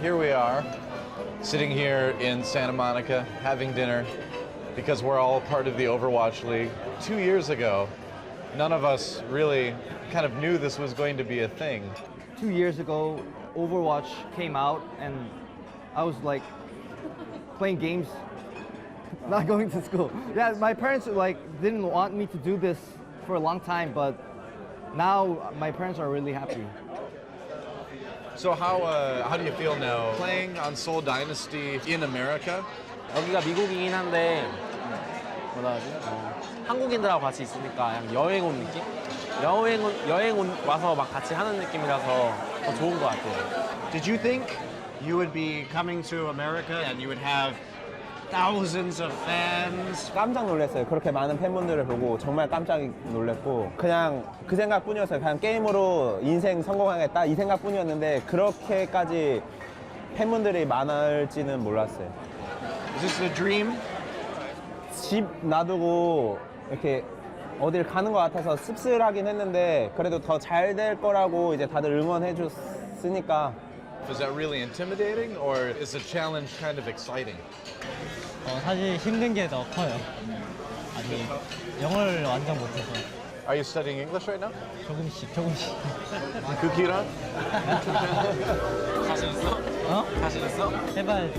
here we are, sitting here in Santa Monica, having dinner, because we're all part of the Overwatch League. 2 years ago, none of us really kind of knew this was going to be a thing. 2 years ago, Overwatch came out, and I was like playing games, not going to school. Yeah, my parents didn't want me to do this for a long time, but now my parents are really happy. So how do you feel now playing on Seoul Dynasty in America? 여기가 미국이긴 한데 뭐라 하지? 한국인들하고 같이 있으니까 그냥 여행 온 느낌? 와서 막 같이 하는 느낌이라서 더 좋은 것 같아요. Did you think you would be coming to America and you would have thousands of fans? 깜짝 놀랐어요. 그렇게 많은 팬분들을 보고 정말 깜짝 놀랐고 그냥 그 생각뿐이었어요. 그냥 게임으로 인생 성공하겠다 이 생각뿐이었는데 그렇게까지 팬분들이 많을지는 몰랐어요. Is this a dream? 집 놔두고 이렇게 어딜 가는 것 같아서 씁쓸하긴 했는데 그래도 더 잘 될 거라고 이제 다들 응원해 줬으니까. Was that really intimidating, or is the challenge kind of exciting? 사실 힘든 게 더 커요. 아니, 영어를 완전 못해서. Are you studying English right now? 조금씩. Kukiran? 자신 있어? 해봐야지.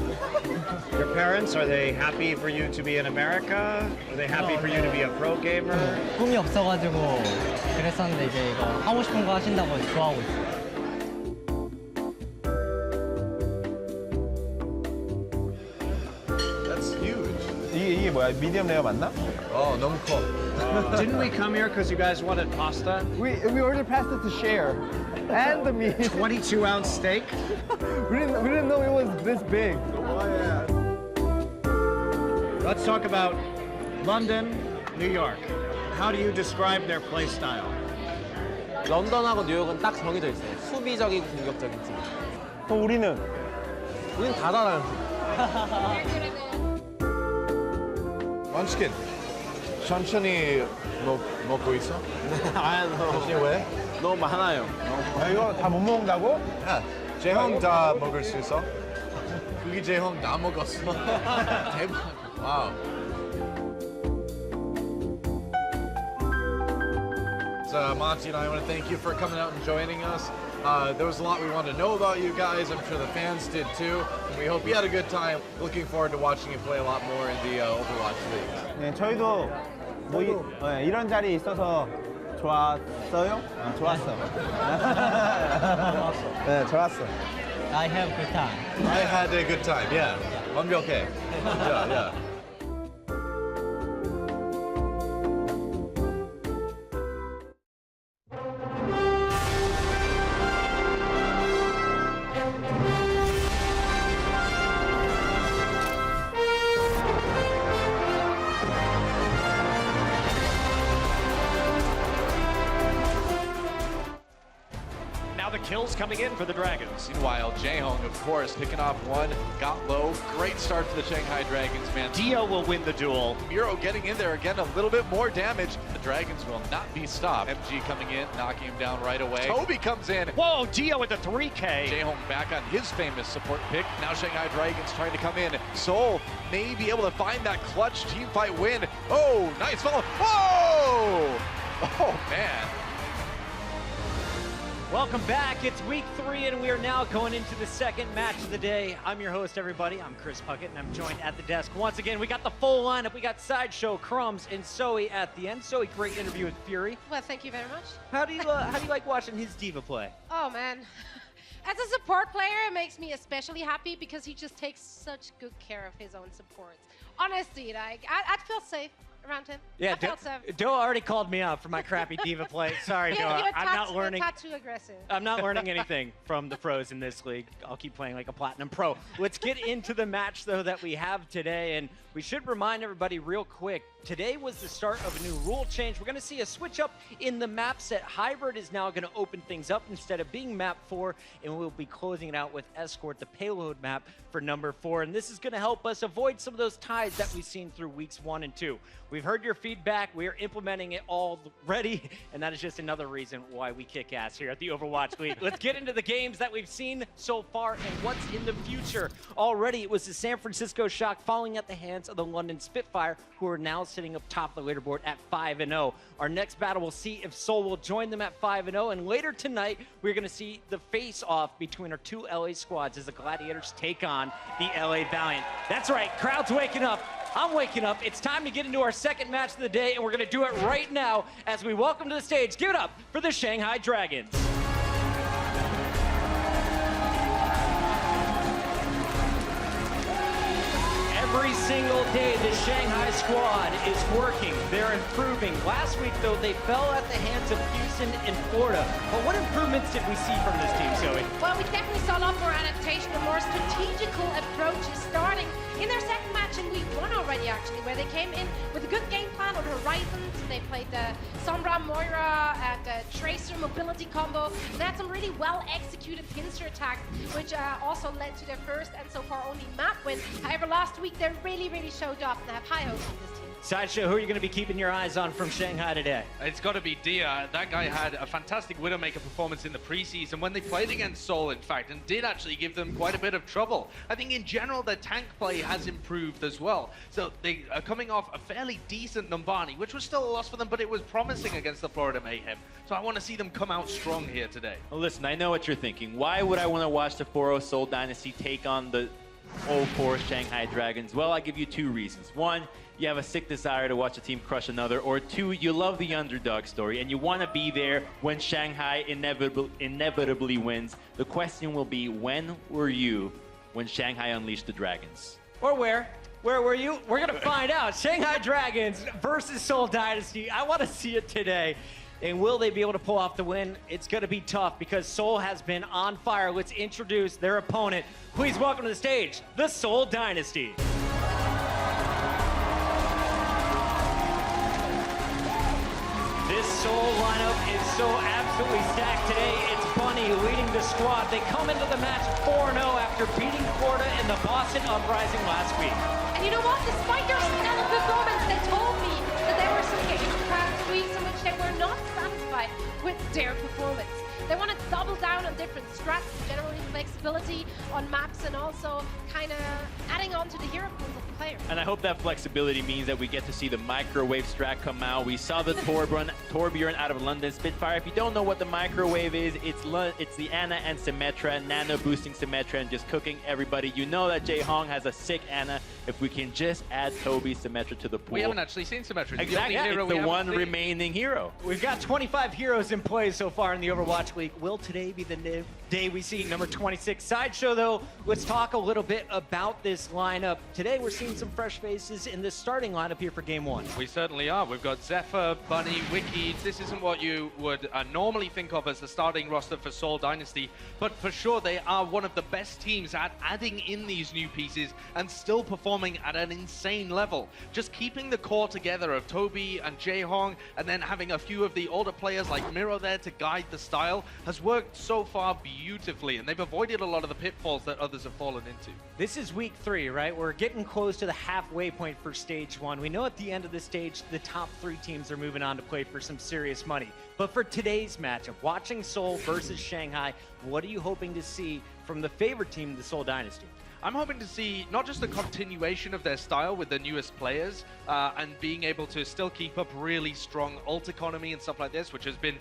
Your parents, are they happy for you to be in America? Are they happy for you to be a pro gamer? 꿈이 없어가지고 그랬었는데 이제 이거 하고 싶은 거 하신다고 좋아하고 있어요. That's huge. 이게 뭐야? 미디엄 레어 맞나? 너무 커. Didn't we come here because you guys wanted pasta? We ordered pasta to share, and the meat. 22-ounce steak? we didn't know it was this big. Let's talk about London, New York. How do you describe their play style? 런던하고 뉴욕은 딱 정해져 있어요. 수비적이고 공격적인 팀. 그럼 우리는 다 잘하는 팀. 먼치킨, 천천히 먹고 있어? 천천히 왜? 너무 많아요. 이거 다 못 먹는다고? 야, 재형 다 먹을 수 있어? 그게 재형 다 먹었어. 대박. 와우. So, Monty and I want to thank you for coming out and joining us. There was a lot we wanted to know about you guys. I'm sure the fans did too. And we hope you had a good time. Looking forward to watching you play a lot more in the Overwatch League. 네, 저희도 이런 자리에 있어서 좋았어요? 좋았어. 네, 좋았어. I have good time. I had a good time, yeah. 완벽해. Yeah. The kills coming in for the Dragons. Meanwhile, Jaehong, of course, picking off one, got low. Great start for the Shanghai Dragons, man. Dio will win the duel. Miro getting in there again, a little bit more damage. The Dragons will not be stopped. MG coming in, knocking him down right away. Toby comes in. Whoa, Dio with the 3K. Jaehong back on his famous support pick. Now Shanghai Dragons trying to come in. Seoul may be able to find that clutch team fight win. Oh, nice follow. Whoa! Oh, man. Welcome back. It's week 3, and we are now going into the second match of the day. I'm your host, everybody. I'm Chris Puckett, and I'm joined at the desk once again. We got the full lineup. We got Sideshow, Crumbs, and Zoe at the end. Zoe, great interview with Fury. Well, thank you very much. How do you like watching his diva play? Oh, man. As a support player, it makes me especially happy because he just takes such good care of his own supports. Honestly, like, I'd feel safe around him. Yeah, I felt safe. Doa already called me out for my crappy diva play. Sorry, Doa. I'm not learning. You're too aggressive. I'm not learning anything from the pros in this league. I'll keep playing like a platinum pro. Let's get into the match, though, that we have today. And we should remind everybody real quick, Today was the start of a new rule change. We're going to see a switch up in the map set. Hybrid is now going to open things up instead of being map 4, and we'll be closing it out with Escort, the payload map for number 4. And this is going to help us avoid some of those ties that we've seen through weeks 1 and 2. We've heard your feedback. We are implementing it already, and that is just another reason why we kick ass here at the Overwatch League. Let's get into the games that we've seen so far and what's in the future. Already, it was the San Francisco Shock falling at the hands of the London Spitfire, who are now sitting up top of the leaderboard at 5-0. Our next battle, we'll see if Seoul will join them at 5-0, and later tonight, we're going to see the face-off between our two LA squads as the Gladiators take on the LA Valiant. That's right, crowd's waking up. I'm waking up. It's time to get into our second match of the day, and we're going to do it right now as we welcome to the stage. Give it up for the Shanghai Dragons. Every single day, the Shanghai squad is working. They're improving. Last week, though, they fell at the hands of Houston and Florida. But what improvements did we see from this team, Zoe? Well, we definitely saw a lot more adaptation, a more strategical approaches starting in their second match in week 1 already, actually, where they came in with a good game plan on Horizons. They played the Sombra Moira and the Tracer mobility combo. They had some really well-executed pincer attacks, which also led to their first and so far only map win. However, last week they really showed up and have high hopes on this team. Sideshow, who are you going to be keeping your eyes on from Shanghai today? It's got to be Dia. That guy had a fantastic Widowmaker performance in the preseason when they played against Seoul, in fact, and did actually give them quite a bit of trouble. I think in general, their tank play has improved as well. So they are coming off a fairly decent Numbani, which was still a loss for them, but it was promising against the Florida Mayhem. So I want to see them come out strong here today. Well, listen, I know what you're thinking. Why would I want to watch the 4-0 Seoul Dynasty take on the 0-4 Shanghai Dragons? Well, I give you 2 reasons. 1, you have a sick desire to watch a team crush another, or 2, you love the underdog story and you want to be there when Shanghai inevitably wins. The question will be, when were you when Shanghai unleashed the Dragons? Or where? Where were you? We're going to find out. Shanghai Dragons versus Seoul Dynasty. I want to see it today. And will they be able to pull off the win? It's going to be tough because Seoul has been on fire. Let's introduce their opponent. Please welcome to the stage, the Seoul Dynasty. This Seoul lineup is so absolutely stacked today. It's Bunny leading the squad. They come into the match 4-0 after beating Florida in the Boston Uprising last week. And you know what? Despite their stellar performance, they told me that there were some games in past weeks in which they were not satisfied with their performance. They want to double down on different strats, generally flexibility on maps, and also kind of adding on to the hero pools of the players. And I hope that flexibility means that we get to see the microwave strat come out. We saw the Torbjorn out of London Spitfire. If you don't know what the microwave is, it's the Ana and Symmetra, nano boosting Symmetra and just cooking everybody. You know that Jae Hong has a sick Ana. If we can just add Toby Symmetra to the pool. We haven't actually seen Symmetra. Exactly, it's the one remaining hero. We've got 25 heroes in play so far in the Overwatch League. Will today be the day we see number 26? Sideshow, though, let's talk a little bit about this lineup. Today we're seeing some fresh faces in this starting lineup here for Game 1. We certainly are. We've got Zephyr, Bunny, Wiki. This isn't what you would normally think of as the starting roster for Seoul Dynasty, but for sure they are one of the best teams at adding in these new pieces and still performing at an insane level. Just keeping the core together of Toby and Jae Hong, and then having a few of the older players like Miro there to guide the style has worked so far beautifully, and they've avoided a lot of the pitfalls that others have fallen into. This is week 3, right? We're getting close to the halfway point for stage 1. We know at the end of the stage, the top 3 teams are moving on to play for some serious money. But for today's matchup, watching Seoul versus Shanghai, what are you hoping to see from the favorite team, the Seoul Dynasty? I'm hoping to see not just the continuation of their style with the newest players and being able to still keep up really strong ult economy and stuff like this, which has been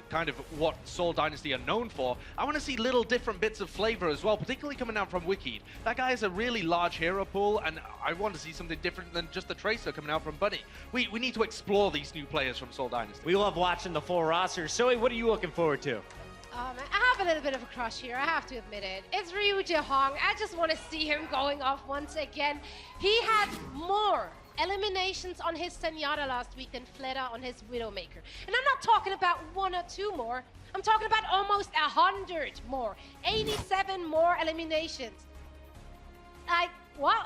kind of what Seoul Dynasty are known for. I want to see little different bits of flavor as well, particularly coming out from Wiki. That guy has a really large hero pool, and I want to see something different than just the Tracer coming out from Bunny. We need to explore these new players from Seoul Dynasty. We love watching the full roster. Zoe, what are you looking forward to? I have a little bit of a crush here, I have to admit it. It's Ryu Jae Hong. I just want to see him going off once again. He had more eliminations on his Zenyatta last week than Fleta on his Widowmaker. And I'm not talking about 1 or 2 more. I'm talking about almost 100 more. 87 more eliminations. What?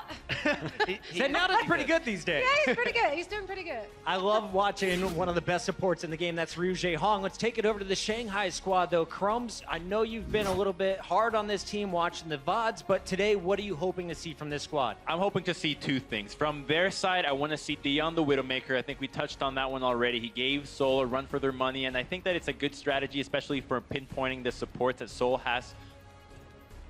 Said now that's pretty good these days. Yeah, he's pretty good. He's doing pretty good. I love watching one of the best supports in the game. That's Ryu Jae-hong. Let's take it over to the Shanghai squad, though. Crumbs, I know you've been a little bit hard on this team watching the VODs, but today, what are you hoping to see from this squad? I'm hoping to see two things. From their side, I want to see Dion the Widowmaker. I think we touched on that one already. He gave Seoul a run for their money, and I think that it's a good strategy, especially for pinpointing the supports that Seoul has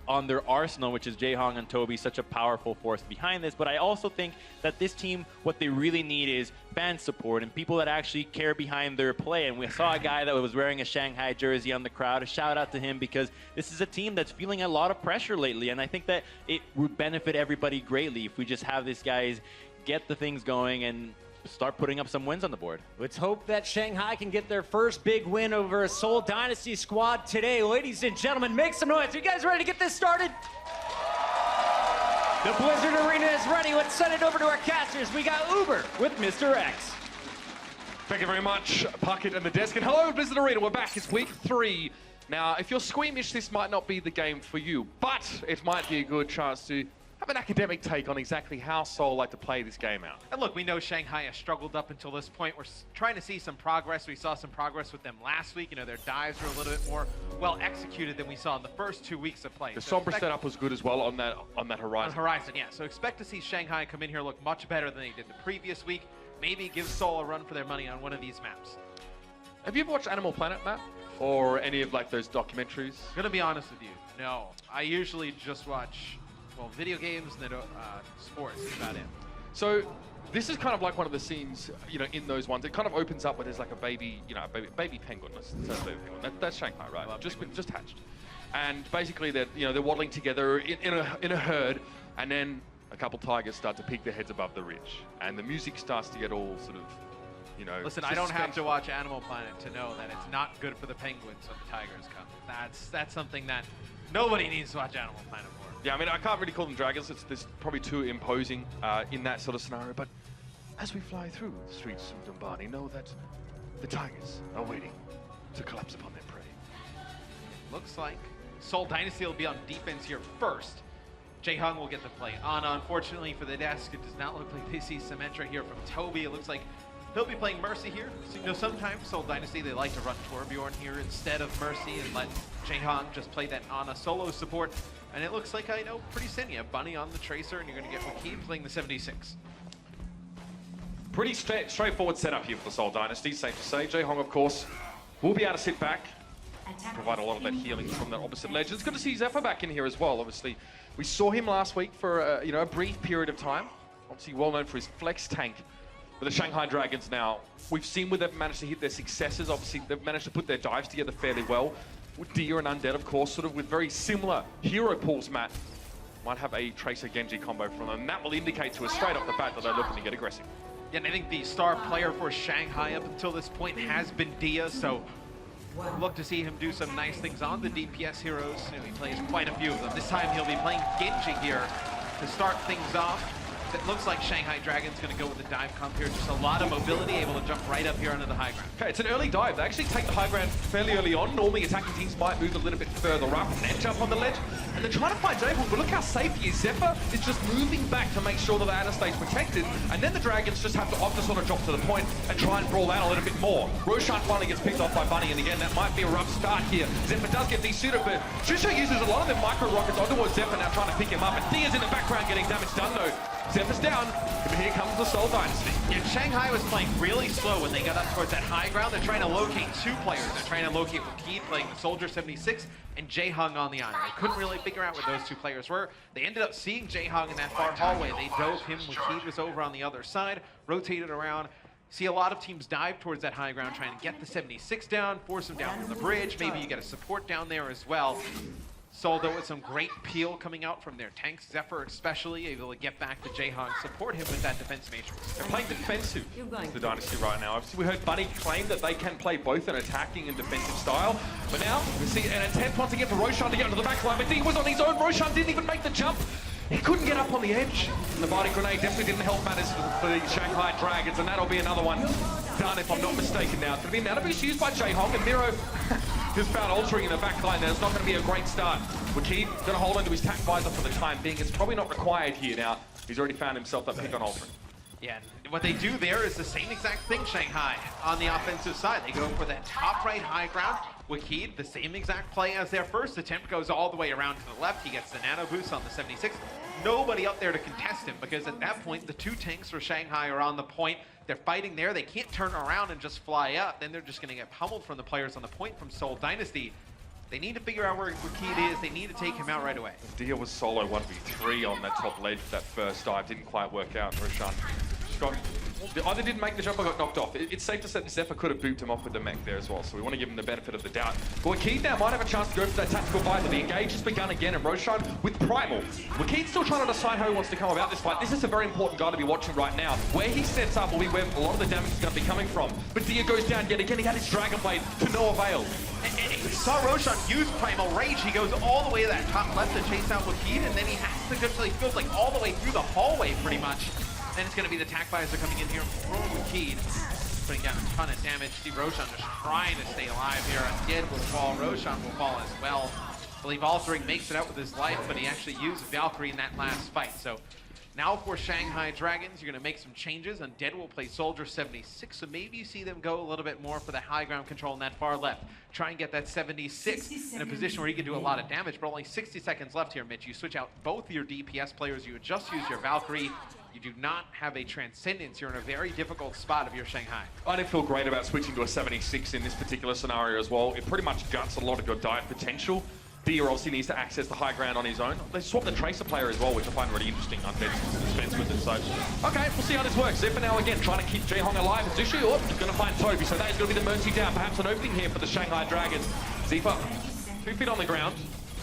on their arsenal, which is Jae-hong and Toby, such a powerful force behind this. But I also think that this team, what they really need is fan support and people that actually care behind their play. And we saw a guy that was wearing a Shanghai jersey on the crowd. A shout out to him, because this is a team that's feeling a lot of pressure lately. And I think that it would benefit everybody greatly if we just have these guys get the things going and start putting up some wins on the board. Let's hope that Shanghai can get their first big win over a Seoul Dynasty squad today. Ladies and gentlemen, make some noise. Are you guys ready to get this started? The Blizzard Arena is ready. Let's send it over to our casters. We got Uber with Mr. X. Thank you very much, Puckett and the desk. And hello, Blizzard Arena. We're back. It's week 3. Now, if you're squeamish, this might not be the game for you, but it might be a good chance to have an academic take on exactly how Seoul like to play this game out. And look, we know Shanghai has struggled up until this point. We're trying to see some progress. We saw some progress with them last week. You know, their dives were a little bit more well executed than we saw in the first 2 weeks of play. The Sombra setup was good as well on that horizon. On horizon, yeah. So expect to see Shanghai come in here look much better than they did the previous week. Maybe give Seoul a run for their money on one of these maps. Have you ever watched Animal Planet, Matt? Or any of like those documentaries? I'm gonna be honest with you, no. I usually just watch, well, video games and then sports. That's about it. So this is kind of like one of the scenes, you know, in those ones. It kind of opens up where there's like a baby, you know, a baby penguin. That's baby penguin. That's Shanghai, right? Just hatched. And basically they're waddling together in a herd, and then a couple tigers start to peek their heads above the ridge, and the music starts to get all sort of, you know. Listen, I don't have to watch Animal Planet to know that it's not good for the penguins when the tigers come. That's something that nobody needs to watch Animal Planet for. Yeah, I mean, I can't really call them dragons. It's probably too imposing in that sort of scenario. But as we fly through the streets of Dumbani, know that the tigers are waiting to collapse upon their prey. Looks like Seoul Dynasty will be on defense here first. Jae-hong will get the play. Anna, unfortunately for the desk, it does not look like they see Symmetra here from Toby. It looks like he'll be playing Mercy here. So, you know, sometimes Seoul Dynasty, they like to run Torbjorn here instead of Mercy and let Jae-hong just play that Anna solo support. And it looks like, I know, pretty thin. You have Bunny on the Tracer, and you're going to get Wakid playing the 76. Pretty straightforward setup here for the Seoul Dynasty, safe to say. Jae-hong, of course, will be able to sit back, provide a lot of that healing from that opposite ledge. It's good to see Zephyr back in here as well, obviously. We saw him last week for a brief period of time. Obviously well known for his flex tank. With the Shanghai Dragons now, we've seen where they've managed to hit their successes. Obviously, they've managed to put their dives together fairly well. With Dia and Undead, of course, sort of with very similar hero pools, Matt. Might have a Tracer Genji combo from them. And that will indicate to us straight off the bat that they're looking to get aggressive. Yeah, and I think the star player for Shanghai up until this point has been Dia, so look to see him do some nice things on the DPS heroes. You know, he plays quite a few of them. This time he'll be playing Genji here to start things off. It looks like Shanghai Dragon's going to go with the dive comp here. Just a lot of mobility, able to jump right up here onto the high ground. Okay, it's an early dive. They actually take the high ground fairly early on. Normally attacking teams might move a little bit further up and then jump on the ledge. And they're trying to find Jae-hong, but look how safe he is. Zephyr is just moving back to make sure that the Ana stays protected. And then the Dragons just have to opt to sort of drop to the point and try and brawl out a little bit more. Roshan finally gets picked off by Bunny, and again, that might be a rough start here. Zephyr does get de-suited, but Trisha uses a lot of their micro rockets onto Zephyr now, trying to pick him up. And Dia's in the background getting damage done though. Zephyr's down, and here comes the Seoul Dynasty. Yeah, Shanghai was playing really slow when they got up towards that high ground. They're trying to locate 2 players. They're trying to locate Wakid playing the Soldier 76 and Jae-hong on the island. They couldn't really figure out where those 2 players were. They ended up seeing Jae-hong in that far hallway. They dove him. Wakid was over on the other side, rotated around. See a lot of teams dive towards that high ground, trying to get the 76 down, force him down from the bridge. Maybe you get a support down there as well. Seoul, though, with some great peel coming out from their tanks, Zephyr especially, able to get back to Jae-hong, support him with that defense matrix. They're playing defensive, the Dynasty right now. Obviously, we heard Bunny claim that they can play both an attacking and defensive style. But now, we see an attempt once again for Roshan to get onto the back line, but he was on his own. Roshan didn't even make the jump. He couldn't get up on the edge. And the body grenade definitely didn't help matters for the Shanghai Dragons, and that'll be another one done, if I'm not mistaken now. It's going to be an out of use by Jae-hong, and Miro just found altering in the back line there. It's not going to be a great start. Wakid going to hold onto his tack visor for the time being. It's probably not required here now. He's already found himself that pick on altering. Yeah, and what they do there is the same exact thing, Shanghai, on the offensive side. They go for that top right high ground. Wakid, the same exact play as their first attempt, goes all the way around to the left. He gets the nano boost on the 76. Nobody up there to contest him, because at that point, the two tanks for Shanghai are on the point. They're fighting there. They can't turn around and just fly up. Then they're just going to get pummeled from the players on the point from Seoul Dynasty. They need to figure out where Wakid is. They need to take him out right away. Dia was solo 1v3 on that top ledge that first dive. Didn't quite work out. Roshan either didn't make the jump or got knocked off. It's safe to say that Zephyr could have booped him off with the mech there as well, so we want to give him the benefit of the doubt. But Wakid now might have a chance to go for that tactical visor. The engage has begun again, and Roshan with Primal. Wakid's still trying to decide how he wants to come about this fight. This is a very important guy to be watching right now. Where he sets up will be where a lot of the damage is going to be coming from. But Dia goes down yet again. He had his Dragon Blade to no avail. And he saw Roshan use Primal Rage. He goes all the way to that top left to chase out Wakid, and then he has to go till he feels like all the way through the hallway, pretty much. Then it's going to be the attack visor coming in here from Wakid, putting down a ton of damage. See Roshan just trying to stay alive here. Undead will fall. Roshan will fall as well. I believe Altering makes it out with his life, but he actually used Valkyrie in that last fight. So now for Shanghai Dragons, you're going to make some changes. Undead will play Soldier 76, so maybe you see them go a little bit more for the high ground control in that far left. Try and get that 76 in a position where he can do a lot of damage, but only 60 seconds left here, Mitch. You switch out both your DPS players. You would just use your Valkyrie. You do not have a Transcendence. You're in a very difficult spot if you're Shanghai. I didn't feel great about switching to a 76 in this particular scenario as well. It pretty much guts a lot of your dive potential. Dia obviously needs to access the high ground on his own. They swapped the Tracer player as well, which I find really interesting. Undead dispense with it, so... Okay, we'll see how this works. Zephyr now again trying to keep Jaehong alive. Zushu, going to find Toby, so that is going to be the Mercy down. Perhaps an opening here for the Shanghai Dragons. Zephyr, 2 feet on the ground.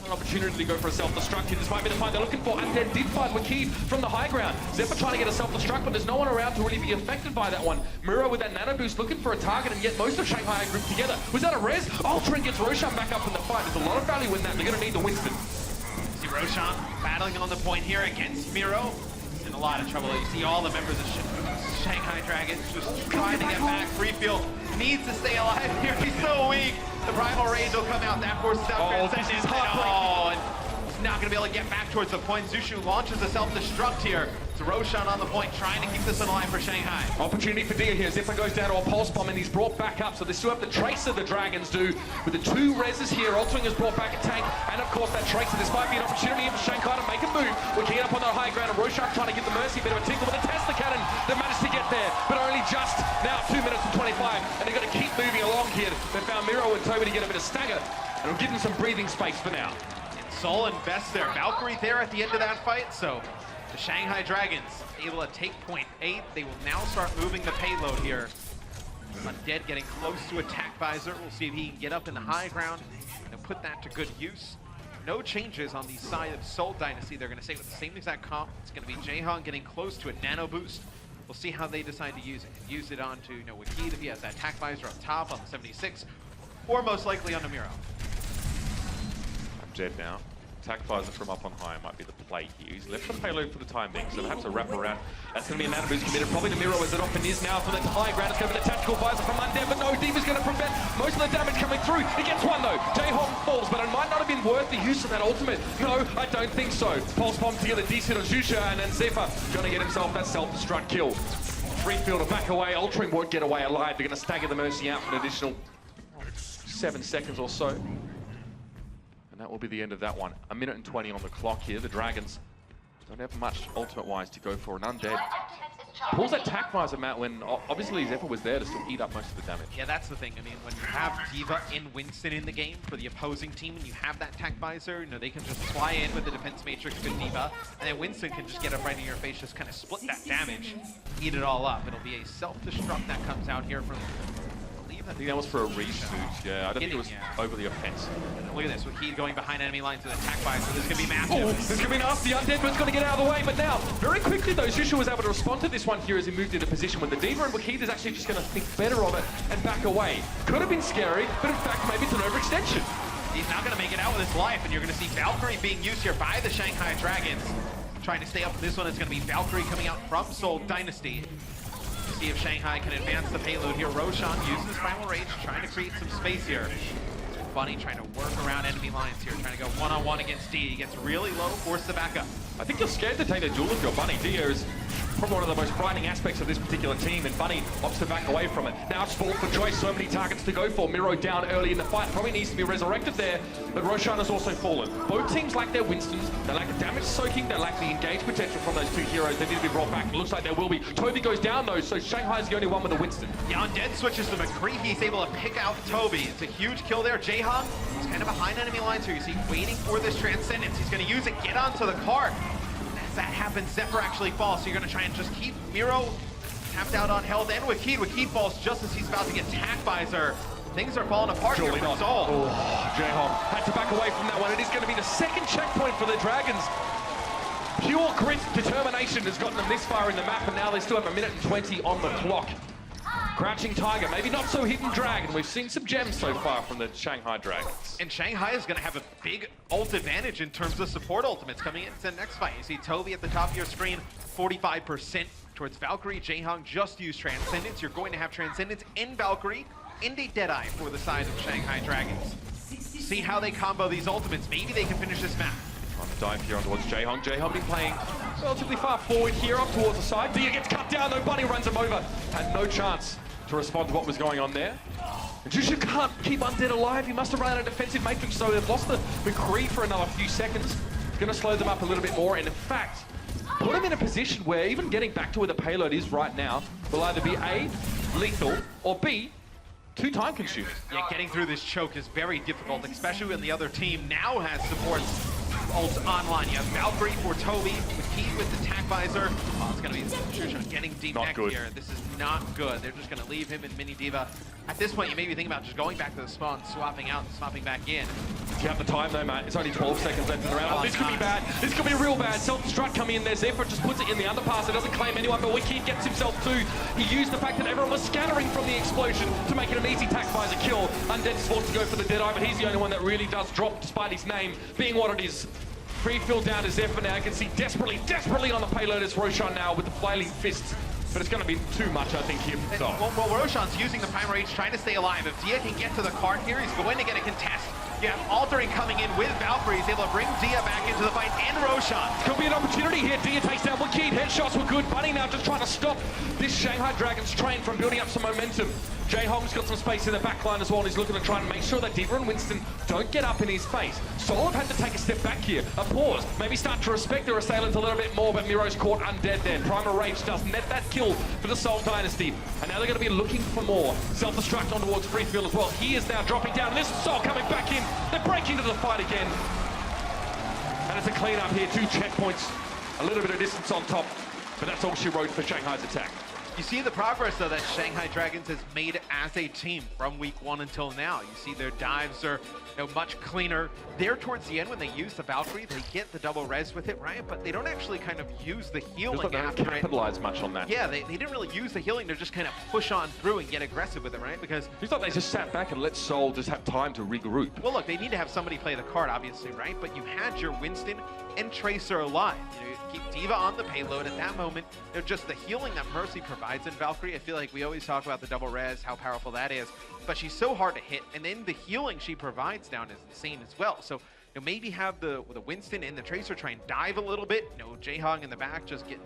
An opportunity to go for a self-destruct here. This might be the fight they're looking for. Undead did find Wakid from the high ground. Zephyr trying to get a self-destruct, but there's no one around to really be affected by that one. Miro with that nano boost looking for a target, and yet most of Shanghai are grouped together. Was that a res? Altering gets Roshan back up in the fight. There's a lot of value in that. They're going to need the Winston. See Roshan battling on the point here against Miro. In a lot of trouble. You see all the members of Shanghai Dragons just trying to get back. Freefield needs to stay alive here. He's so weak. The Primal Rage will come out. That forces out Transcendence. And he's not going to be able to get back towards the point. Zushu launches a self-destruct here. It's Roshan on the point, trying to keep this one alive for Shanghai. Opportunity for Dia here. Zephyr goes down to a pulse bomb, and he's brought back up. So they still have the Tracer, the Dragons do. With the 2 reses here, Altering has brought back a tank. And of course that Tracer. This might be an opportunity for Shanghai to make a move. We're keying up on the high ground, and Roshan trying to give the Mercy a bit of a tinkle with a Tesla cannon. They managed to get there, but only just now 2 minutes and 25. And they've got to keep moving along here. They found Miro and Toby to get a bit of stagger. And it'll give them some breathing space for now. And Soul invests there. Valkyrie there at the end of that fight, so the Shanghai Dragons able to take point 8. They will now start moving the payload here. Undead getting close to attack visor. We'll see if he can get up in the high ground and put that to good use. No changes on the side of Seoul Dynasty. They're going to stay with the same exact comp. It's going to be Jaehong getting close to a nano boost. We'll see how they decide to use it. Use it onto Wakid if he has that attack visor up top on the 76, or most likely on Miro. I'm dead now. Attack visor from up on high might be the play here. He's left the payload for the time being, so perhaps a wrap around. That's going to be a nano boost committed. Probably to Miro as it often is now for the high ground. It's going to be the tactical visor from Undead, but no, Diva's going to prevent most of the damage coming through. He gets one though. Jaehong falls, but it might not have been worth the use of that ultimate. No, I don't think so. Pulse bomb together, decent on Zusha, and then Zephyr going to get himself that self-destruct kill. Freefield to back away. Altering won't get away alive. They're going to stagger the Mercy out for an additional 7 seconds or so. And that will be the end of that one. 1 minute and 20 on the clock here. The Dragons don't have much ultimate-wise to go for. An Undead pulls that attack visor, Matt, when obviously Zephyr was there to still eat up most of the damage. Yeah, that's the thing. I mean, when you have Diva and Winston in the game for the opposing team, and you have that attack visor, they can just fly in with the defense matrix with Diva, and then Winston can just get up right in your face, just kind of split that damage, eat it all up. It'll be a self-destruct that comes out here from... I think that was for a reshoot. Yeah, I don't think it was overly offensive. Look at this, Wakid going behind enemy lines with attack visor. This is going to be massive. Oh, this is going to be nasty. Undead was going to get out of the way, but now, very quickly though, Zushu was able to respond to this one here as he moved into position with the Diva, and Wakid is actually just going to think better of it and back away. Could have been scary, but in fact, maybe it's an overextension. He's not going to make it out with his life, and you're going to see Valkyrie being used here by the Shanghai Dragons. Trying to stay up for this one, it's going to be Valkyrie coming out from Seoul Dynasty. See if Shanghai can advance the payload here. Roshan uses Primal Rage, trying to create some space here. Bunny trying to work around enemy lines here, trying to go one-on-one against D. He gets really low, forced to back up. I think you're scared to take the duel if you're Bunny. Dia is probably one of the most frightening aspects of this particular team, and Bunny opts to back away from it. Now it's Sport for choice, so many targets to go for. Miro down early in the fight, probably needs to be resurrected there, but Roshan has also fallen. Both teams like their Winstons, they lack the damage soaking, they lack the engage potential from those two heroes. They need to be brought back. It looks like there will be. Toby goes down though, so Shanghai's the only one with a Winston. Yeah, Undead switches to McCree. He's able to pick out Toby. It's a huge kill there. Jaehong is kind of behind enemy lines here. You see, waiting for this Transcendence. He's going to use it, get onto the cart. As that happens, Zephyr actually falls, so you're going to try and just keep Miro tapped out on health, and Wakid. Wakid falls just as he's about to get Tack Visor. Things are falling apart here for Soul. Oh, Jaehong had to back away from that one. It is going to be the second checkpoint for the Dragons. Pure grit, determination has gotten them this far in the map, and now they still have 1 minute and 20 on the clock. Crouching Tiger, maybe not so hidden Dragon. We've seen some gems so far from the Shanghai Dragons. And Shanghai is going to have a big ult advantage in terms of support ultimates coming into the next fight. You see Toby at the top of your screen, 45% towards Valkyrie. Jaehong just used Transcendence. You're going to have Transcendence in Valkyrie and a Deadeye for the side of Shanghai Dragons. See how they combo these ultimates. Maybe they can finish this map. On the dive here on towards Jaehong. Jaehong been playing relatively far forward here, up towards the side. Dia gets cut down, though. Bunny runs him over. Had no chance to respond to what was going on there. And Jushu can't keep Undead alive. He must have run out of defensive matrix, so they've lost the McCree for another few seconds. It's going to slow them up a little bit more, and in fact, put them in a position where even getting back to where the payload is right now will either be A, lethal, or B, too time consuming. Yeah, getting through this choke is very difficult, especially when the other team now has supports ults online. You have Valkyrie for Toby, McKee with the Tack Visor. Oh, it's going to be Shushan getting deep neck here. This is not good. They're just going to leave him in Mini Diva. At this point, you may be thinking about just going back to the spawn, swapping out and swapping back in. You have the time though, Matt. It's only 12 seconds left in the round. Oh, this could be bad. This could be real bad. Self-destruct coming in there. Zephyr just puts it in the underpass. It doesn't claim anyone, but Wakid gets himself too. He used the fact that everyone was scattering from the explosion to make it an easy Tack Visor kill. Undead is forced to go for the Deadeye, but he's the only one that really does drop despite his name being what it is. Pre-fill down to Zephyr now. You can see desperately on the payload is Roshan now with the flailing fists. But it's going to be too much, I think, here from Sol. Well, Roshan's using the Prime Rage, trying to stay alive. If Dia can get to the cart here, he's going to get a contest. You have Altering coming in with Valkyrie. He's able to bring Dia back into the fight, and Roshan. Could be an opportunity here. Dia takes down Wakid. Headshots were good. Bunny now just trying to stop this Shanghai Dragons train from building up some momentum. Jaehong's got some space in the backline as well, and he's looking to try and make sure that Diva and Winston don't get up in his face. Sol have had to take a step back here, a pause, maybe start to respect their assailant a little bit more, but Miro's caught Undead there. Primal Rage does net that kill for the Sol Dynasty, and now they're going to be looking for more. Self-destruct on towards Freefield as well. He is now dropping down, and this is Sol coming back in. They're breaking into the fight again. And it's a clean up here, 2 checkpoints, a little bit of distance on top, but that's all she wrote for Shanghai's attack. You see the progress, though, that Shanghai Dragons has made as a team from week 1 until now. You see their dives are much cleaner. There towards the end, when they use the Valkyrie, they get the double res with it, right? But they don't actually kind of use the healing they after don't capitalize much on that. Yeah, they didn't really use the healing. They're just kind of push on through and get aggressive with it, right? Because you thought they just sat back and let Sol just have time to regroup. Well, look, they need to have somebody play the card, obviously, right? But you had your Winston and Tracer alive. You keep Diva on the payload at that moment. Just the healing that Mercy provides in Valkyrie. I feel like we always talk about the double res, how powerful that is, but she's so hard to hit, and then the healing she provides down is insane as well. So maybe have the Winston and the Tracer try and dive a little bit. Jaehong in the back just getting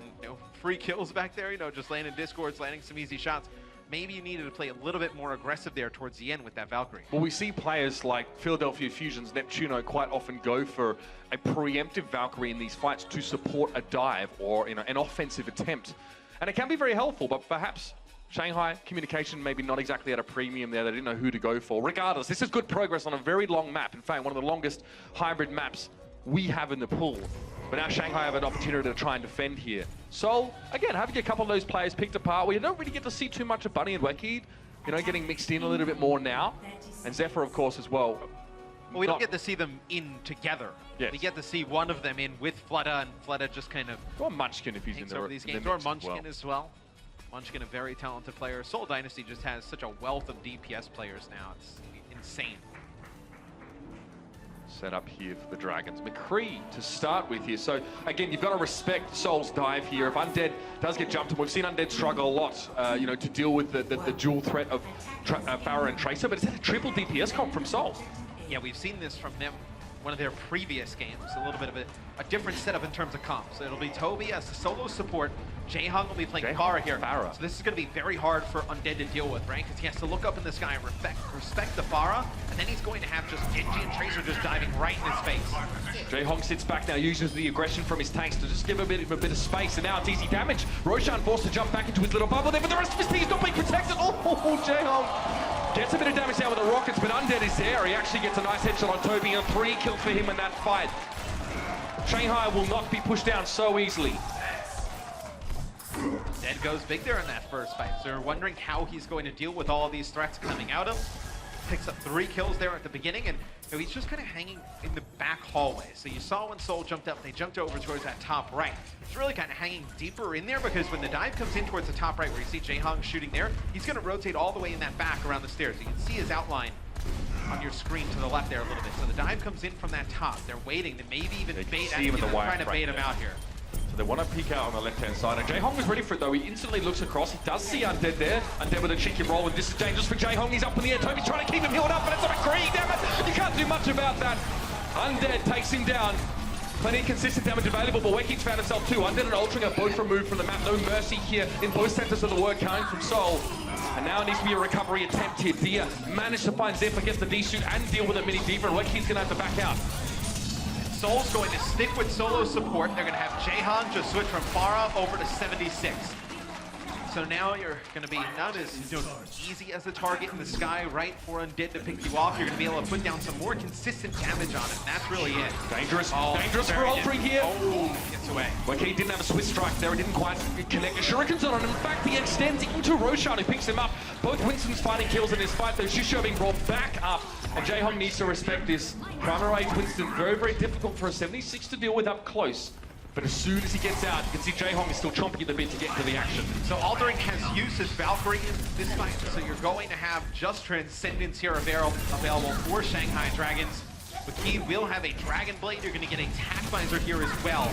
free kills back there. Just landing discords, landing some easy shots. Maybe you needed to play a little bit more aggressive there towards the end with that Valkyrie. Well, we see players like Philadelphia Fusion's Neptuno quite often go for a preemptive Valkyrie in these fights to support a dive or an offensive attempt. And it can be very helpful, but perhaps Shanghai communication maybe not exactly at a premium there. They didn't know who to go for. Regardless, this is good progress on a very long map. In fact, one of the longest hybrid maps we have in the pool. But now Shanghai have an opportunity to try and defend here. So, again, having a couple of those players picked apart, we don't really get to see too much of Bunny and Wakid, getting mixed in a little bit more now. And Zephyr, of course, as well. Well, we don't get to see them in together. Yes. We get to see one of them in with Flutta, and Flutta just kind of... Or Munchkin if he's in there. These games. Or Munchkin as well. Munchkin, a very talented player. Soul Dynasty just has such a wealth of DPS players now. It's insane. Set up here for the Dragons. McCree to start with here. So, again, you've got to respect Sol's dive here. If Undead does get jumped, and we've seen Undead struggle a lot, to deal with the dual threat of Farah and Tracer, but it's a triple DPS comp from Sol. Yeah, we've seen this from them, one of their previous games, a little bit of a different setup in terms of comps. So it'll be Toby as the solo support. Jaehong will be playing Pharah here. So this is going to be very hard for Undead to deal with, right? Because he has to look up in the sky and respect the Pharah, and then he's going to have just Genji and Tracer just diving right in his face. Jaehong sits back now, uses the aggression from his tanks to just give him a bit of space, and now it's easy damage. Roshan forced to jump back into his little bubble there, but the rest of his team's not being protected. Oh, Jaehong gets a bit of damage now with the rockets, but Undead is there. He actually gets a nice headshot on Toby, and 3 kills for him in that fight. Shanghai will not be pushed down so easily. Dead goes big there in that first fight. So you're wondering how he's going to deal with all of these threats coming out of him. Picks up 3 kills there at the beginning, and you know, he's just kind of hanging in the back hallway. So you saw when Soul jumped up, they jumped over towards that top right. He's really kind of hanging deeper in there because when the dive comes in towards the top right, where you see Jaehong shooting there, he's going to rotate all the way in that back around the stairs. You can see his outline on your screen to the left there a little bit. So the dive comes in from that top. They're waiting. They maybe even bait at him, trying to bait him out here. So they want to peek out on the left-hand side. And Jaehong was ready for it, though. He instantly looks across. He does see Undead there. Undead with a cheeky roll, and this is dangerous for Jaehong. He's up in the air. Toby's trying to keep him healed up, but it's a McCree. Damn it! You can't do much about that. Undead takes him down. Plenty of consistent damage available, but Weki's found himself too. Undead and Ultring are both removed from the map. No mercy here in both centers of the work coming from Soul. And now it needs to be a recovery attempt here. Dia managed to find Zephyr, gets the D-shoot and deal with a mini Diva, and Weki's going to have to back out. Soul's going to stick with solo support. They're going to have Jaehong just switch from Pharah over to 76. So now you're going to be not as easy as the target in the sky, right, for Undead to pick you off. You're going to be able to put down some more consistent damage on it, and that's really it. Dangerous for Ultring here. Oh, gets away. Weki didn't have a Swiss strike there. He didn't quite connect the shurikens on it. In fact, he extends into Roshan, who picks him up. Both Winston's finding kills in this fight, though. Shusho being brought back up, and Jaehong needs to respect this. Primary Age Winston, very, very difficult for a 76 to deal with up close. But as soon as he gets out, you can see Jaehong is still chomping at the bit to get into the action. So Aldering has used his Valkyrie in this fight, so you're going to have just Transcendence here available for Shanghai Dragons. Weki will have a Dragon Blade. You're going to get a Tac Visor here as well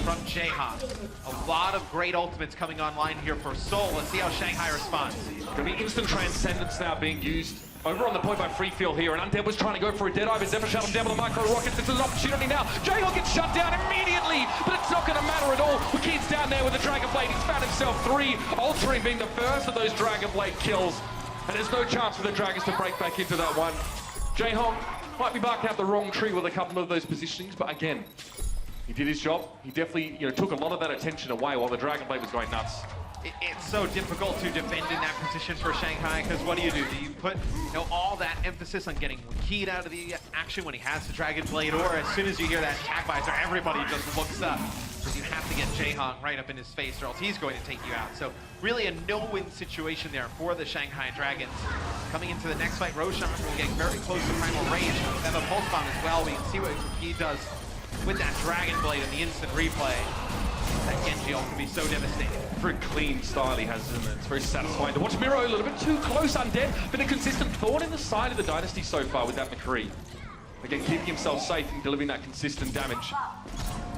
from Jaehong. A lot of great ultimates coming online here for Soul. Let's see how Shanghai responds. Going to be instant Transcendence now being used. Over on the point by Freefield here, and Undead was trying to go for a Deadeye, but Zephyr shut him down with a micro rocket. This is an opportunity now. Jaehong gets shut down immediately, but it's not going to matter at all. Weki's down there with the Dragon Blade. He's found himself 3, Ultring being the first of those Dragon Blade kills. And there's no chance for the Dragons to break back into that one. Jaehong might be barking out the wrong tree with a couple of those positionings, but again, he did his job. He definitely took a lot of that attention away while the Dragon Blade was going nuts. It's so difficult to defend in that position for Shanghai, because what do? Do you put all that emphasis on getting Weki out of the action when he has the Dragon Blade, or as soon as you hear that Tac Visor, everybody just looks up, because you have to get Jaehong right up in his face, or else he's going to take you out. So really a no-win situation there for the Shanghai Dragons. Coming into the next fight, Roshan will get very close to primal range. They have a pulse bomb as well. We can see what he does with that Dragon Blade in the instant replay. That Genji ult can be so devastating. Very clean style he has, isn't it? It's very satisfying to watch. Miro a little bit too close, Undead. Been a consistent thorn in the side of the Dynasty so far with that McCree. Again, keeping himself safe and delivering that consistent damage.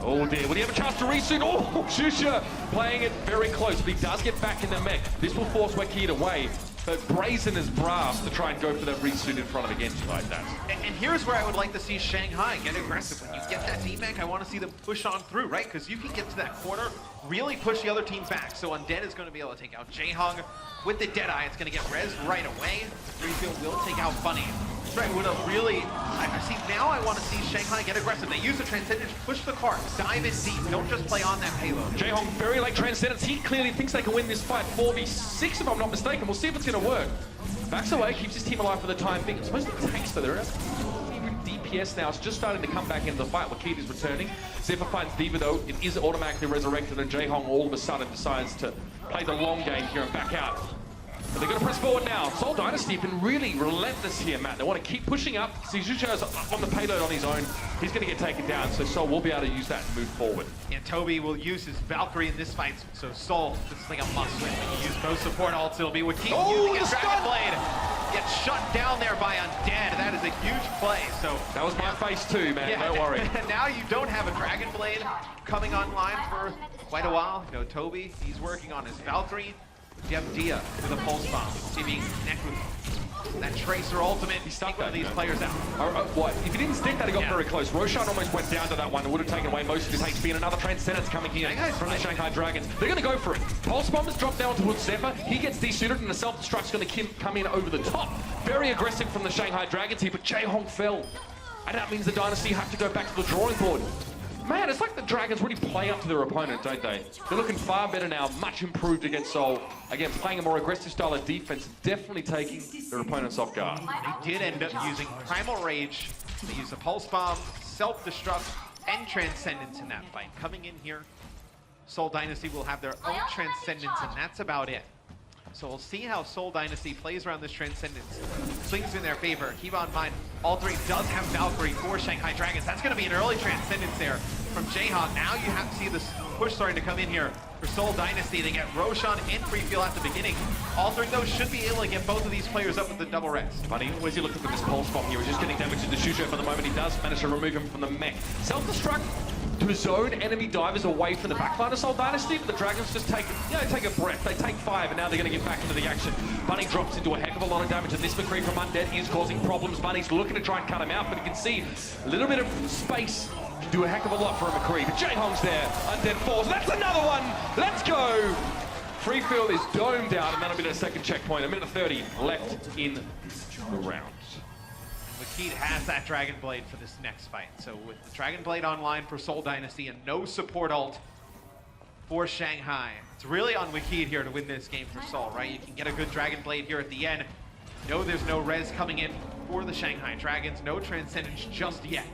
Oh dear, will he have a chance to resuit? Oh, Shusha playing it very close, but he does get back in the mech. This will force Weki away. But brazen as brass to try and go for that resuit in front of a Genji like that. And here's where I would like to see Shanghai get aggressive. When you get that D-Mech, I want to see them push on through, right? Because you can get to that corner, really push the other team back. So Undead is going to be able to take out Jaehong. With the Deadeye, it's going to get res right away. Freefield will take out Bunny. Right, would have really, I see now I want to see Shanghai get aggressive. They use the Transcendence, push the cart, dive in deep, don't just play on that payload. Jaehong very late Transcendence. He clearly thinks they can win this fight 4v6 if I'm not mistaken. We'll see if it's going to work. Backs away, keeps his team alive for the time being. It's mostly tanks though. They're at DPS now. It's just starting to come back into the fight. Wakid is returning. Zephyr finds Diva though. It is automatically resurrected, and Jaehong all of a sudden decides to play the long game here and back out. But they're going to press forward now. Soul Dynasty have been really relentless here, Matt. They want to keep pushing up. See, Zhucho's on the payload on his own. He's going to get taken down, so Soul will be able to use that and move forward. And Toby will use his Valkyrie in this fight, so Soul, this is like a must-win. When you use both support ults, it'll be Weki using his Dragon Blade. Gets shut down there by Undead. That is a huge play. So that was my face too, man. Yeah, don't worry. Now you don't have a Dragon Blade coming online for quite a while. Toby, he's working on his Valkyrie. You have Dia with a pulse bomb. See if he can connect with that Tracer ultimate. He stuck one of these players out. What? If he didn't stick that, he got very close. Roshan almost went down to that one. It would have taken away most of his HP. And another Transcendence coming here from the Shanghai Dragons. They're going to go for it. Pulse Bomb has dropped down towards Zephyr. He gets desuited, and the self-destruct's going to come in over the top. Very aggressive from the Shanghai Dragons here, but Jaehong fell. And that means the Dynasty have to go back to the drawing board. Man, it's like the Dragons really play up to their opponent, don't they? They're looking far better now, much improved against Seoul. Again, playing a more aggressive style of defense, definitely taking their opponents off guard. They did end up using Primal Rage. They used the Pulse Bomb, Self-Destruct, and Transcendence in that fight. Coming in here, Seoul Dynasty will have their own Transcendence, and that's about it. So we'll see how Seoul Dynasty plays around this Transcendence. Swings in their favor. Keep on mind, all three does have Valkyrie for Shanghai Dragons. That's going to be an early Transcendence there from Jaehong. Now you have to see this push starting to come in here for Seoul Dynasty. They get Roshan and Free Feel at the beginning. All three, though, should be able to get both of these players up with the double rest. Funny, where's he looking for this Pulse Bomb here? He's just getting damage to the Shusho for the moment. He does manage to remove him from the mech. Self-destruct to zone enemy divers away from the backline of Seoul Dynasty, but the Dragons just take a breath. They take 5, and now they're going to get back into the action. Bunny drops into a heck of a lot of damage, and this McCree from Undead is causing problems. Bunny's looking to try and cut him out, but you can see a little bit of space to do a heck of a lot for a McCree. But Jaehong's there. Undead falls. That's another one! Let's go! Free Field is domed out, and that'll be their second checkpoint. 1:30 left in the round. Wakid has that Dragon Blade for this next fight. So with the Dragon Blade online for Seoul Dynasty and no support ult for Shanghai, it's really on Wakid here to win this game for Seoul, right? You can get a good Dragon Blade here at the end. No, there's no res coming in for the Shanghai Dragons. No Transcendence just yet.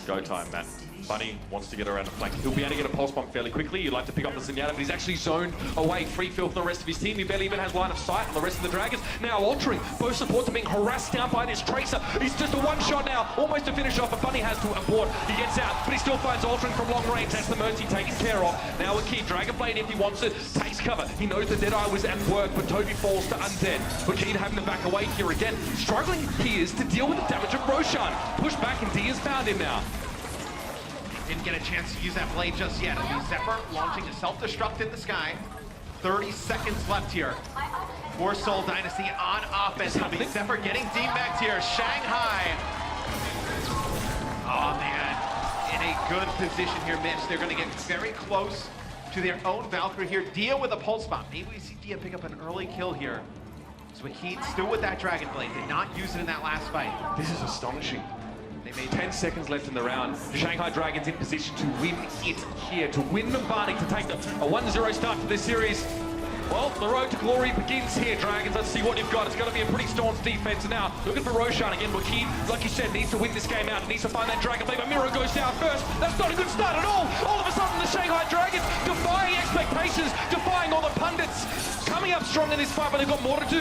Go time, Matt. Bunny wants to get around the flank. He'll be able to get a Pulse Bomb fairly quickly. You'd like to pick up the Zenyatta, but he's actually zoned away. Free Field from the rest of his team. He barely even has line of sight on the rest of the Dragons. Now altering. Both supports are being harassed down by this Tracer. He's just a one-shot now. Almost to finish off, but Bunny has to abort. He gets out, but he still finds altering from long range. That's the Mercy taken care of. Now a key Dragon Blade, if he wants it, takes cover. He knows the Deadeye was at work, but Toby falls to Undead. Wakid having to back away here again. Struggling Piers to deal with the damage of Roshan. Push back, and Diaz found him now. Didn't get a chance to use that blade just yet. It'll be Zephyr launching a self-destruct in the sky. 30 seconds left here for Seoul Dynasty on offense. It'll be Zephyr getting D-Max here. Shanghai. Oh man, in a good position here, Mitch. They're gonna get very close to their own Valkyrie here. Dia with a Pulse Bomb. Maybe we see Dia pick up an early kill here. So Wakid still with that Dragon Blade. Did not use it in that last fight. This is astonishing. They made 10 seconds left in the round. The Shanghai Dragons in position to win it here, to win Mbani, to take a 1-0 start to this series. Well, the road to glory begins here, Dragons. Let's see what you've got. It's going to be a pretty staunch defense now. Looking for Roshan again. Wakid, like you said, needs to win this game out. He needs to find that Dragon Blade, but Miro goes down first. That's not a good start at all. All of a sudden, the Shanghai Dragons defying expectations, defying all the pundits. Coming up strong in this fight, but they've got more to do.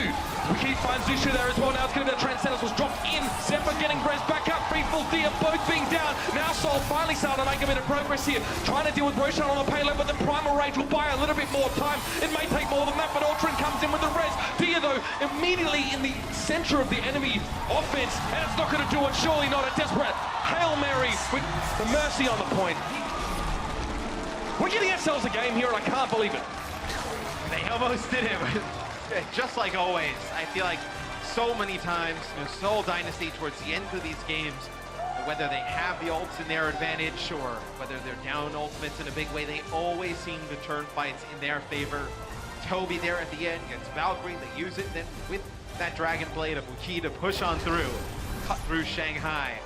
Wakid finds Zushu there as well. Now it's going to be the Transcendence was dropped in. Zephyr getting res back up. Free Full Dia both being down. Now Seoul finally starting to make a bit of progress here. Trying to deal with Roshan on the payload, but the Primal Rage will buy a little bit more time. It may take more than that, but Ultron comes in with the res. Dia, though, immediately in the center of the enemy offense, and it's not going to do it. Surely not. A desperate Hail Mary with the Mercy on the point. We're getting ourselves a game here, and I can't believe it. They almost did it. Just like always, I feel like so many times, Seoul Dynasty towards the end of these games, whether they have the ults in their advantage or whether they're down ultimates in a big way, they always seem to turn fights in their favor. Toby there at the end gets Valkyrie, they use it, then with that Dragon Blade of Wakid to push on through, cut through Shanghai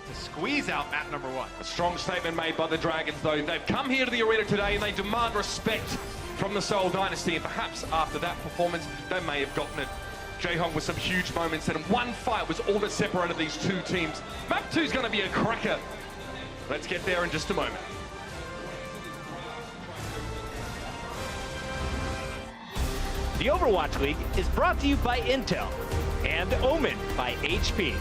to squeeze out map number 1. A strong statement made by the Dragons, though. They've come here to the arena today and they demand respect from the Seoul Dynasty, and perhaps after that performance, they may have gotten it. Jaehong with some huge moments, and one fight was all that separated these two teams. Map 2 is going to be a cracker. Let's get there in just a moment. The Overwatch League is brought to you by Intel and Omen by HP.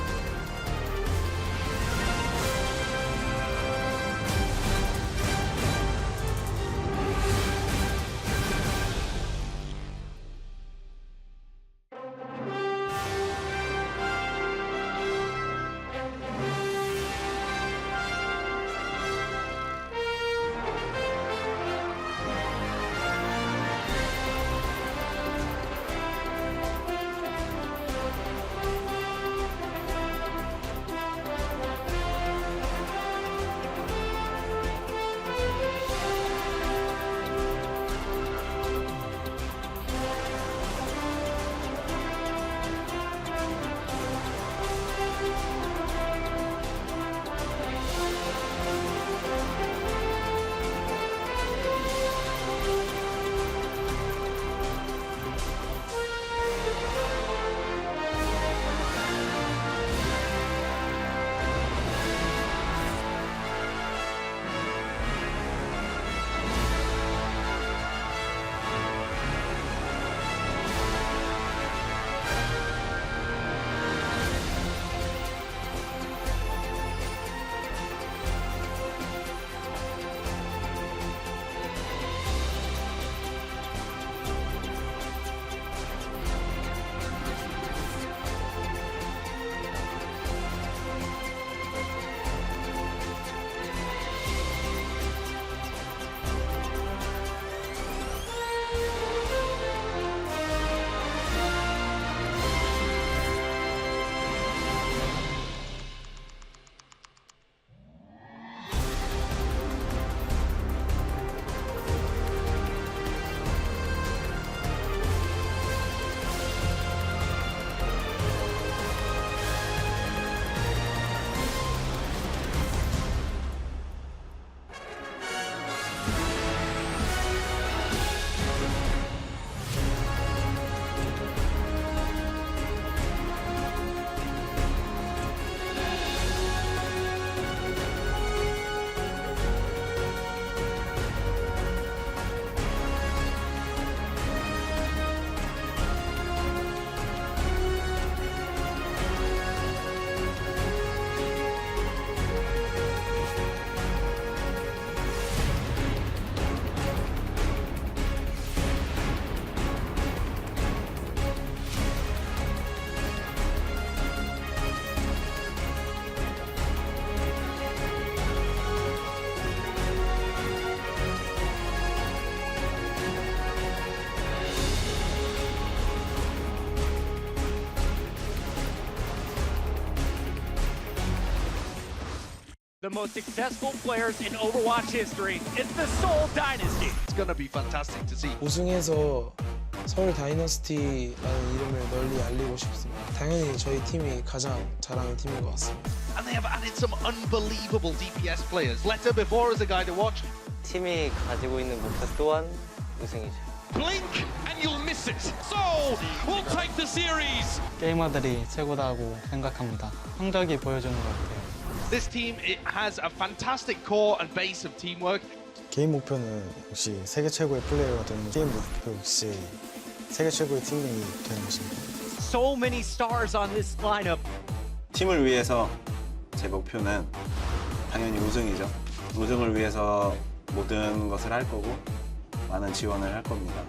the most successful players in Overwatch history. It's the Seoul Dynasty. It's going to be fantastic to see. 우승해서 서울 다이너스티라는 이름을 널리 알리고 싶습니다. 당연히 저희 팀이 가장 잘하는 팀인 것 같습니다. And they have added some unbelievable DPS players. Letter before is a guy to watch. 팀이 가지고 있는 목표 또한 우승이죠. Blink and you'll miss it. Seoul will take the series. 게이머들이 최고다고 생각합니다. 성적이 보여주는 것 같아요. This team, it has a fantastic core and base of teamwork. 개인 목표는 역시 세계 최고의 플레이어가 되는 게임 목표 역시 세계 최고의 팀이 되는 것입니다. So many stars on this lineup. 팀을 위해서 제 목표는 당연히 우승이죠. 우승을 위해서 모든 것을 할 거고 많은 지원을 할 겁니다.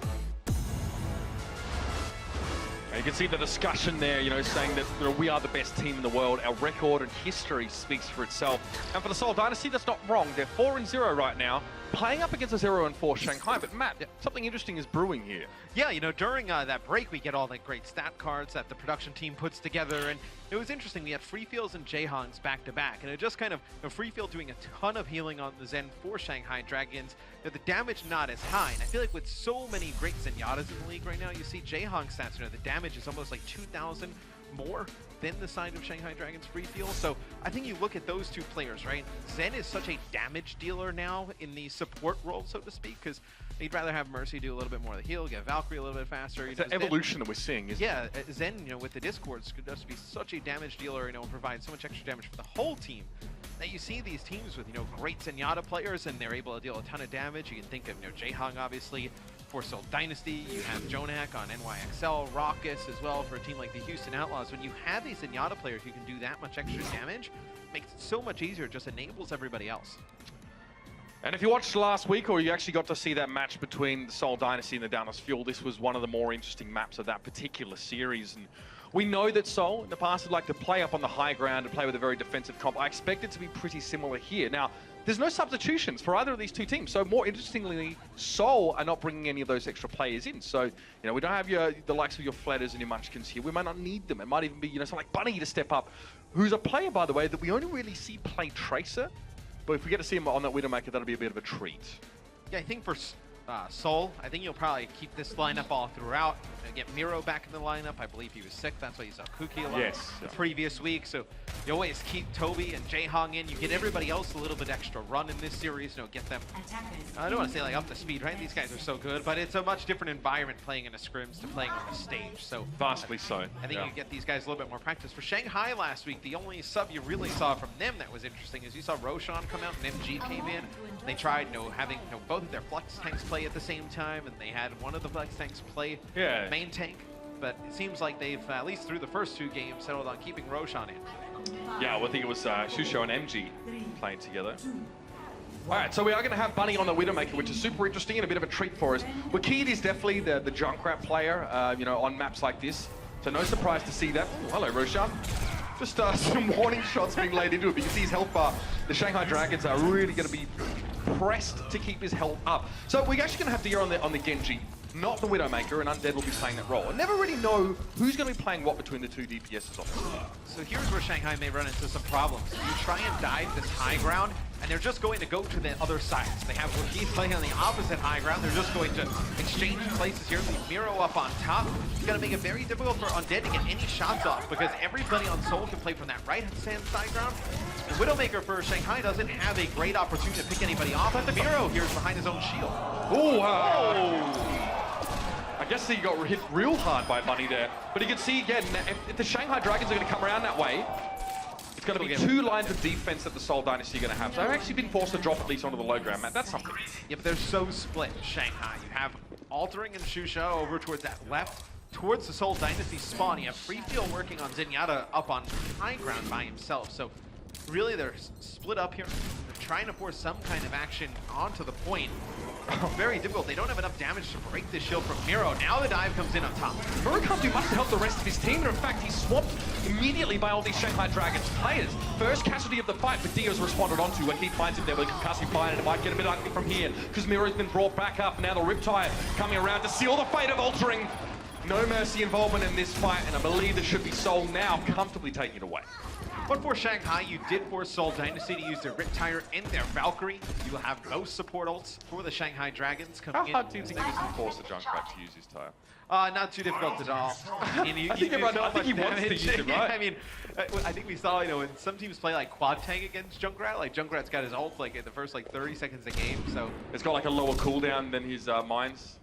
You can see the discussion there, you know, saying that we are the best team in the world. Our record and history speaks for itself. And for the Seoul Dynasty, that's not wrong. They're 4-0 right now, playing up against a 0-4 Shanghai. But Matt, something interesting is brewing here. Yeah, you know, during that break, we get all the great stat cards that the production team puts together, and it was interesting. We had Freefields and Jaehongs back-to-back, and it just kind of, Freefield doing a ton of healing on the Zen for Shanghai Dragons. The damage not as high, and I feel like with so many great Zenyatas in the league right now, you see Jaehong stats, you know, the damage is almost like 2,000 more than the side of Shanghai Dragons Freefield. So I think you look at those two players, right? Zen is such a damage dealer now in the support role, so to speak, because you'd rather have Mercy do a little bit more of the heal, get Valkyrie a little bit faster. It's an evolution that we're seeing, isn't it? Yeah, Zen, you know, with the Discords, could just be such a damage dealer, you know, and provide so much extra damage for the whole team. That you see these teams with, you know, great Zenyatta players, and they're able to deal a ton of damage. You can think of, you know, Jaehong, obviously, for Seoul Dynasty. You have Jonak on NYXL, Raucus as well for a team like the Houston Outlaws. When you have these Zenyatta players who can do that much extra damage, it makes it so much easier, it just enables everybody else. And if you watched last week, or you actually got to see that match between the Seoul Dynasty and the Dallas Fuel, this was one of the more interesting maps of that particular series. And we know that Seoul in the past would like to play up on the high ground and play with a very defensive comp. I expect it to be pretty similar here. Now, there's no substitutions for either of these two teams. So more interestingly, Seoul are not bringing any of those extra players in. So, you know, we don't have the likes of your Flatters and your Munchkins here. We might not need them. It might even be, you know, someone like Bunny to step up, who's a player, by the way, that we only really see play Tracer. But if we get to see him on that Widowmaker, that'll be a bit of a treat. Yeah, I think for Seoul, I think you'll probably keep this lineup all throughout. Get Miro back in the lineup. I believe he was sick. That's why you saw Kuki a lot the previous week. So you always keep Toby and Jaehong in. You get everybody else a little bit extra run in this series. You know, get them, I don't want to say like up to speed, right? These guys are so good, but it's a much different environment playing in a scrims to playing on the stage. So vastly so. I think you get these guys a little bit more practice. For Shanghai last week, the only sub you really saw from them that was interesting is you saw Roshan come out and MG came in. They tried, you know, having both of their flex tanks play at the same time, and they had one of the flex tanks play main tank. But it seems like they've, at least through the first two games, settled on keeping Roshan in. Yeah, well, I think it was Shusho and MG playing together. All right, so we are going to have Bunny on the Widowmaker, which is super interesting and a bit of a treat for us. Wakid is definitely the Junkrat player, you know, on maps like this. So no surprise to see that. Ooh, hello, Roshan. Just some warning shots being laid into it, but you can see his health bar. The Shanghai Dragons are really going to be pressed to keep his health up. So we're actually going to have Dia on the Genji, not the Widowmaker, and Undead will be playing that role. I never really know who's going to be playing what between the two DPSs on this. So here's where Shanghai may run into some problems. You try and dive this high ground, and they're just going to go to the other side. So they have Wakid playing on the opposite high ground. They're just going to exchange places here. Leave Miro up on top. It's going to make it very difficult for Undead to get any shots off because everybody on Seoul can play from that right-hand side ground. And Widowmaker for Shanghai doesn't have a great opportunity to pick anybody off. But Miro here is behind his own shield. Oh, I guess he got hit real hard by Bunny there. But you can see again, if the Shanghai Dragons are going to come around that way, it's going to be two lines of defense that the Seoul Dynasty are going to have. So they've actually been forced to drop at least onto the low ground, Matt. That's something. Yeah, but they're so split, Shanghai. You have Altering and Shusha over towards that left, towards the Seoul Dynasty spawn. You have Freefield working on Zenyatta up on high ground by himself. So really they're split up here. They're trying to force some kind of action onto the point. Very difficult. They don't have enough damage to break this shield from Miro. Now the dive comes in on top. Miro can't do much to help the rest of his team, and in fact, he's swamped immediately by all these Shanghai Dragons players. First casualty of the fight, but Dio's responded onto when he finds him there with a concussive fire, and it might get a bit ugly from here, because Miro's been brought back up. Now the Riptide coming around to seal the fate of Altering. No Mercy involvement in this fight, and I believe it should be Seoul now comfortably taking it away. But for Shanghai, you did force Seoul Dynasty to use their Riptire and their Valkyrie. You will have both support ults for the Shanghai Dragons coming in. How hard do you think it is to force the Junkrat to use his tire? Not too difficult at all. I think he wants to use it, right? I mean, I think we saw, when some teams play like quad tank against Junkrat, like Junkrat's got his ult like in the first like 30 seconds of game, so. It's got like a lower cooldown than his mines.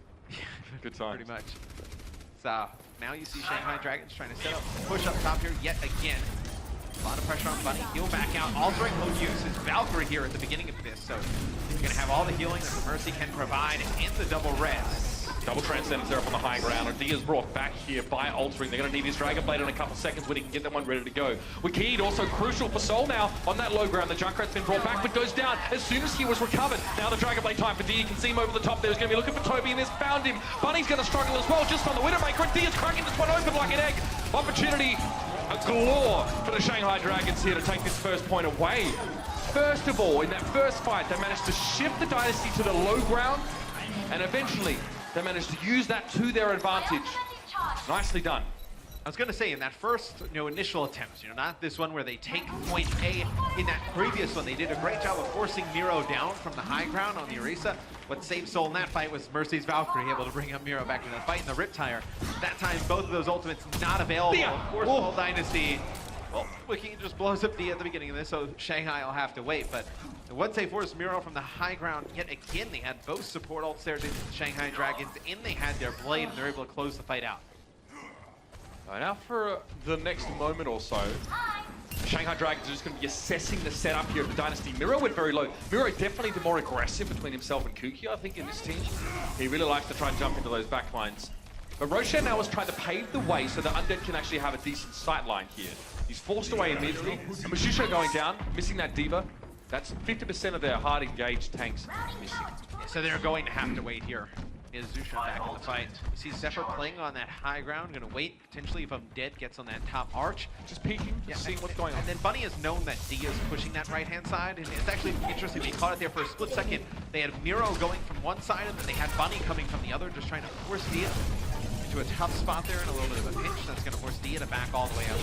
Good time. Pretty much. So now you see Shanghai Dragons trying to set up, push up top here yet again. A lot of pressure on Bunny. He'll back out. Altering will use his Valkyrie here at the beginning of this, so he's going to have all the healing that the Mercy can provide in the double res. Double Transcendence there up on the high ground. Dia's brought back here by Altering. They're going to need his Dragon Blade in a couple seconds when he can get that one ready to go. Wicked also crucial for Seoul now on that low ground. The Junkrat's been brought back but goes down as soon as he was recovered. Now the Dragon Blade time for Dia. You can see him over the top there. He's going to be looking for Toby and has found him. Bunny's going to struggle as well just on the Widowmaker, and Dia's cracking this one open like an egg. Opportunity galore for the Shanghai Dragons here to take this first point away. First of all, in that first fight, they managed to shift the Dynasty to the low ground, and eventually they managed to use that to their advantage. Nicely done. I was going to say, in that first, initial attempt, not this one where they take point A. In that previous one, they did a great job of forcing Miro down from the high ground on the Orisa. What saved Seoul in that fight was Mercy's Valkyrie able to bring up Miro back in that fight in the Riptire. That time, both of those ultimates not available for Seoul Dynasty. Well, Wiki just blows up Dia at the beginning of this, so Shanghai will have to wait. But once they forced Miro from the high ground, yet again, they had both support ults there, the Shanghai Dragons, and they had their blade, and they're able to close the fight out. Now for the next moment or so, Shanghai Dragons are just going to be assessing the setup here of the Dynasty. Miro went very low. Miro definitely the more aggressive between himself and Kuki, I think, in this team. He really likes to try and jump into those backlines. But Roshan now is trying to pave the way so that Undead can actually have a decent sight line here. He's forced away immediately. And Mashusha going down, missing that Diva. That's 50% of their hard engaged tanks missing. So they're going to have to wait here. Is Zushan back in the fight? You see Zephyr playing on that high ground, gonna wait potentially if Undead gets on that top arch. Just peeking, seeing what's going on. And then Bunny has known that Dia is pushing that right-hand side, and it's actually interesting, they caught it there for a split second. They had Miro going from one side, and then they had Bunny coming from the other, just trying to force Dia into a tough spot there and a little bit of a pinch. That's gonna force Dia to back all the way out.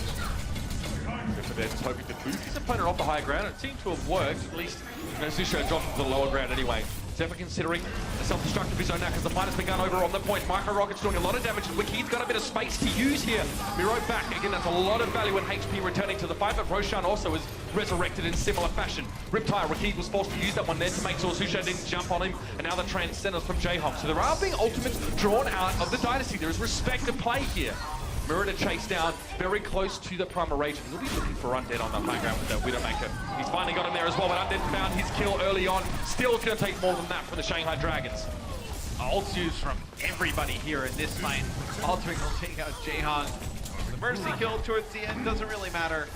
Zephyr there just hoping to boost his opponent off the high ground. It seemed to have worked, at least Zusha dropped to the lower ground anyway. Zephyr considering a self-destructive of his own now because the fight has begun over on the point. Micro Rocket's doing a lot of damage and Wiki's got a bit of space to use here. Miro back. Again, that's a lot of value in HP returning to the fight, but Roshan also is resurrected in similar fashion. Riptire, Wiki was forced to use that one there to make sure Zusha didn't jump on him, and now the Transcendence from J-Hong. So there are being ultimates drawn out of the Dynasty. There is respect to play here. Miro to chase down, very close to the Primal Rage. He'll be looking for Undead on the high ground with that Widowmaker. He's finally got him there as well, but Undead found his kill early on. Still it's going to take more than that from the Shanghai Dragons. Ults used from everybody here in this fight. Altering will take out J-Hong. The Mercy kill towards the end doesn't really matter.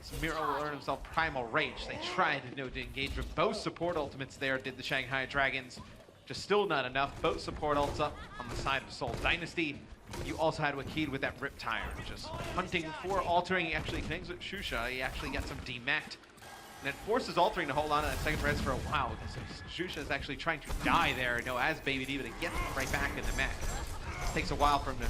So Miro will earn himself Primal Rage. They tried to engage with both support ultimates there, did the Shanghai Dragons. Just still not enough. Both support ults up on the side of Seoul Dynasty. You also had Wakid with that Riptire, just hunting for Altering. He actually connects with Shusha. He actually gets him demeched. And it forces Altering to hold on to that second res for a while, because Shusha is actually trying to die there, as Baby Diva to get right back in the mech. It takes a while for him to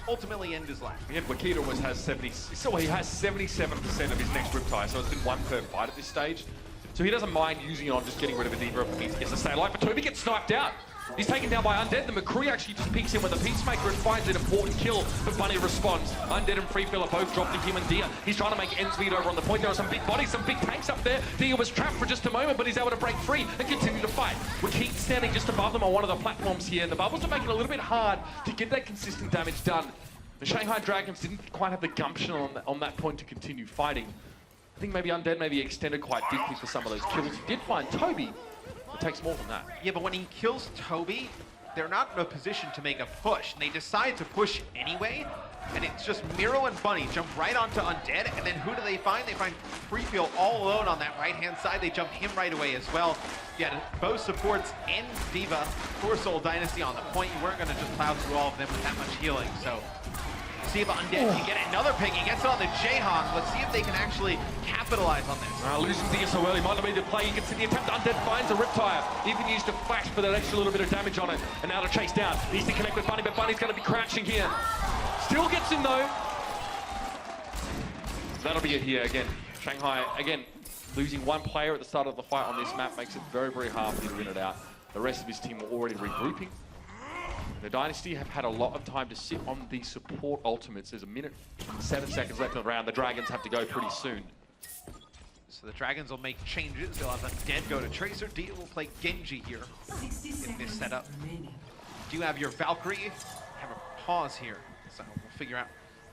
ultimately end his life. Yeah, Wakid almost has 70, so he has 77% of his next Riptire, so it's been one per fight at this stage. So he doesn't mind using it on just getting rid of a Diva if he gets to stay alive, but Toby gets sniped out. He's taken down by Undead. The McCree actually just peeks in with a Peacemaker and finds an important kill, but Bunny responds. Undead and Free Filler both dropped to him and Dia. He's trying to make ends meet over on the point. There are some big bodies, some big tanks up there. Dia was trapped for just a moment, but he's able to break free and continue to fight. We keep standing just above them on one of the platforms here, and the bubbles are making it a little bit hard to get that consistent damage done. The Shanghai Dragons didn't quite have the gumption on that point to continue fighting. I think maybe Undead maybe extended quite deeply for some of those kills. He did find Toby. It takes more than that. Yeah, but when he kills Toby, they're not in a position to make a push. And they decide to push anyway, and it's just Miro and Bunny jump right onto Undead, and then who do they find? They find Freefeel all alone on that right-hand side. They jump him right away as well. You had both supports and Diva for Seoul Dynasty on the point. You weren't going to just plow through all of them with that much healing, so see if Undead can get another pick. He gets it on the J-Hong. Let's see if they can actually capitalize on this. Losing Dia so early might not be the play. You can see the attempt. Undead finds a Riptire. Even used a flash for that extra little bit of damage on it. And now to chase down. Needs to connect with Bunny, but Bunny's going to be crouching here. Still gets him though. That'll be it here again. Shanghai, again, losing one player at the start of the fight on this map makes it very, very hard for you to win it out. The rest of his team were already regrouping. The Dynasty have had a lot of time to sit on these support ultimates. There's a minute, 7 seconds left in the round. The Dragons have to go pretty soon. So the Dragons will make changes. They'll have Undead go to Tracer. Dia will play Genji here in this setup. Do you have your Valkyrie? Have a pause here. So we'll figure out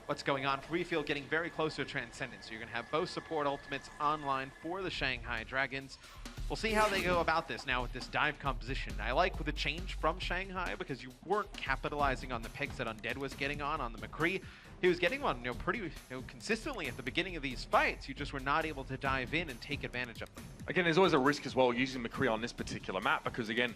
what's going on. Refield getting very close to a Transcendence. So you're going to have both support ultimates online for the Shanghai Dragons. We'll see how they go about this now with this dive composition. I like with the change from Shanghai because you weren't capitalizing on the picks that Undead was getting on the McCree. He was getting one, pretty consistently at the beginning of these fights. You just were not able to dive in and take advantage of them. Again, there's always a risk as well using McCree on this particular map because, again,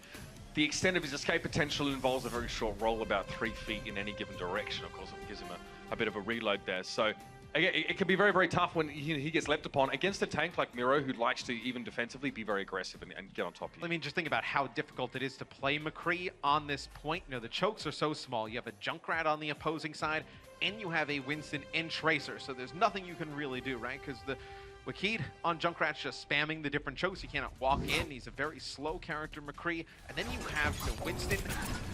the extent of his escape potential involves a very short roll, about 3 feet in any given direction. Of course, it gives him a bit of a reload there. So, again, it can be very, very tough when he gets leapt upon against a tank like Miro, who likes to, even defensively, be very aggressive and get on top of you. I mean, just think about how difficult it is to play McCree on this point. The chokes are so small. You have a Junkrat on the opposing side, and you have a Winston and Tracer, so there's nothing you can really do, right? Because the Wakid on Junkrat's just spamming the different chokes. He cannot walk in. He's a very slow character, McCree. And then you have Winston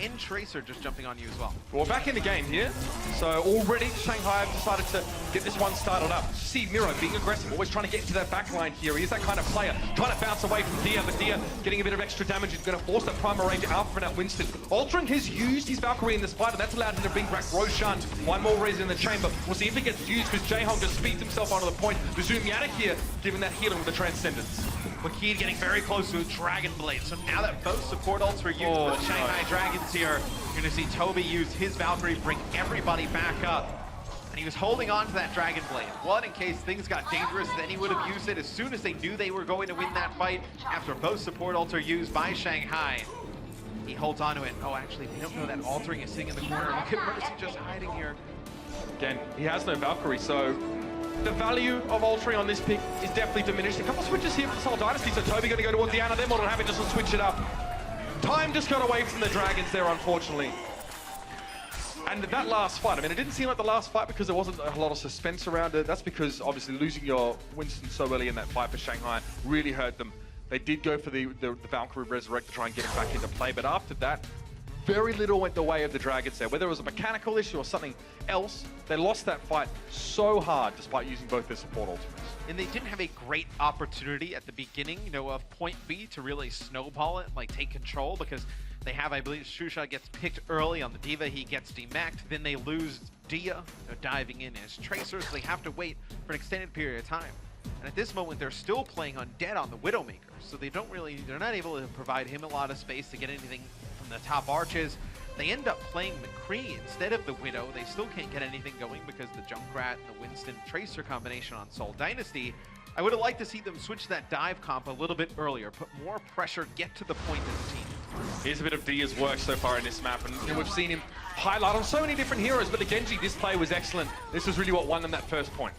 and Tracer just jumping on you as well. Well, back in the game here. So already Shanghai have decided to get this one started up. See Miro being aggressive, always trying to get into that back line here. He is that kind of player, trying to bounce away from Dia, but Dia getting a bit of extra damage. He's going to force that primal range out from that Winston. Altering has used his Valkyrie in this fight, and that's allowed him to bring back Roshan. One more reason in the chamber. We'll see if it gets used, because Jaehong just speeds himself onto the point. The Zoom Yanik here, giving that healing with the Transcendence. Wakid getting very close to a Dragon Blade. So now that both support ults were used for the Shanghai Dragons here, you're going to see Toby use his Valkyrie, bring everybody back up. And he was holding on to that Dragon Blade. One, in case things got dangerous, then he would have used it as soon as they knew they were going to win that fight. After both support ults are used by Shanghai, he holds on to it. Oh, actually, they don't know that altering is sitting in the corner. Look at Mercy just hiding here. Again, he has no Valkyrie, so the value of altering on this pick is definitely diminished. A couple of switches here for the Seoul Dynasty, so Toby going to go towards Diana. They're more than happy just to switch it up. Time just got away from the Dragons there, unfortunately. And that last fight, I mean, it didn't seem like the last fight because there wasn't a lot of suspense around it. That's because, obviously, losing your Winston so early in that fight for Shanghai really hurt them. They did go for the Valkyrie Resurrect to try and get him back into play, but after that, very little went the way of the Dragons there. Whether it was a mechanical issue or something else, they lost that fight so hard despite using both their support ultimates. And they didn't have a great opportunity at the beginning, of point B to really snowball it, like take control, because they have, I believe, Shusha gets picked early on the D.Va, he gets demacked, then they lose Dia, diving in as Tracer, so they have to wait for an extended period of time. And at this moment, they're still playing Undead on the Widowmaker, so they're not able to provide him a lot of space to get anything from the top arches. They end up playing McCree instead of the Widow. They still can't get anything going because the Junkrat and the Winston Tracer combination on Seoul Dynasty. I would have liked to see them switch that dive comp a little bit earlier, put more pressure, get to the point as a team. Here's a bit of Dia's work so far in this map, and we've seen him highlight on so many different heroes, but the Genji display was excellent. This was really what won them that first point.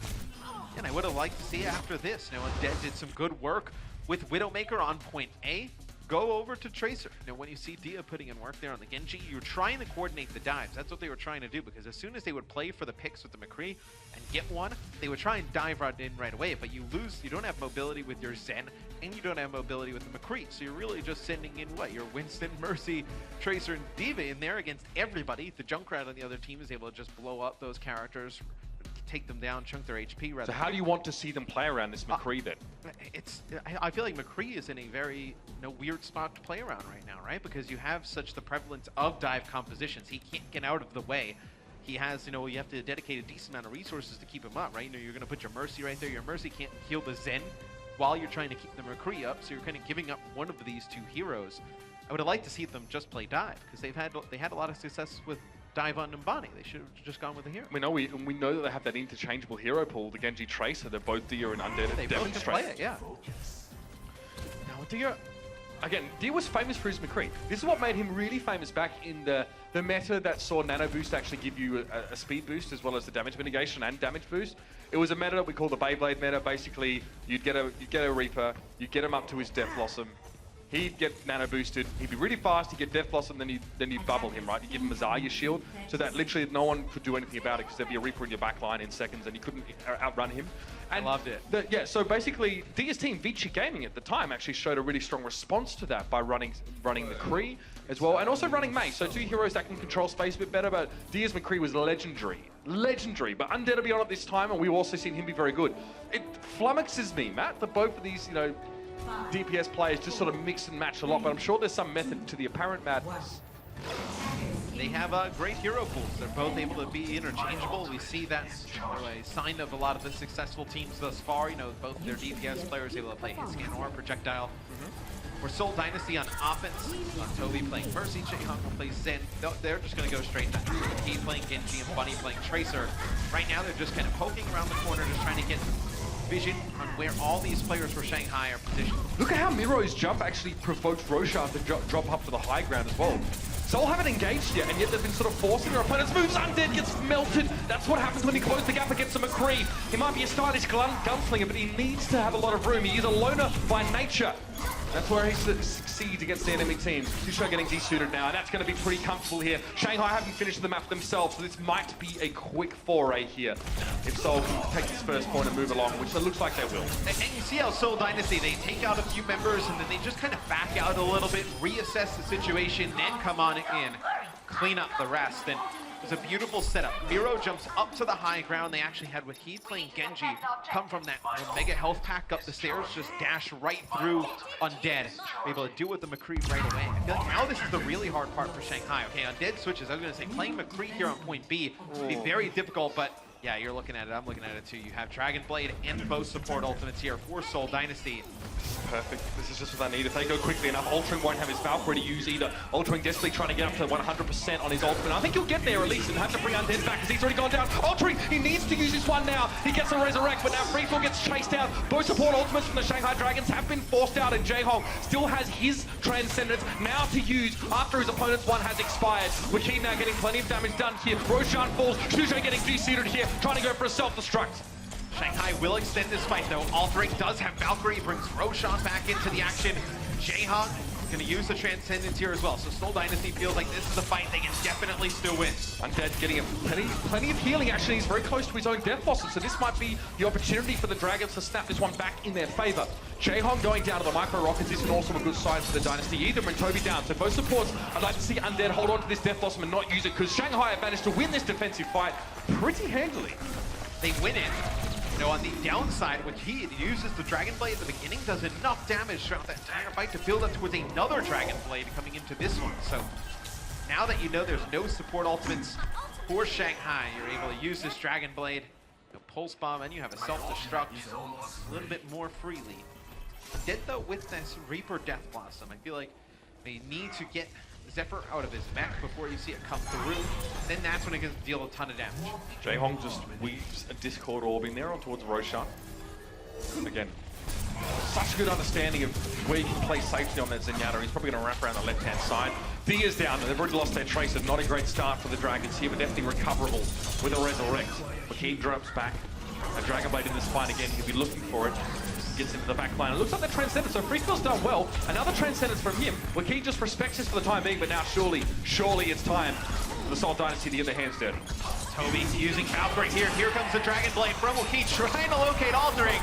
And I would have liked to see after this. Undead did some good work with Widowmaker on point A. Go over to Tracer. When you see Dia putting in work there on the Genji, you're trying to coordinate the dives. That's what they were trying to do, because as soon as they would play for the picks with the McCree and get one, they would try and dive right in right away, but you don't have mobility with your Zen, and you don't have mobility with the McCree, so you're really just sending in your Winston, Mercy, Tracer, and D.Va in there against everybody. The Junkrat on the other team is able to just blow up those characters, take them down, chunk their HP rather. So how do you want to see them play around this McCree then? I feel like McCree is in a very weird spot to play around right now, right? Because you have such the prevalence of dive compositions. He can't get out of the way. He has, you have to dedicate a decent amount of resources to keep him up, right? You're going to put your Mercy right there. Your Mercy can't heal the Zen while you're trying to keep the McCree up, so you're kind of giving up one of these two heroes. I would have liked to see them just play dive, because they had a lot of success with dive on Numbani. They should have just gone with a hero. We know that they have that interchangeable hero pool, the Genji Tracer. They're both Dia and Undead. They both can play it, yeah. Now Dia, again, Dia was famous for his McCree. This is what made him really famous back in the meta that saw Nano Boost actually give you a speed boost as well as the damage mitigation and damage boost. It was a meta that we call the Beyblade meta. Basically, you'd get a Reaper, you'd get him up to his Death Blossom, he'd get nano boosted, he'd be really fast, he'd get Death Blossom, then you'd bubble him, right? You give him a Zarya shield, so that literally no one could do anything about it because there'd be a Reaper in your back line in seconds and you couldn't outrun him. I loved it. Yeah, so basically, Dia's team, Vici Gaming at the time, actually showed a really strong response to that by running McCree as well, and also running Mei. So two heroes that can control space a bit better, but Dia's McCree was legendary. Legendary, but Undead to be on at this time, and we've also seen him be very good. It flummoxes me, Matt, that both of these, you know, DPS players just sort of mix and match a lot, but I'm sure there's some method to the apparent madness. They have great hero pools. They're both able to be interchangeable. We see that's a sign of a lot of the successful teams thus far. You know, both their DPS players able to play Scan or Projectile. For Seoul Dynasty on offense, Toby playing Mercy, Jaehong will play Zen. They're just going to go straight back. He playing Genji and Bunny playing Tracer. Right now, they're just kind of poking around the corner, just trying to get vision on where all these players for Shanghai are positioned. Look at how Miro's jump actually provoked Roshan to drop up to the high ground as well. Seoul haven't engaged yet, and yet they've been sort of forcing their opponents' moves. Undead gets melted. That's what happens when he closes the gap against a McCree. He might be a stylish gunslinger, but he needs to have a lot of room. He is a loner by nature. That's where he succeeds against the enemy team. Susho getting desuited now, and that's going to be pretty comfortable here. Shanghai haven't finished the map themselves, so this might be a quick foray here. If Seoul can take this first point and move along, which it looks like they will. And you see how Seoul Dynasty, they take out a few members, and then they just kind of back out a little bit, reassess the situation, then come on in, clean up the rest. And it was a beautiful setup. Miro jumps up to the high ground. They actually had Wahid playing Genji come from that mega health pack up the stairs, just dash right through Undead. Able to deal with the McCree right away. I feel like now this is the really hard part for Shanghai. Okay, Undead switches. I was going to say playing McCree here on point B would be very difficult, but yeah, you're looking at it. I'm looking at it too. You have Dragon Blade and both support ultimates here for Seoul Dynasty. Perfect. This is just what I need. If they go quickly enough, Altering won't have his Valkyrie to use either. Altering desperately trying to get up to 100% on his ultimate. I think he'll get there at least and have to bring Undead back because he's already gone down. Altering, he needs to use this one now. He gets a resurrect, but now Freefall gets chased out. Both support ultimates from the Shanghai Dragons have been forced out, and Jaehong still has his Transcendence now to use after his opponent's one has expired. Wahid now getting plenty of damage done here. Roshan falls. Susho getting deseated here, trying to go for a self-destruct. Shanghai will extend this fight though. Altering does have Valkyrie, brings Roshan back into the action. Jaehong going to use the Transcendence here as well. So Seoul Dynasty feels like this is a fight they can definitely still win. Undead getting plenty of healing. Actually, he's very close to his own death blossom, so this might be the opportunity for the Dragons to snap this one back in their favor. Jaehong going down to the micro rockets isn't also a good sign for the Dynasty either. And Toby down, so both supports. I'd like to see Undead hold on to this death blossom and not use it because Shanghai have managed to win this defensive fight pretty handily. They win it. You know, on the downside, when he uses the Dragon Blade at the beginning, does enough damage throughout that entire fight to build up towards another Dragon Blade coming into this one. So now that you know there's no support ultimates for Shanghai, you're able to use this Dragon Blade, Pulse Bomb, and you have a self-destruct a little bit more freely. Undead though, with this Reaper Death Blossom, I feel like they need to get Zephyr out of his mech before you see it come through. Then that's when it can deal a ton of damage. Jaehong just weaves a Discord orb in there on towards Roshan. Again, such a good understanding of where you can play safety on that Zenyatta. He's probably going to wrap around the left-hand side. Dia's down. They've already lost their Tracer. Not a great start for the Dragons here, but definitely recoverable with a Resurrect. Wahid drops back. A Dragon Blade in this fight again. He'll be looking for it. Gets into the back line. It looks like the Transcendence, so Freefall's done well. Another Transcendence from him. Wahid just respects this for the time being, but now surely it's time for the Seoul Dynasty to get their hands dirty. Toby using Valkyrie here. Here comes the Dragon Blade from Wahid, trying to locate Altering.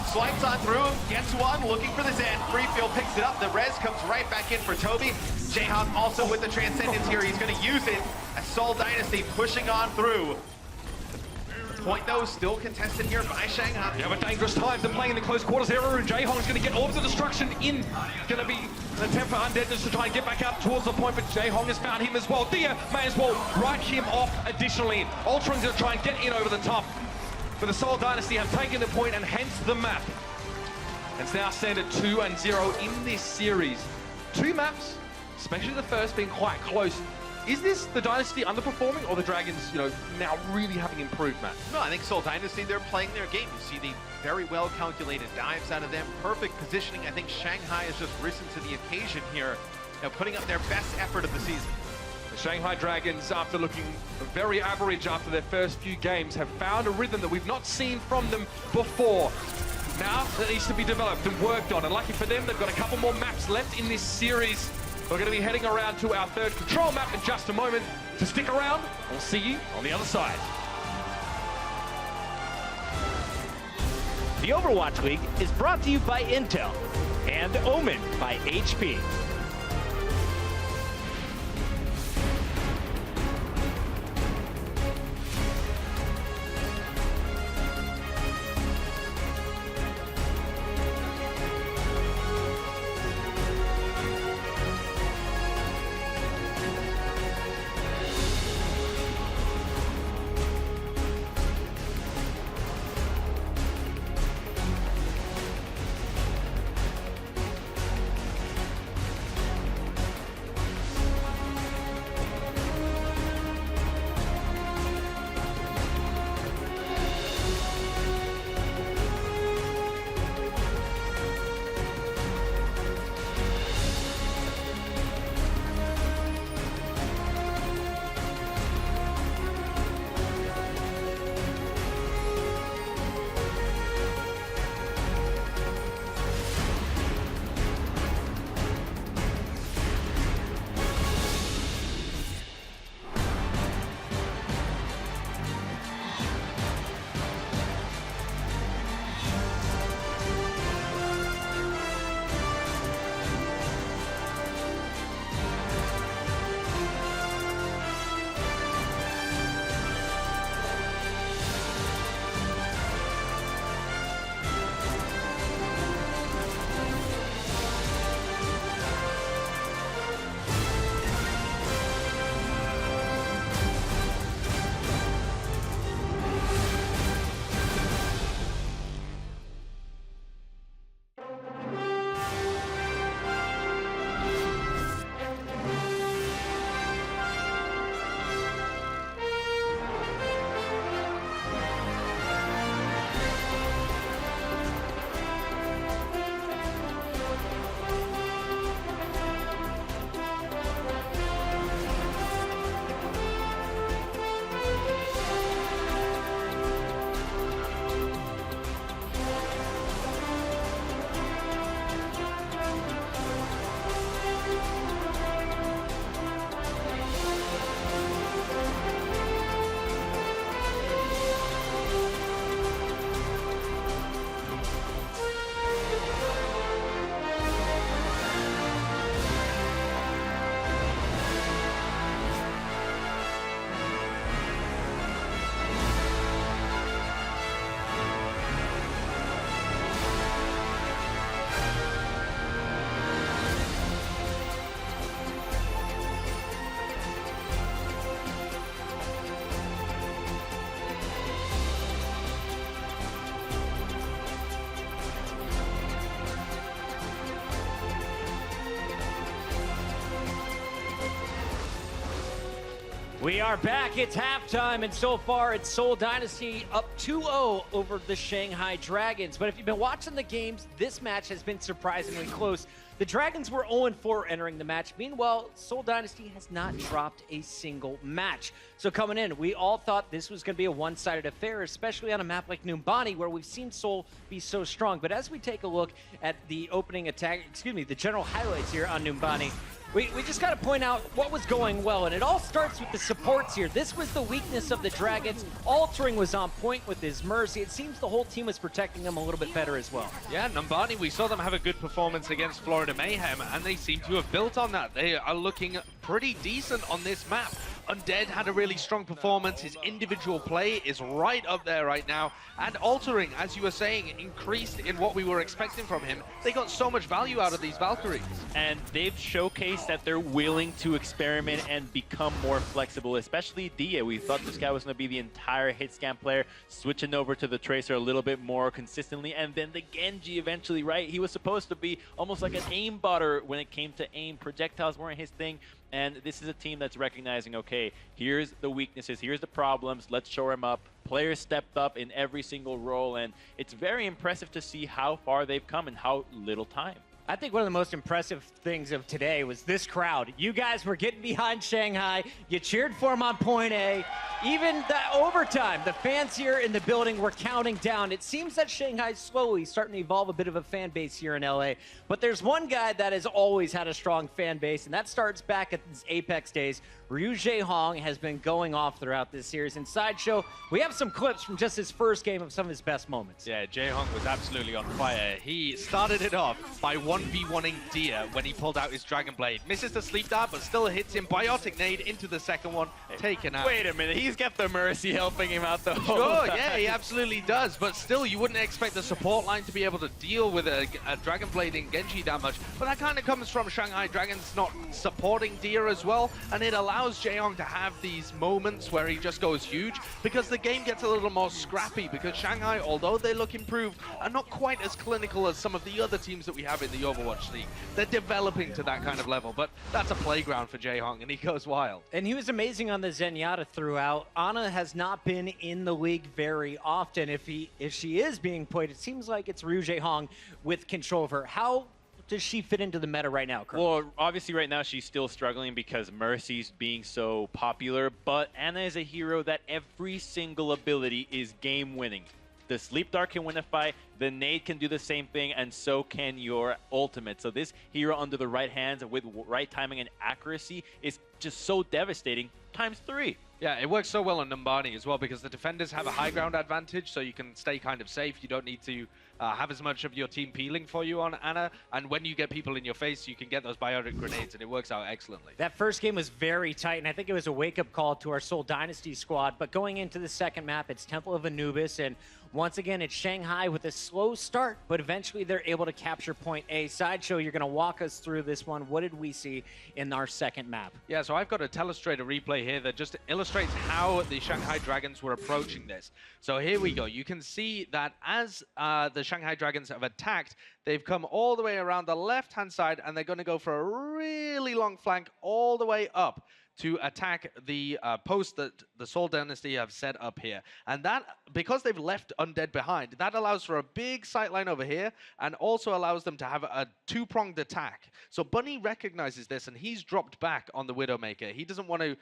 Swipes on through him, gets one, looking for the Zen. Freefall picks it up. The res comes right back in for Toby. Jaehong also with the Transcendence here. He's going to use it as Seoul Dynasty pushing on through. Point though still contested here by Shanghai. You have a dangerous time. They're playing in the close quarters area, and Jaehong's going to get orbs of destruction in. Going to be an attempt for Undeadness to try and get back up towards the point, but Jaehong has found him as well. Dia may as well write him off additionally. Ultron's going to try and get in over the top. But the Seoul Dynasty have taken the point and hence the map. It's now standard 2-0 in this series. Two maps, especially the first being quite close. Is this the Dynasty underperforming or the Dragons, you know, now really having improved, Matt? No, I think Seoul Dynasty, they're playing their game. You see the very well calculated dives out of them. Perfect positioning. I think Shanghai has just risen to the occasion here, putting up their best effort of the season. The Shanghai Dragons, after looking very average after their first few games, have found a rhythm that we've not seen from them before. Now, that needs to be developed and worked on. And lucky for them, they've got a couple more maps left in this series. We're going to be heading around to our third control map in just a moment. So stick around, we'll see you on the other side. The Overwatch League is brought to you by Intel and Omen by HP. We are back. It's halftime, and so far it's Seoul Dynasty up 2-0 over the Shanghai Dragons. But if you've been watching the games, this match has been surprisingly close. The Dragons were 0-4 entering the match. Meanwhile, Seoul Dynasty has not dropped a single match. So coming in, we all thought this was going to be a one-sided affair, especially on a map like Numbani, where we've seen Seoul be so strong. But as we take a look at the opening attack, the general highlights here on Numbani, we just got to point out what was going well, and it all starts with the supports here. This was the weakness of the Dragons. Altering was on point with his Mercy. It seems the whole team was protecting them a little bit better as well. Yeah, Numbani, we saw them have a good performance against Florida Mayhem, and they seem to have built on that. They are looking pretty decent on this map. Undead had a really strong performance. His individual play is right up there right now. And Altering, as you were saying, increased in what we were expecting from him. They got so much value out of these Valkyries. And they've showcased that they're willing to experiment and become more flexible, especially Dia. We thought this guy was going to be the entire hit scan player, switching over to the Tracer a little bit more consistently. And then the Genji eventually, right? He was supposed to be almost like an aim botter when it came to aim. Projectiles weren't his thing. And this is a team that's recognizing, okay, here's the weaknesses, here's the problems, let's shore them up. Players stepped up in every single role, and it's very impressive to see how far they've come in how little time. I think one of the most impressive things of today was this crowd. You guys were getting behind Shanghai. You cheered for them on point A. Even the overtime, the fans here in the building were counting down. It seems that Shanghai's slowly starting to evolve a bit of a fan base here in LA. But there's one guy that has always had a strong fan base, and that starts back at his Apex days. Ryu Jae-hong has been going off throughout this series. In Sideshow, we have some clips from just his first game of some of his best moments. Yeah, Jae-hong was absolutely on fire. He started it off by 1v1ing Dia when he pulled out his Dragon Blade. Misses the sleep dart, but still hits him. Biotic nade into the second one, taken out. Wait a minute, he's got the Mercy helping him out the whole Sure, time. yeah, he absolutely does. But still, you wouldn't expect the support line to be able to deal with a Dragon Blade in Genji that much. But that kind of comes from Shanghai Dragons not supporting Dia as well, and it allows Jae-hong to have these moments where he just goes huge, because the game gets a little more scrappy, because Shanghai, although they look improved, are not quite as clinical as some of the other teams that we have in the Overwatch League. They're developing to that kind of level, but that's a playground for Jae-hong, and he goes wild. And he was amazing on the Zenyatta throughout. Ana has not been in the league very often. If she is being played, it seems like it's Ryu Jae-hong with control of her. How does she fit into the meta right now, Kurt? Well, obviously right now she's still struggling because Mercy's being so popular, but Ana is a hero that every single ability is game-winning. The Sleep Dart can win a fight, the nade can do the same thing, and so can your ultimate. So this hero under the right hands with right timing and accuracy is just so devastating times 3. Yeah, it works so well on Numbani as well, because the defenders have a high ground advantage, so you can stay kind of safe. You don't need to have as much of your team peeling for you on Ana, and when you get people in your face, you can get those biotic grenades, and it works out excellently. That first game was very tight, and I think it was a wake-up call to our Seoul Dynasty squad. But going into the second map, it's Temple of Anubis, and once again, it's Shanghai with a slow start, but eventually they're able to capture point A. Sideshow, you're going to walk us through this one. What did we see in our second map? Yeah, so I've got a Telestrator replay here that just illustrates how the Shanghai Dragons were approaching this. So here we go. You can see that as the Shanghai Dragons have attacked, they've come all the way around the left-hand side, and they're going to go for a really long flank all the way up to attack the post that the Seoul Dynasty have set up here. And that, because they've left Undead behind, that allows for a big sightline over here, and also allows them to have a two-pronged attack. So Bunny recognizes this, and he's dropped back on the Widowmaker. He doesn't want to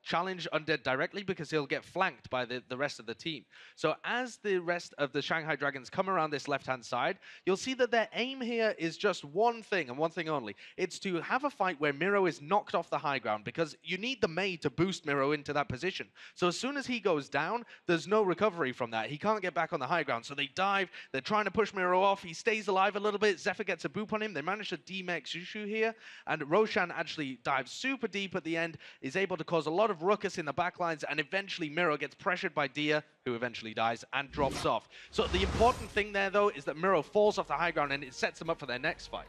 challenge Undead directly, because he'll get flanked by the rest of the team. So as the rest of the Shanghai Dragons come around this left-hand side, you'll see that their aim here is just one thing, and one thing only. It's to have a fight where Miro is knocked off the high ground, because you need the Mei to boost Miro into that position. So as soon as he goes down, there's no recovery from that. He can't get back on the high ground. So they dive. They're trying to push Miro off. He stays alive a little bit. Zephyr gets a boop on him. They manage to demech Shushu here. And Roshan actually dives super deep at the end, is able to cause a lot of ruckus in the backlines, and eventually Miro gets pressured by Dia, who eventually dies and drops off. So the important thing there, though, is that Miro falls off the high ground, and it sets them up for their next fight.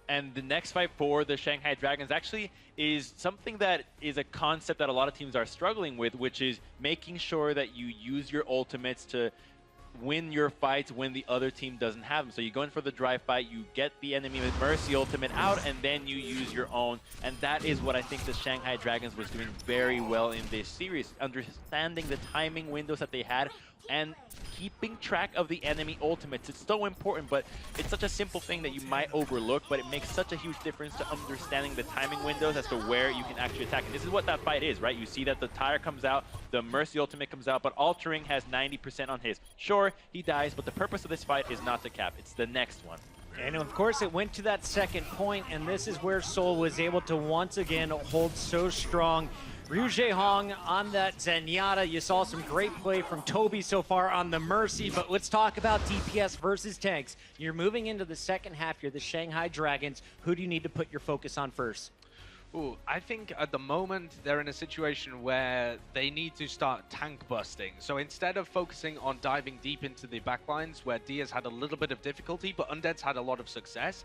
And the next fight for the Shanghai Dragons actually is something that is a concept that a lot of teams are struggling with, which is making sure that you use your ultimates to win your fights when the other team doesn't have them. So you go in for the drive fight, you get the enemy with Mercy ultimate out, and then you use your own. And that is what I think the Shanghai Dragons was doing very well in this series, understanding the timing windows that they had and keeping track of the enemy ultimates. It's so important, but it's such a simple thing that you might overlook, but it makes such a huge difference to understanding the timing windows as to where you can actually attack. And this is what that fight is, right? You see that the tire comes out, the Mercy ultimate comes out, but Altering has 90% on his. Sure, he dies, but the purpose of this fight is not to cap. It's the next one. And of course, it went to that second point, and this is where Seoul was able to once again hold so strong. Ryu Jae-hong on that Zenyatta. You saw some great play from Toby so far on the Mercy, but let's talk about DPS versus tanks. You're moving into the second half. You're the Shanghai Dragons. Who do you need to put your focus on first? Ooh, I think at the moment they're in a situation where they need to start tank busting. So instead of focusing on diving deep into the backlines, where Dia's had a little bit of difficulty, but Undead's had a lot of success,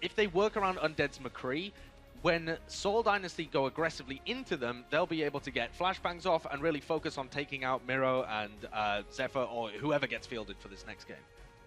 if they work around Undead's McCree, when Seoul Dynasty go aggressively into them, they'll be able to get flashbangs off and really focus on taking out Miro and Zephyr, or whoever gets fielded for this next game.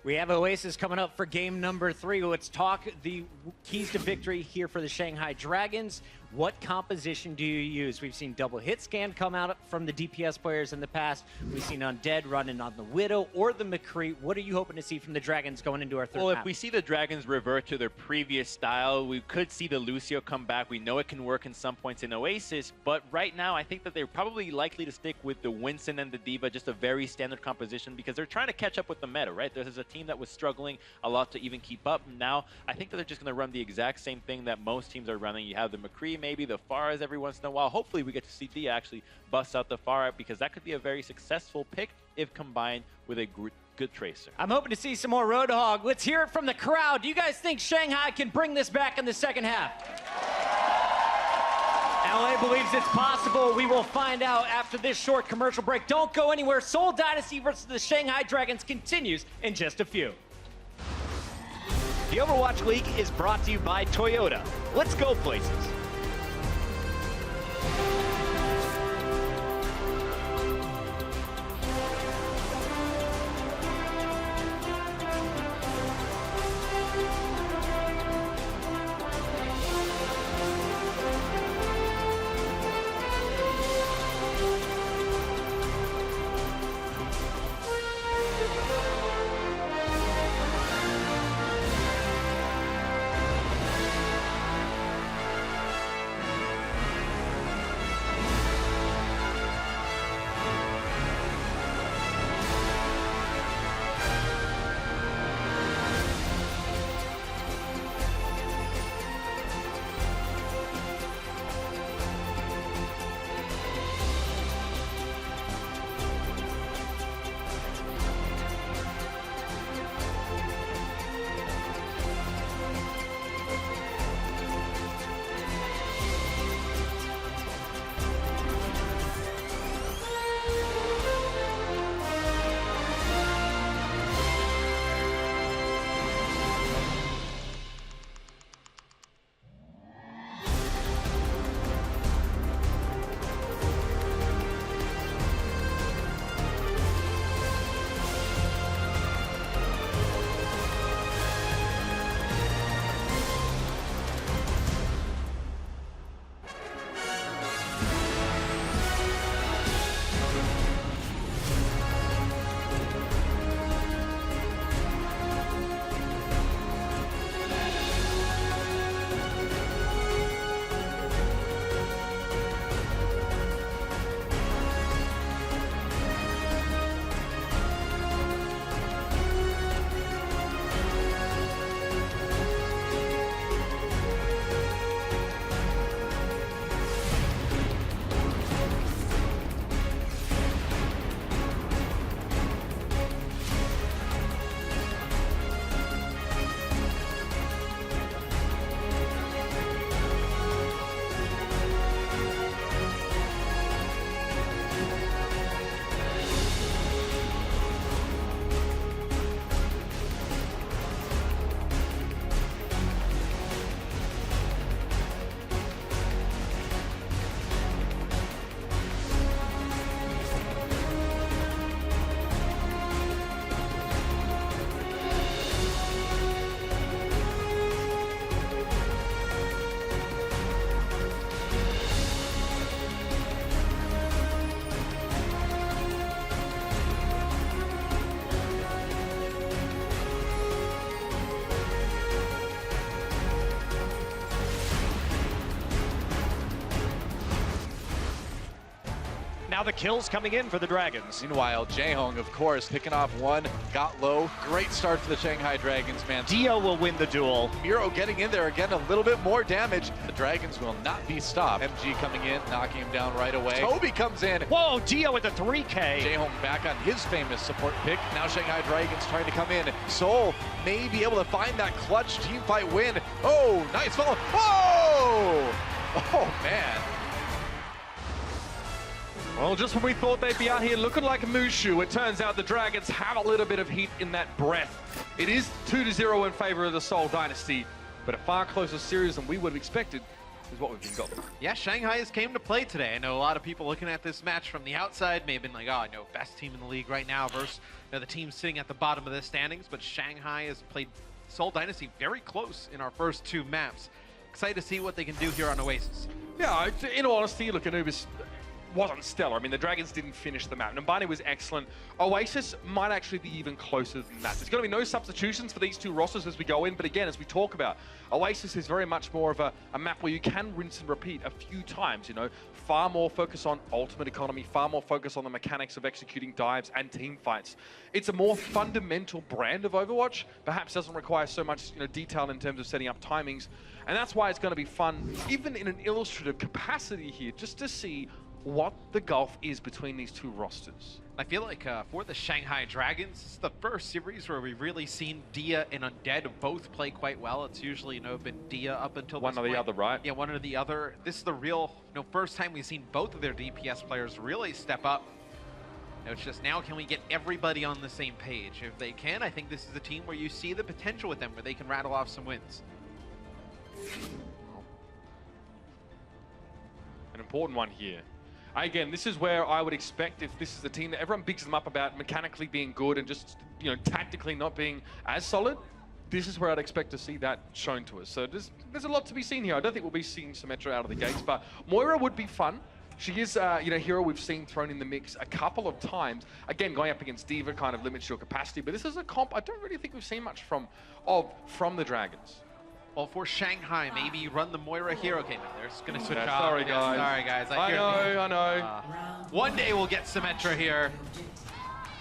We have Oasis coming up for game number 3. Let's talk the keys to victory here for the Shanghai Dragons. What composition do you use? We've seen double hit scan come out from the DPS players in the past. We've seen Undead running on the Widow or the McCree. What are you hoping to see from the Dragons going into our third Well, map? if we see the Dragons revert to their previous style, we could see the Lucio come back. We know it can work in some points in Oasis, but right now I think that they're probably likely to stick with the Winston and the D.Va, just a very standard composition, because they're trying to catch up with the meta, right? There's a team that was struggling a lot to even keep up. Now, I think that they're just going to run the exact same thing that most teams are running. You have the McCree maybe the Pharahs every once in a while. Hopefully we get to see D actually bust out the Pharah, because that could be a very successful pick if combined with a good Tracer. I'm hoping to see some more Roadhog. Let's hear it from the crowd. Do you guys think Shanghai can bring this back in the second half? LA believes it's possible. We will find out after this short commercial break. Don't go anywhere. Seoul Dynasty versus the Shanghai Dragons continues in just a few. The Overwatch League is brought to you by Toyota. Let's go places. Now the kills coming in for the Dragons. Meanwhile, Jaehong, of course, picking off one, got low. Great start for the Shanghai Dragons, man. Dio will win the duel. Miro getting in there again, a little bit more damage. The Dragons will not be stopped. MG coming in, knocking him down right away. Toby comes in. Whoa, Dio with the 3K. Jaehong back on his famous support pick. Now Shanghai Dragons trying to come in. Seoul may be able to find that clutch team fight win. Oh, nice follow. Whoa! Oh, man. Well, just when we thought they'd be out here looking like a Mushu, it turns out the Dragons have a little bit of heat in that breath. It is 2-0 in favor of the Seoul Dynasty, but a far closer series than we would have expected is what we've been got. Yeah, Shanghai has came to play today. I know a lot of people looking at this match from the outside may have been like, oh, I know, best team in the league right now versus the team sitting at the bottom of the standings, but Shanghai has played Seoul Dynasty very close in our first two maps. Excited to see what they can do here on Oasis. Yeah, in all honesty, look, Anubis, wasn't stellar. I mean, the Dragons didn't finish the map. Numbani was excellent. Oasis might actually be even closer than that. There's going to be no substitutions for these two rosters as we go in, but again, as we talk about, Oasis is very much more of a map where you can rinse and repeat a few times, you know, far more focus on ultimate economy, far more focus on the mechanics of executing dives and team fights. It's a more fundamental brand of Overwatch, perhaps doesn't require so much, you know, detail in terms of setting up timings, and that's why it's going to be fun, even in an illustrative capacity here, just to see what the gulf is between these two rosters. I feel like for the Shanghai Dragons, it's the first series where we've really seen Dia and Undead both play quite well. It's usually, you know, been Dia up until one or the other, right? Yeah, one or the other. This is the real, you know, first time we've seen both of their DPS players really step up. You know, it's just now, can we get everybody on the same page? If they can, I think this is a team where you see the potential with them, where they can rattle off some wins. An important one here. Again, this is where I would expect, if this is the team that everyone bigs them up about mechanically being good and just, you know, tactically not being as solid, this is where I'd expect to see that shown to us. So there's a lot to be seen here. I don't think we'll be seeing Symmetra out of the gates, but Moira would be fun. She is, you know, hero we've seen thrown in the mix a couple of times. Again, going up against D.Va kind of limits your capacity, but this is a comp I don't really think we've seen much from the Dragons. Well, for Shanghai, maybe you run the Moira here. Okay, no, they're just going to switch off. Sorry, guys. Sorry, guys. I know. One day we'll get Symmetra here.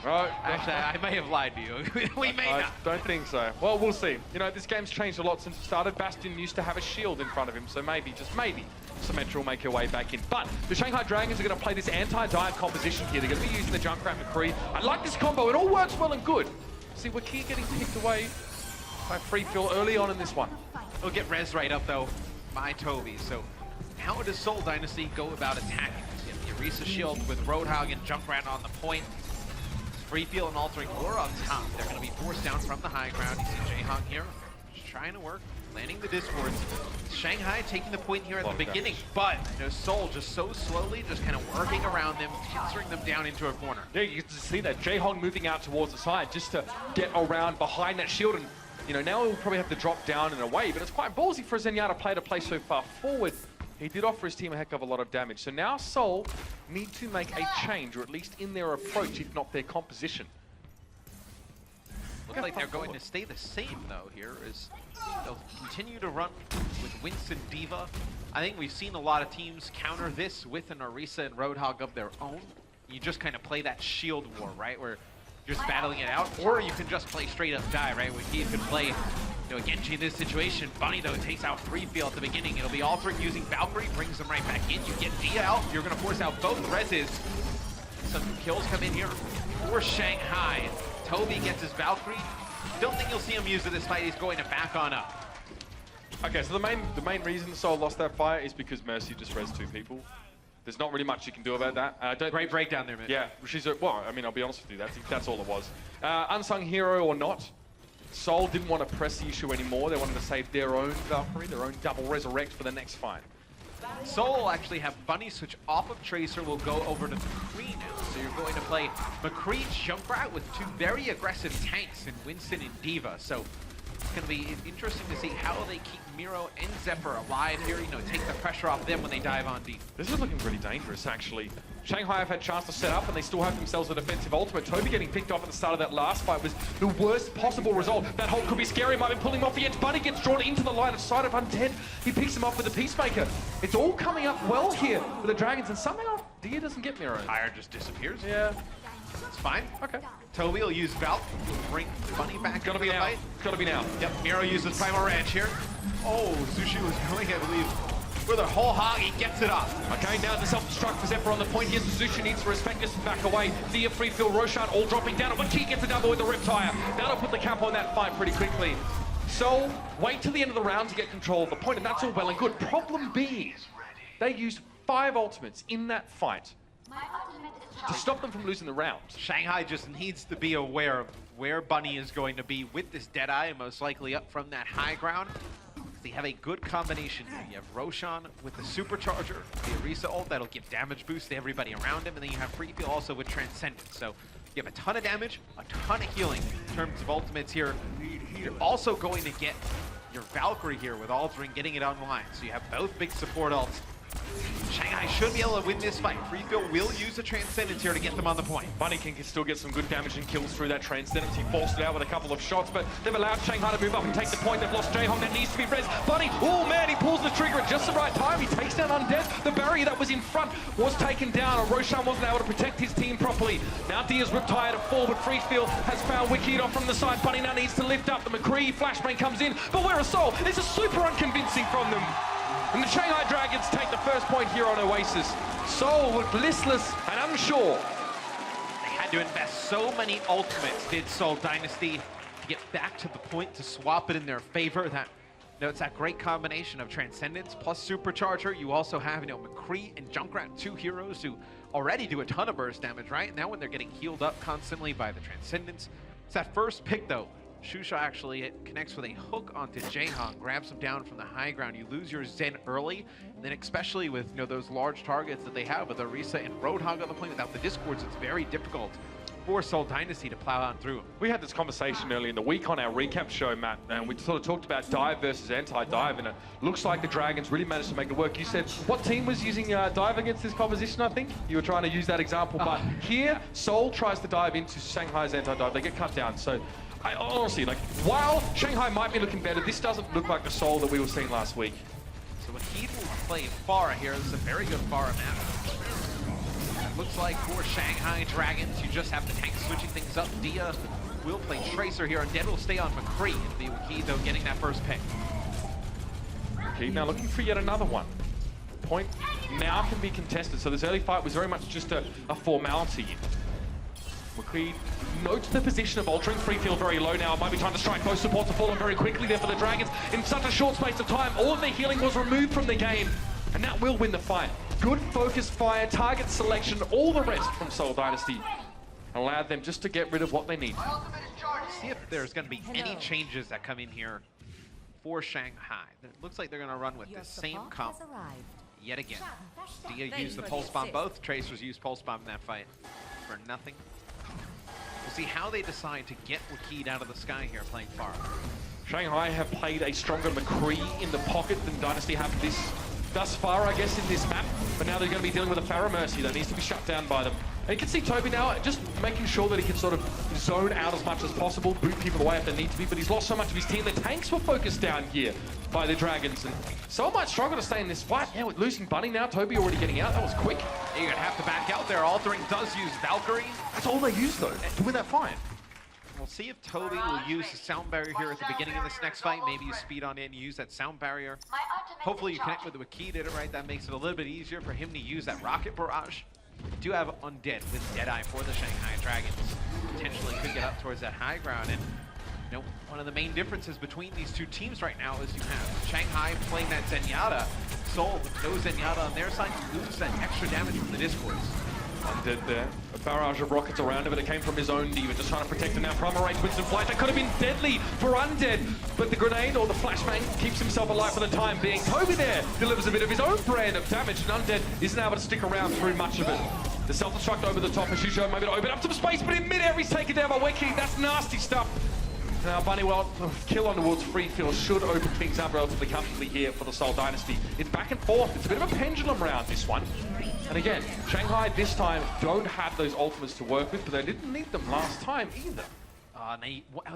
Right. Actually, I may have lied to you. We may not. I don't think so. Well, we'll see. You know, this game's changed a lot since it started. Bastion used to have a shield in front of him, so maybe, just maybe, Symmetra will make her way back in. But the Shanghai Dragons are going to play this anti-dive composition here. They're going to be using the Junkrat McCree. I like this combo. It all works well and good. See, we're getting picked away by Free Fill early on in this one. We'll get res right up, though, by Toby. So how does Seoul Dynasty go about attacking this? You have Orisa shield with Roadhog and Junkrat on the point. Free Fill and Altering War on top. They're going to be forced down from the high ground. You see Jaehong here, just trying to work, landing the Discords. Shanghai taking the point here at the beginning, but you know, Seoul just so slowly, just kind of working around them, pincering them down into a corner. Yeah, you can see that. Jaehong moving out towards the side just to get around behind that shield, and you know, now he'll probably have to drop down and away, but it's quite ballsy for a Zenyatta player to play so far forward. He did offer his team a heck of a lot of damage. So now Seoul need to make a change, or at least in their approach, if not their composition. Looks like they're going to stay the same, though, here, as they'll continue to run with Winston D.Va. I think we've seen a lot of teams counter this with an Orisa and Roadhog of their own. You just kind of play that shield war, right, where you're just battling it out, or you can just play straight up die, right? Where he could play, you know, Genji in this situation. Bunny, though, takes out Free Fill at the beginning. It'll be Altering using Valkyrie, brings them right back in. You get Dia out, you're going to force out both reses. Some kills come in here for Shanghai. Toby gets his Valkyrie. Don't think you'll see him use it this fight. He's going to back on up. Okay, so the main reason Seoul lost that fight is because Mercy just res 2 people. There's not really much you can do about that. Great breakdown there, man. Yeah, well, I mean, I'll be honest with you, that's all it was. Unsung hero or not, Seoul didn't want to press the issue anymore. They wanted to save their own Valkyrie, their own double resurrect for the next fight. Seoul will actually have Bunny switch off of Tracer, will go over to McCree now. So you're going to play McCree Junkrat with two very aggressive tanks in Winston and D.Va. So it's going to be interesting to see how they keep Miro and Zephyr alive here, you know, take the pressure off them when they dive on deep. This is looking pretty dangerous, actually. Shanghai have had a chance to set up, and they still have themselves a defensive ultimate. Toby getting picked off at the start of that last fight was the worst possible result. That hold could be scary, might be pulling him off the edge. Bunny gets drawn into the line of sight of Undead. He picks him up with a Peacemaker. It's all coming up well here for the Dragons, and somehow Dia doesn't get Miro. Fire just disappears. Yeah. That's fine. Okay. Toby will use Valk, bring Bunny back. Gotta be now. Fight. Gotta be now. Yep, Miro uses Primal Ranch here. Oh, Zushi was going, I believe, for the whole hog. He gets it off. Okay, now the self-destruct for Zephyr on the point. Here's the Zushi needs to respect this and back away. Dia, Free Fill, Roshan all dropping down. And Wiki gets a double with the Riptire. That'll put the cap on that fight pretty quickly. So, wait till the end of the round to get control of the point, and that's all well and good. Problem being, they used 5 ultimates in that fight to stop them from losing the round. Shanghai just needs to be aware of where Bunny is going to be with this Deadeye, most likely up from that high ground. They have a good combination here. You have Roshan with the Supercharger, the Orisa ult that'll give damage boost to everybody around him, and then you have Free Fill also with Transcendence. So you have a ton of damage, a ton of healing in terms of ultimates here. You're also going to get your Valkyrie here with Altering, getting it online. So you have both big support ults. Shanghai should be able to win this fight. Freefield will use the Transcendence here to get them on the point. Bunny can still get some good damage and kills through that Transcendence. He forced it out with a couple of shots, but they've allowed Shanghai to move up and take the point. They've lost Jaehong. That needs to be res. Bunny, oh man, he pulls the trigger at just the right time. He takes down Undead. The barrier that was in front was taken down. Roshan wasn't able to protect his team properly. Now Dia's Riptide at forward. Freefield has found Wicked off from the side. Bunny now needs to lift up. The McCree flashbang comes in, but where is Soul? This is super unconvincing from them. And the Shanghai Dragons take the first point here on Oasis. Soul looked listless and unsure. They had to invest so many ultimates, did Seoul Dynasty, to get back to the point to swap it in their favor. It's that great combination of Transcendence plus Supercharger. You also have, McCree and Junkrat, two heroes who already do a ton of burst damage, right? Now when they're getting healed up constantly by the Transcendence. It's that first pick, though. Shusha actually connects with a hook onto Jaehong, grabs him down from the high ground. You lose your Zen early, and then especially with those large targets that they have with Orisa and Roadhog on the plane without the Discords, it's very difficult for Seoul Dynasty to plow on through. We had this conversation earlier in the week on our recap show, Matt, and we sort of talked about dive versus anti-dive, and it looks like the Dragons really managed to make it work. You said, what team was using dive against this composition, I think? You were trying to use that example, but here, Seoul tries to dive into Shanghai's anti-dive. They get cut down, so I honestly, while Shanghai might be looking better, this doesn't look like the Seoul that we were seeing last week. So Wakid will play Pharah here. This is a very good Pharah map. It looks like for Shanghai Dragons, you just have the tank switching things up. Dia will play Tracer here, and Dead will stay on McCree. It'll be Wakid, though, getting that first pick. Wakid now looking for yet another one. Point now can be contested, so this early fight was very much just a formality. McCree notes the position of altering. Freefield very low now. It might be time to strike. Both supports have fallen very quickly there for the Dragons. In such a short space of time, all of their healing was removed from the game. And that will win the fight. Good focus fire, target selection, all the rest from Seoul Dynasty allowed them just to get rid of what they need. See if there's going to be any changes that come in here for Shanghai. It looks like they're going to run with the same comp yet again. Dia used the Pulse Bomb. Both Tracers used Pulse Bomb in that fight for nothing. We'll see how they decide to get Wakid out of the sky here playing Pharah. Shanghai have played a stronger McCree in the pocket than Dynasty have thus far, I guess, in this map. But now they're going to be dealing with a Pharah Mercy that needs to be shut down by them. And you can see Toby now just making sure that he can sort of zone out as much as possible, boot people away if they need to be, but he's lost so much of his team. The tanks were focused down here by the Dragons, and so might struggle to stay in this fight. Yeah, with losing Bunny now, Toby already getting out. That was quick. You're going to have to back out there. Altering does use Valkyrie. That's all they use, though, to win that fight. We'll see if Toby will use the sound barrier here at the beginning of this next fight. Maybe you speed on in, use that sound barrier. Hopefully you connect with the Wakid, did it right. That makes it a little bit easier for him to use that rocket barrage. We do have Undead with Deadeye for the Shanghai Dragons. Potentially could get up towards that high ground. And one of the main differences between these two teams right now is you have Shanghai playing that Zenyatta. Seoul with no Zenyatta on their side to lose that extra damage from the Discords. Undead there. A barrage of rockets around him, but it came from his own D.Va, just trying to protect him now. Primarate wins in flight. That could have been deadly for Undead, but the grenade or the flashbang keeps himself alive for the time being. Toby there delivers a bit of his own brand of damage, and Undead isn't able to stick around through much of it. The self-destruct over the top as Shusho maybe to open up some space, but in mid-air he's taken down by Wicked. That's nasty stuff. Now Bunny, kill on towards Freefield should open things up relatively comfortably here for the Seoul Dynasty. It's back and forth. It's a bit of a pendulum round, this one. And again, Shanghai this time don't have those ultimates to work with, but they didn't need them last time either.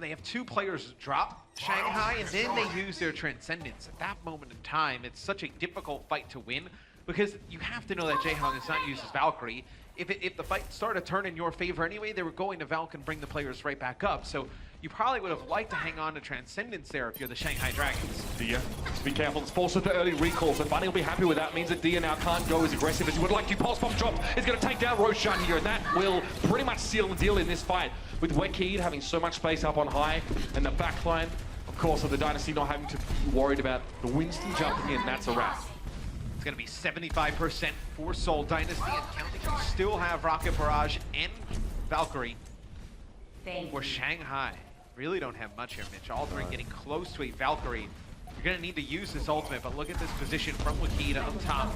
They have two players drop Shanghai, and then they use their Transcendence. At that moment in time, it's such a difficult fight to win, because you have to know that Jaehong is not used as Valkyrie. If the fight started to turn in your favor anyway, they were going to Valk and bring the players right back up. So you probably would have liked to hang on to Transcendence there if you're the Shanghai Dragons. Dia, just be careful. It's forced with the early recalls, and Bunny will be happy with that. Means that Dia now can't go as aggressive as he would like to. Pulse Bomb drop is going to take down Roshan here, and that will pretty much seal the deal in this fight. With Wakid having so much space up on high, and the backline, of course, of the Dynasty not having to be worried about the Winston jumping in. That's a wrap. It's going to be 75% for Seoul Dynasty, and counting. You still have Rocket Barrage and Valkyrie for Shanghai. Really don't have much here, Mitch. Aldrin getting close to a Valkyrie. You're going to need to use this ultimate, but look at this position from Wakid up top.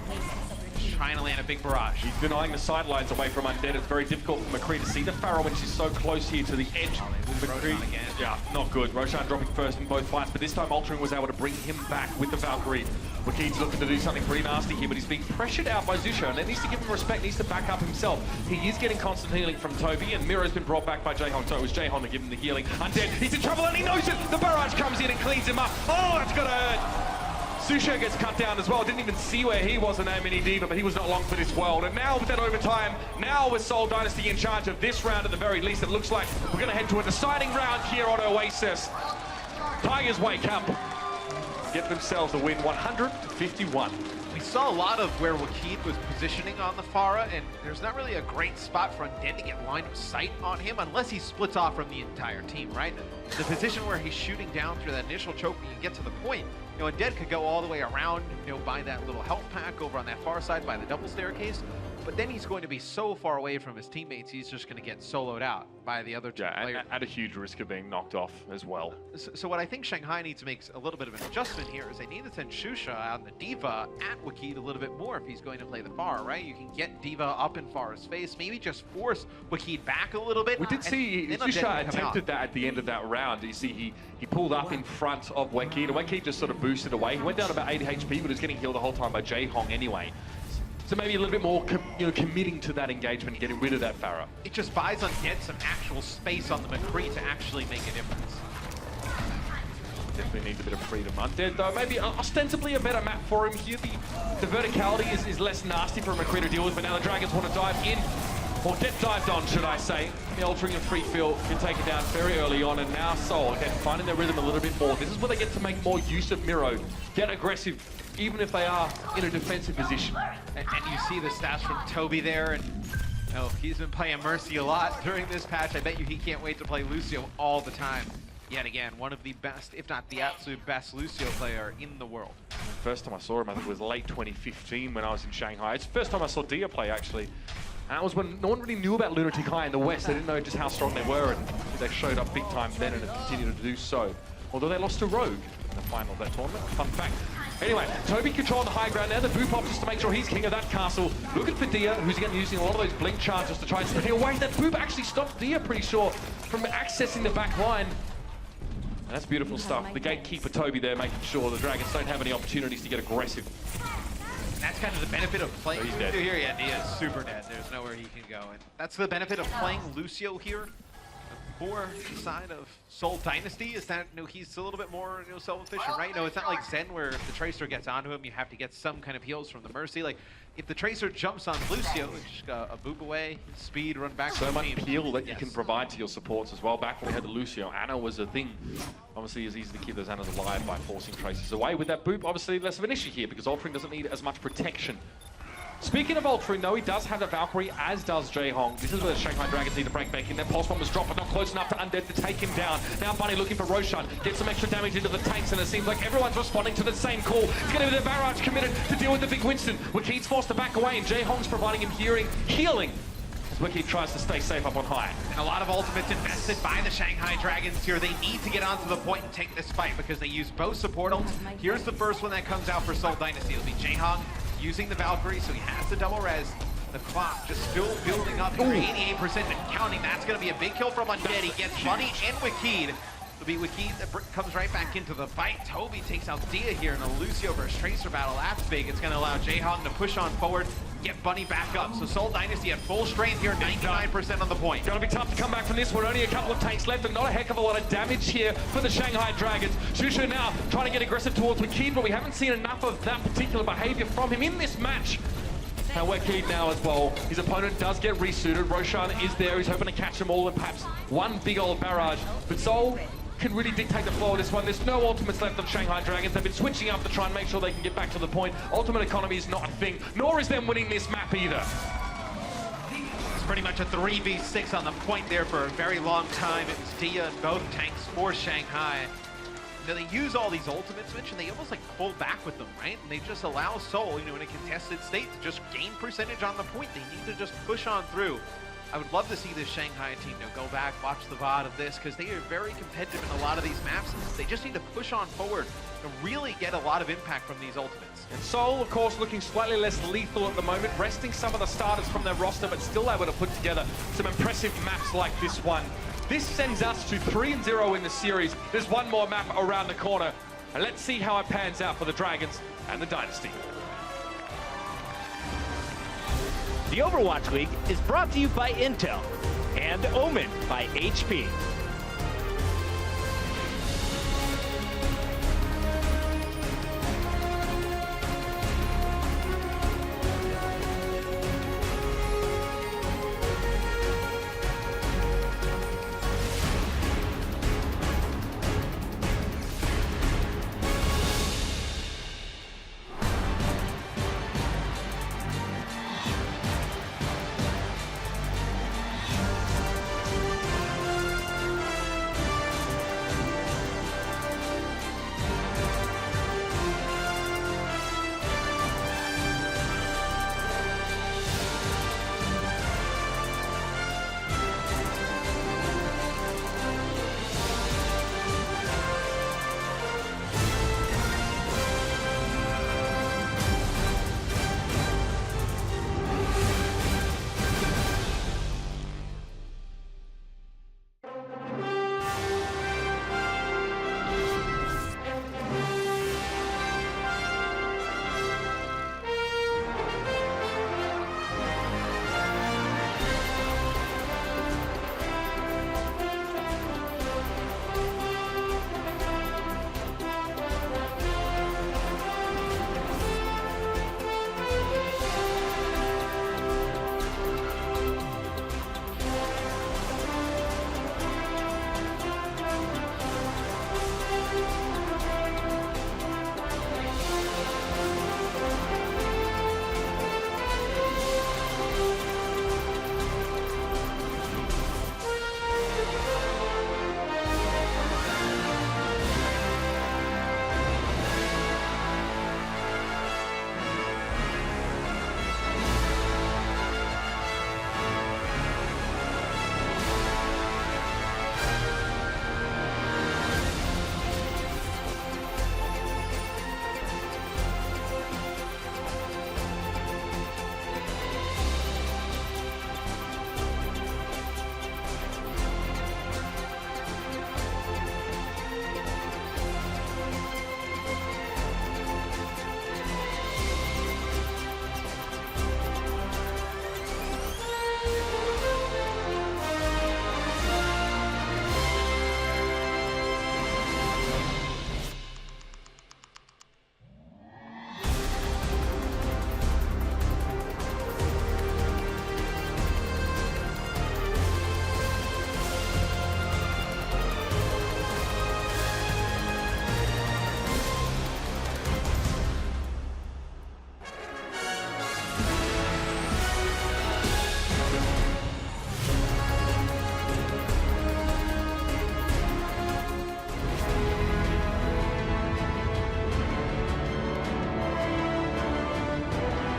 Just trying to land a big barrage. He's denying the sidelines away from Undead. It's very difficult for McCree to see the Pharaoh when she's so close here to the edge. McCree, again. yeah, not good. Roshan dropping first in both fights, but this time Altering was able to bring him back with the Valkyrie. Wakeed's looking to do something pretty nasty here, but he's being pressured out by Zusho, and that needs to give him respect, needs to back up himself. He is getting constant healing from Toby, and Miro's been brought back by Jaehong, so it was Jaehong to give him the healing. Undead, he's in trouble, and he knows it! The barrage comes in and cleans him up. Oh, that's gonna hurt! Susho gets cut down as well. Didn't even see where he was in that mini diva, but he was not long for this world. And now with that overtime, now with Seoul Dynasty in charge of this round at the very least, it looks like we're going to head to a deciding round here on Oasis. Tigers wake up, get themselves a win, 100-51. We saw a lot of where Wakeed was positioning on the Pharah, and there's not really a great spot for Undead to get line of sight on him unless he splits off from the entire team, right? The position where he's shooting down through that initial choke and you get to the point, you know, Undead could go all the way around, you know, by that little health pack over on that far side by the double staircase, but then he's going to be so far away from his teammates, he's just going to get soloed out by the other two players. At a huge risk of being knocked off as well. So what I think Shanghai needs to make a little bit of an adjustment here is they need to send Shusha on the Diva at Wakeed a little bit more if he's going to play the Pharah, right? You can get Diva up in Pharah's face, maybe just force Wakeed back a little bit. We did see Shusha attempted that at the end of that round. You see he pulled up in front of Wakeed, and Wakeed just sort of boosted away. He went down about 80 HP, but was getting healed the whole time by Jaehong anyway. So maybe a little bit more committing to that engagement and getting rid of that Pharah. It just buys Undead some actual space on the McCree to actually make a difference. Definitely needs a bit of freedom. Undead, though, maybe ostensibly a better map for him here. The verticality is less nasty for McCree to deal with, but now the Dragons want to dive in, or get dived on, should I say. The Altering and Free Feel can take it down very early on, and now Seoul, again, finding their rhythm a little bit more. This is where they get to make more use of Miro, get aggressive, even if they are in a defensive position. And you see the stats from Toby there, and he's been playing Mercy a lot during this patch. I bet you he can't wait to play Lucio all the time. Yet again, one of the best, if not the absolute best Lucio player in the world. First time I saw him, I think it was late 2015 when I was in Shanghai. It's the first time I saw Dia play, actually. And that was when no one really knew about Lunatic High in the West. They didn't know just how strong they were, and they showed up big time then and have continued to do so. Although they lost to Rogue in the final of that tournament. Fun fact. Anyway, Toby controlling the high ground now. The boop up just to make sure he's king of that castle. Looking for Dia, who's again using a lot of those blink charges to try and stay away. That boop actually stopped Dia, pretty sure, from accessing the back line. And that's beautiful stuff. The gatekeeper Toby there making sure the Dragons don't have any opportunities to get aggressive. And that's kind of the benefit of playing Lucio here. Yeah, Dia's super dead. There's nowhere he can go. And that's the benefit of playing Lucio here. For the side of Seoul Dynasty is that he's a little bit more self-efficient, right? It's not like Zen where if the Tracer gets onto him, you have to get some kind of heals from the Mercy. Like if the Tracer jumps on Lucio, it's just a boop away, speed, run back. So much peel that you can provide to your supports as well. Back when we had the Lucio, Ana was a thing. Obviously, it's easy to keep those Anas alive by forcing Tracers away. With that boop, obviously less of an issue here because Altering doesn't need as much protection. Speaking of Altering, though, he does have the Valkyrie, as does Jaehong. This is where the Shanghai Dragons need to break back in. Their pulse bomb was dropped, but not close enough to Undead to take him down. Now Bunny looking for Roshan, get some extra damage into the tanks, and it seems like everyone's responding to the same call. It's going to be the barrage committed to deal with the big Winston. Wakeed's forced to back away, and Jaehong's providing him healing. As Wakeed tries to stay safe up on high. And a lot of ultimates invested by the Shanghai Dragons here. They need to get onto the point and take this fight because they use both support ults. Here's the first one that comes out for Seoul Dynasty. It'll be Jaehong using the Valkyrie, so he has the double res. The clock just still building up. 88% and counting. That's going to be a big kill from Undead. He gets Bunny and Wakeed. It'll be Wakeed that comes right back into the fight. Toby takes out Dia here in a Lucio versus Tracer battle. That's big. It's going to allow Jaehong to push on forward, get Bunny back up. So Seoul Dynasty at full strength here, 99% on the point. Gonna be tough to come back from this one. Only a couple of tanks left and not a heck of a lot of damage here for the Shanghai Dragons. Shushu now trying to get aggressive towards Wakeed, but we haven't seen enough of that particular behavior from him in this match. Now Wakeed now as well. His opponent does get resuited. Roshan is there. He's hoping to catch them all in perhaps one big old barrage. But Seoul can really dictate the flow of this one. There's no ultimates left on Shanghai Dragons. They've been switching up to try and make sure they can get back to the point. Ultimate economy is not a thing, nor is them winning this map either. It's pretty much a 3v6 on the point there for a very long time. It was Dia and both tanks for Shanghai. Now they use all these ultimates, Mitch, and they almost like pull back with them, right? And they just allow Seoul, in a contested state to just gain percentage on the point. They need to just push on through. I would love to see this Shanghai team go back, watch the VOD of this, because they are very competitive in a lot of these maps. They just need to push on forward and really get a lot of impact from these ultimates. And Seoul, of course, looking slightly less lethal at the moment, resting some of the starters from their roster, but still able to put together some impressive maps like this one. This sends us to 3-0 in the series. There's one more map around the corner, and let's see how it pans out for the Dragons and the Dynasty. The Overwatch League is brought to you by Intel and Omen by HP.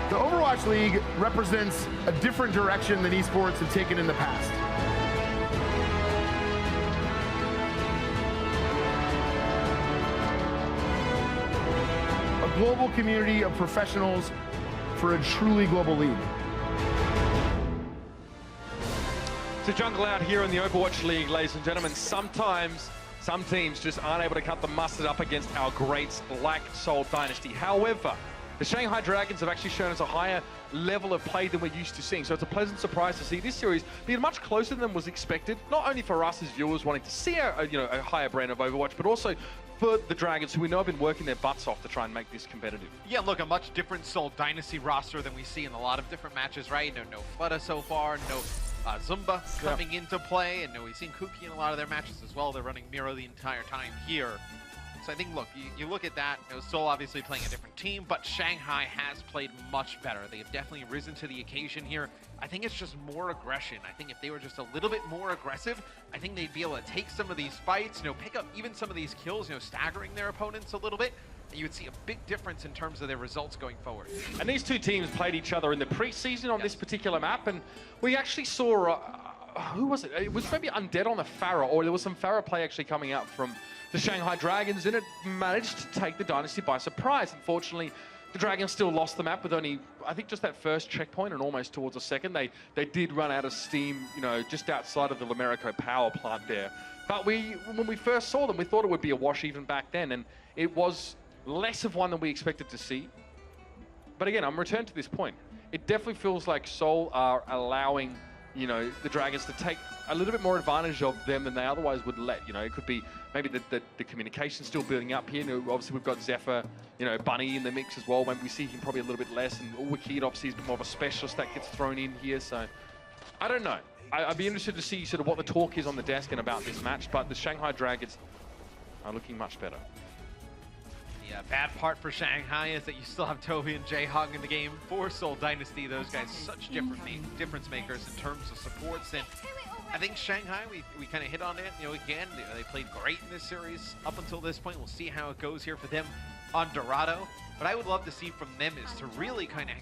The Overwatch League represents a different direction than esports have taken in the past. A global community of professionals for a truly global league. To jungle out here in the Overwatch League, ladies and gentlemen, sometimes some teams just aren't able to cut the mustard up against our greats like Seoul Dynasty. However, the Shanghai Dragons have actually shown us a higher level of play than we're used to seeing. So it's a pleasant surprise to see this series being much closer than was expected, not only for us as viewers wanting to see a higher brand of Overwatch, but also for the Dragons, who we know have been working their butts off to try and make this competitive. Yeah, look, a much different Seoul Dynasty roster than we see in a lot of different matches, right? No Fleta so far, no Zumba coming into play, and we've seen Kuki in a lot of their matches as well. They're running Miro the entire time here. So I think, look, you look at that, Seoul obviously playing a different team, but Shanghai has played much better. They have definitely risen to the occasion here. I think it's just more aggression. I think if they were just a little bit more aggressive, I think they'd be able to take some of these fights, pick up even some of these kills, staggering their opponents a little bit. you would see a big difference in terms of their results going forward. And these two teams played each other in the preseason on this particular map, and we actually saw, who was it? It was maybe Undead on the Pharah, or there was some Pharah play actually coming out from the Shanghai Dragons, and it managed to take the Dynasty by surprise. Unfortunately, the Dragons still lost the map with only, I think, just that first checkpoint and almost towards a second. They did run out of steam, you know, just outside of the Lamerico power plant there. But when we first saw them, we thought it would be a wash even back then, and it was less of one than we expected to see. But again, I'm returned to this point. It definitely feels like Seoul are allowing, you know, the Dragons to take a little bit more advantage of them than they otherwise would let. You know, it could be maybe the communication still building up here. You know, obviously we've got Zephyr, you know, Bunny in the mix as well. Maybe we see him probably a little bit less, and Wicked obviously is more of a specialist that gets thrown in here. So I don't know. I'd be interested to see sort of what the talk is on the desk and about this match, but the Shanghai Dragons are looking much better. Yeah, bad part for Shanghai is that you still have Toby and Jae-Hong in the game for Seoul Dynasty. Those guys such difference makers in terms of supports. And I think Shanghai, we kind of hit on it. You know, again, they played great in this series up until this point. We'll see how it goes here for them on Dorado. But I would love to see from them is to really kind of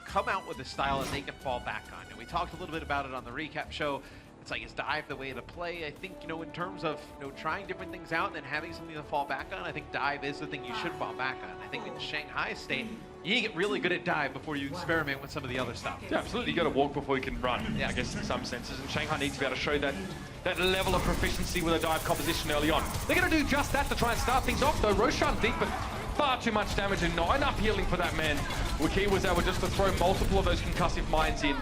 come out with a style that they can fall back on. And we talked a little bit about it on the recap show. It's like, is dive the way to play? I think, you know, in terms of, you know, trying different things out and then having something to fall back on, I think dive is the thing you should fall back on. I think in Shanghai State, you need to get really good at dive before you experiment with some of the other stuff. Yeah, absolutely. You got to walk before you can run, yeah. I guess, in some senses. And Shanghai needs to be able to show that level of proficiency with a dive composition early on. They're going to do just that to try and start things off, though. Roshan deep, but far too much damage and not enough healing for that man. Wiki was able just to throw multiple of those concussive mines in.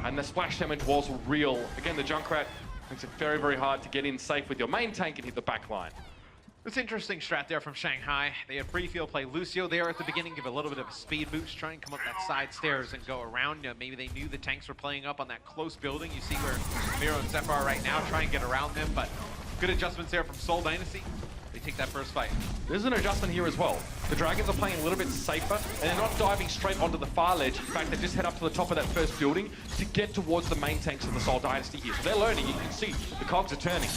And the splash damage was real. Again, the Junkrat makes it very, very hard to get in safe with your main tank and hit the back line. It's interesting strat there from Shanghai. They had pre-field play Lucio there at the beginning, give a little bit of a speed boost, try and come up that side stairs and go around. You know, maybe they knew the tanks were playing up on that close building. You see where Miro and Zephyr are right now, try and get around them, but good adjustments there from Seoul Dynasty. They take that first fight. There's an adjustment here as well. The Dragons are playing a little bit safer, and they're not diving straight onto the far ledge. In fact, they just head up to the top of that first building to get towards the main tanks of the Seoul Dynasty here. So they're learning. You can see the cogs are turning.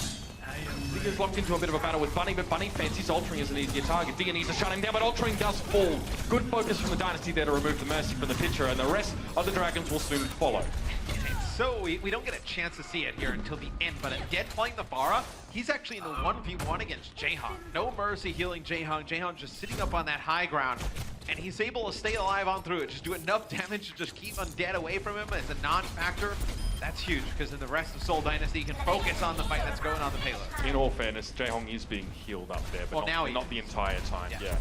Digger's locked into a bit of a battle with Bunny, but Bunny fancies altering as an easier target. Digger needs to shut him down, but altering does fall. Good focus from the Dynasty there to remove the Mercy from the picture, and the rest of the Dragons will soon follow. So we don't get a chance to see it here until the end, but Dead playing the Pharah, he's actually in the 1v1 against Jae-Hong. No Mercy healing Jae-Hong. Jae-Hong just sitting up on that high ground, and he's able to stay alive on through it. Just do enough damage to just keep Undead away from him as a non-factor. That's huge, because in the rest of Seoul Dynasty, you can focus on the fight that's going on the payload. In all fairness, Jae-Hong is being healed up there, but not the entire time, yeah.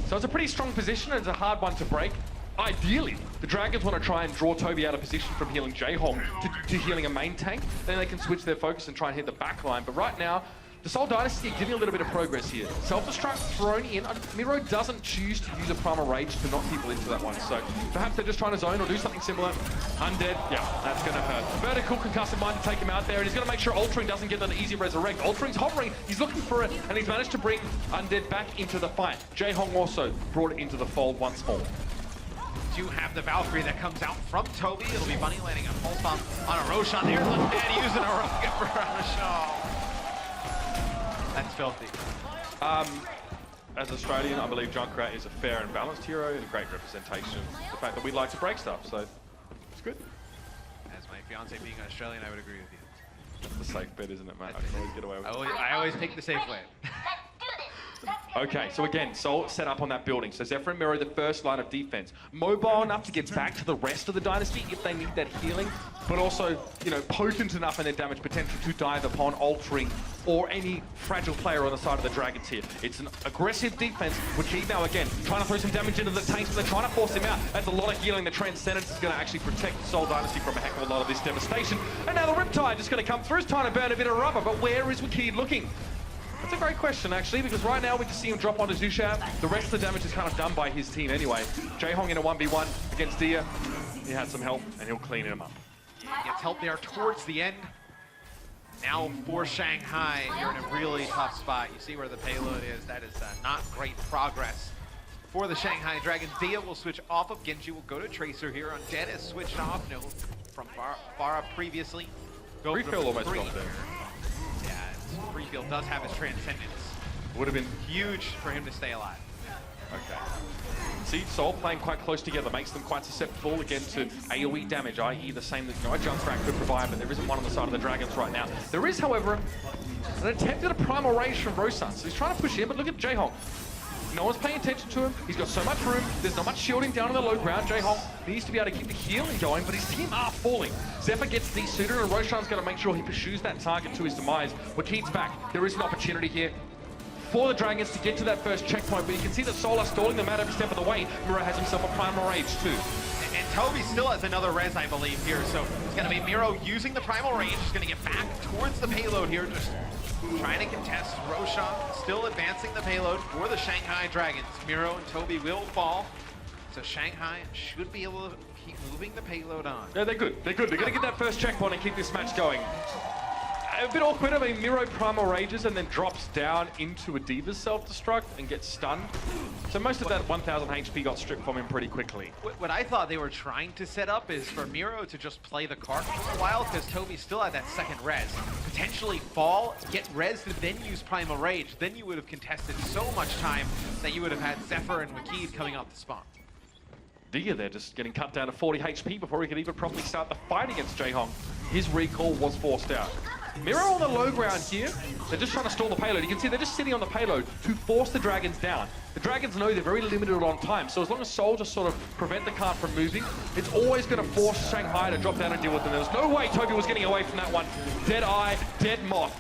So it's a pretty strong position, and it's a hard one to break. Ideally, the Dragons want to try and draw Toby out of position from healing Jae-Hong to healing a main tank. Then they can switch their focus and try and hit the back line. But right now, the Seoul Dynasty are giving a little bit of progress here. Self-destruct thrown in. Miro doesn't choose to use a Primal Rage to knock people into that one. So perhaps they're just trying to zone or do something similar. Undead, yeah, that's going to hurt. Vertical concussive mine to take him out there, and he's going to make sure Altering doesn't get an easy resurrect. Altering's hovering, he's looking for it, and he's managed to bring Undead back into the fight. Jae-Hong also brought it into the fold once more. Do have the Valkyrie that comes out from Toby. It'll be Bunny landing a pulse bomb on a Roshan. There's Undead using a rocket for Roshan. That's filthy. As Australian, I believe Junkrat is a fair and balanced hero and a great representation of the fact that we like to break stuff, so it's good. As my fiance being Australian, I would agree with you. That's the safe bet, isn't it, mate? I can always get away with it. I always take the safe way. Okay, so again, Seoul set up on that building. So Zephyr and Miro, the first line of defense. Mobile enough to get back to the rest of the Dynasty if they need that healing, but also, you know, potent enough in their damage potential to dive upon Altering or any fragile player on the side of the Dragons here. It's an aggressive defense. Wiki now again, trying to throw some damage into the tanks, but they're trying to force him out. That's a lot of healing. The Transcendence is going to actually protect the Seoul Dynasty from a heck of a lot of this devastation. And now the Riptide is going to come through. It's trying to burn a bit of rubber, but where is Wiki looking? That's a great question, actually, because right now we just see him drop onto Zushav. The rest of the damage is kind of done by his team anyway. Jae-Hong in a 1v1 against Dia. He had some help, and he'll clean him up. Gets help there towards the end. Now for Shanghai, you're in a really tough spot. You see where the payload is. That is not great progress for the Shanghai Dragons. Dia will switch off of Genji. Will go to Tracer here. Undead is switched off. No, from Pharah previously. Refill almost got there. Yeah, Freefield does have his Transcendence. Would have been huge for him to stay alive. Okay. See, Soul playing quite close together makes them quite susceptible again to AoE damage, i.e. the same that Junkrat could provide, but there isn't one on the side of the Dragons right now. There is, however, an attempt at a Primal Rage from Roshan. So he's trying to push in, but look at Jaehong. No one's paying attention to him. He's got so much room. There's not much shielding down on the low ground. Jaehong needs to be able to keep the healing going, but his team are falling. Zephyr gets desuited, and Roshan's going to make sure he pursues that target to his demise. Wakid's back. There is an opportunity here for the Dragons to get to that first checkpoint, but you can see that Soul are stalling them out every step of the way. Miro has himself a Primal Rage too. And Toby still has another res, I believe, here. So it's going to be Miro using the Primal Rage. He's going to get back towards the payload here, just trying to contest. Roshan still advancing the payload for the Shanghai Dragons. Miro and Toby will fall. So Shanghai should be able to keep moving the payload on. Yeah, they're good. They're good. They're going to get that first checkpoint and keep this match going. A bit awkward. I mean, Miro Primal Rages and then drops down into a Diva's self-destruct and gets stunned. So most of that 1000 HP got stripped from him pretty quickly. What I thought they were trying to set up is for Miro to just play the cart for a while, because Toby still had that second res. Potentially fall, get res, and then use Primal Rage. Then you would have contested so much time that you would have had Zephyr and Wakid coming off the spawn. Dia there just getting cut down to 40 HP before he could even properly start the fight against Jaehong. His recall was forced out. Miro on the low ground here, they're just trying to stall the payload. You can see they're just sitting on the payload to force the Dragons down. The Dragons know they're very limited on time, so as long as Soul just sort of prevent the cart from moving, it's always going to force Shanghai to drop down and deal with them. There's no way Toby was getting away from that one. Dead Eye, Dead Moth.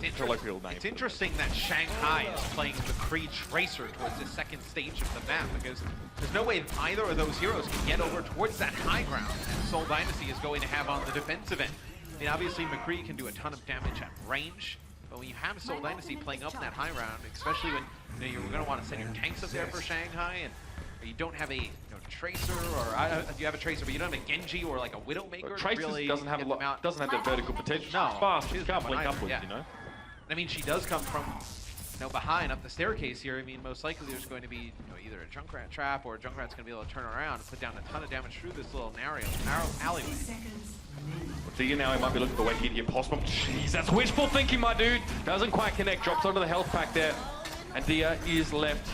It's interesting that Shanghai is playing McCree Tracer towards the second stage of the map, because there's no way either of those heroes can get over towards that high ground that Seoul Dynasty is going to have on the defensive end. I mean, obviously McCree can do a ton of damage at range, but when you have Seoul Dynasty playing up in that high ground, especially when you're going to want to send your tanks up there for Shanghai, and you don't have a Tracer, or you have a Tracer, but you don't have a Genji or like a Widowmaker. Tracer really doesn't have that vertical potential. No, She's fast. She can't blink upwards, you know. I mean, she does come from behind up the staircase here. I mean, most likely there's going to be either a Junkrat trap, or Junkrat's going to be able to turn around and put down a ton of damage through this little narrow alleyway. Dia now, he might be looking for Wakid here. Possible. Jeez, that's wishful thinking, my dude. Doesn't quite connect. Drops onto the health pack there. And Dia is left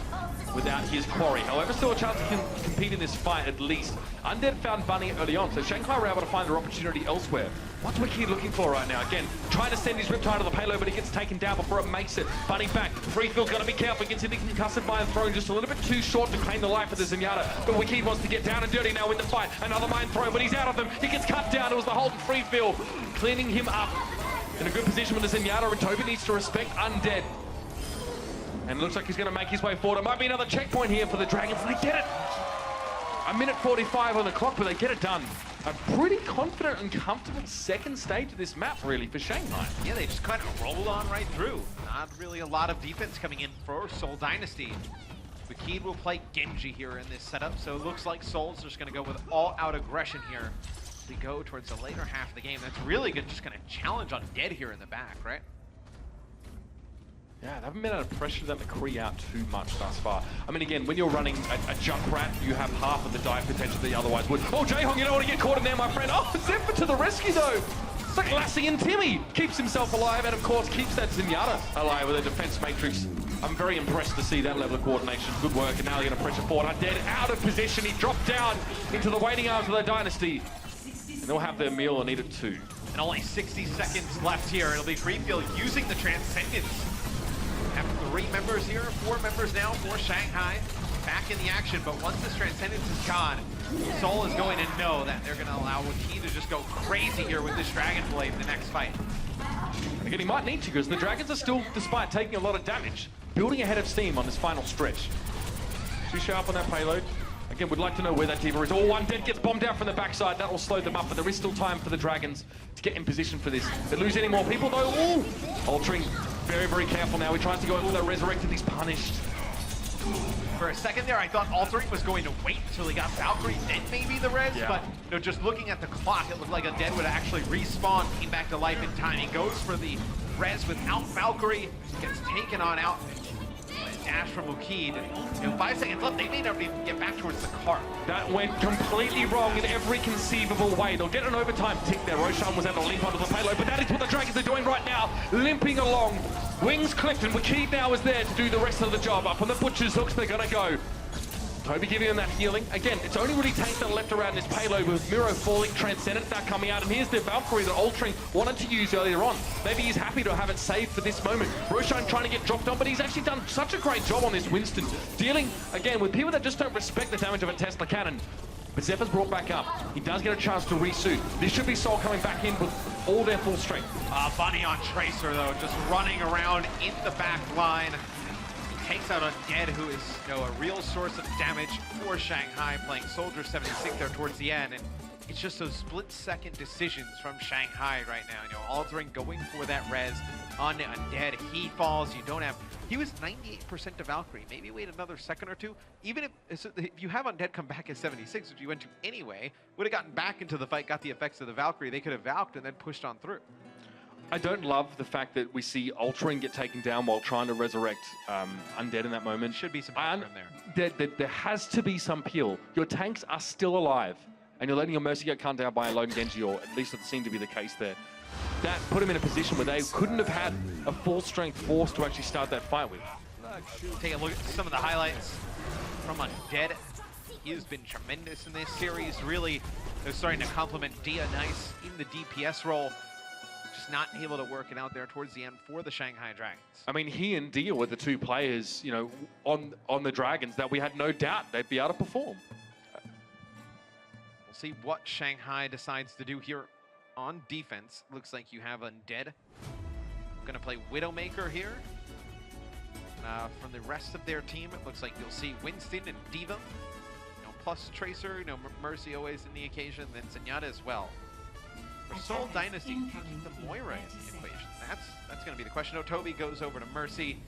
without his quarry. However, still a chance to compete in this fight at least. Undead found Bunny early on, so Shanghai were able to find their opportunity elsewhere. What's Wakid looking for right now? Again, trying to send his Riptide to the payload, but he gets taken down before it makes it. Bunny back. Freefield's got to be careful. Gets hitting concussed by a throw, just a little bit too short to claim the life of the Zenyatta. But Wakid wants to get down and dirty now in the fight. Another mind throw, but he's out of them. He gets cut down. It was the Holden Freefield cleaning him up. In a good position with the Zenyatta, and Toby needs to respect Undead. And it looks like he's going to make his way forward. It might be another checkpoint here for the Dragons. They get it! A minute 45 on the clock, but they get it done. A pretty confident and comfortable second stage of this map, really, for Shanghai. Yeah, they just kind of rolled on right through. Not really a lot of defense coming in for Seoul Dynasty. Wakid will play Genji here in this setup, so it looks like Seoul's just going to go with all-out aggression here. We go towards the later half of the game. That's really good, just going to challenge Undead here in the back, right? Yeah, they haven't been able to pressure that McCree out too much thus far. I mean, again, when you're running a Junkrat, you have half of the dive potential that you otherwise would. Oh, Jaehong, you don't want to get caught in there, my friend. Oh, Zephyr to the rescue, though. It's like Lassie and Timmy. Keeps himself alive, and of course, keeps that Zenyatta alive with a defense matrix. I'm very impressed to see that level of coordination. Good work, and now they're going to pressure forward. Undead out of position. He dropped down into the waiting arms of the Dynasty. And they'll have their meal and eat it too. And only 60 seconds left here. It'll be Freefield using the Transcendence. Have 3 members here, 4 members now for Shanghai. Back in the action, but once this Transcendence is gone, Seoul is going to know that they're going to allow Wakid to just go crazy here with this Dragon Blade in the next fight. Again, he might need to, because the Dragons are still, despite taking a lot of damage, building ahead of steam on this final stretch. Too sharp on that payload. Again, we'd like to know where that Diva is. Oh, Undead gets bombed out from the backside. That will slow them up, but there is still time for the Dragons to get in position for this. If they lose any more people, though, ooh! Altering, very, very careful now. He tries to go in with that Resurrected. He's punished. For a second there, I thought Altering was going to wait until he got Valkyrie, then maybe the res, yeah. But just looking at the clock, it looked like Undead would actually respawn, came back to life in time. He goes for the res without Valkyrie, gets taken on out. Dash from Wakid. 5 seconds left. They may not even get back towards the cart. That went completely wrong in every conceivable way. They'll get an overtime tick there. Roshan was able to limp onto the payload, but that is what the Dragons are doing right now, limping along Wings clipped, and Wakid now is there to do the rest of the job. Up on the Butcher's hooks, they're gonna go. Toby giving him that healing. Again, it's only really Tank that left around this payload with Miro falling, Transcendence now coming out, and here's the Valkyrie that Altering wanted to use earlier on. Maybe he's happy to have it saved for this moment. Roshan trying to get dropped on, but he's actually done such a great job on this Winston, dealing, again, with people that just don't respect the damage of a Tesla cannon. But Zephyr's brought back up. He does get a chance to resuit. This should be Soul coming back in with all their full strength. Bunny on Tracer, though, just running around in the back line. Takes out Undead, who is, a real source of damage for Shanghai, playing Soldier 76 there towards the end. And it's just those split-second decisions from Shanghai right now. Altering going for that res on Undead. He falls. You don't have... He was 98% to Valkyrie. Maybe wait another second or two. Even if you have Undead come back at 76, which you went to anyway, would have gotten back into the fight, got the effects of the Valkyrie. They could have Valked and then pushed on through. I don't love the fact that we see Altering get taken down while trying to resurrect Undead in that moment. Should be some peel from there. There has to be some peel. Your tanks are still alive, and you're letting your Mercy get cut down by a lone Genji, or at least it seemed to be the case there. That put him in a position where they couldn't have had a full-strength force to actually start that fight with. Take a look at some of the highlights from Undead. He has been tremendous in this series. Really, they're starting to complement Dia nice in the DPS role. Just not able to work it out there towards the end for the Shanghai Dragons. I mean, he and Dia were the two players, on the Dragons that we had no doubt they'd be able to perform. We'll see what Shanghai decides to do here on defense. Looks like you have Undead. Gonna play Widowmaker here. From the rest of their team, it looks like you'll see Winston and Diva. Plus Tracer, Mercy always in the occasion, then Zenyatta as well. For Seoul Dynasty, can you keep the Moira in the equation? That's going to be the question. Toby goes over to Mercy.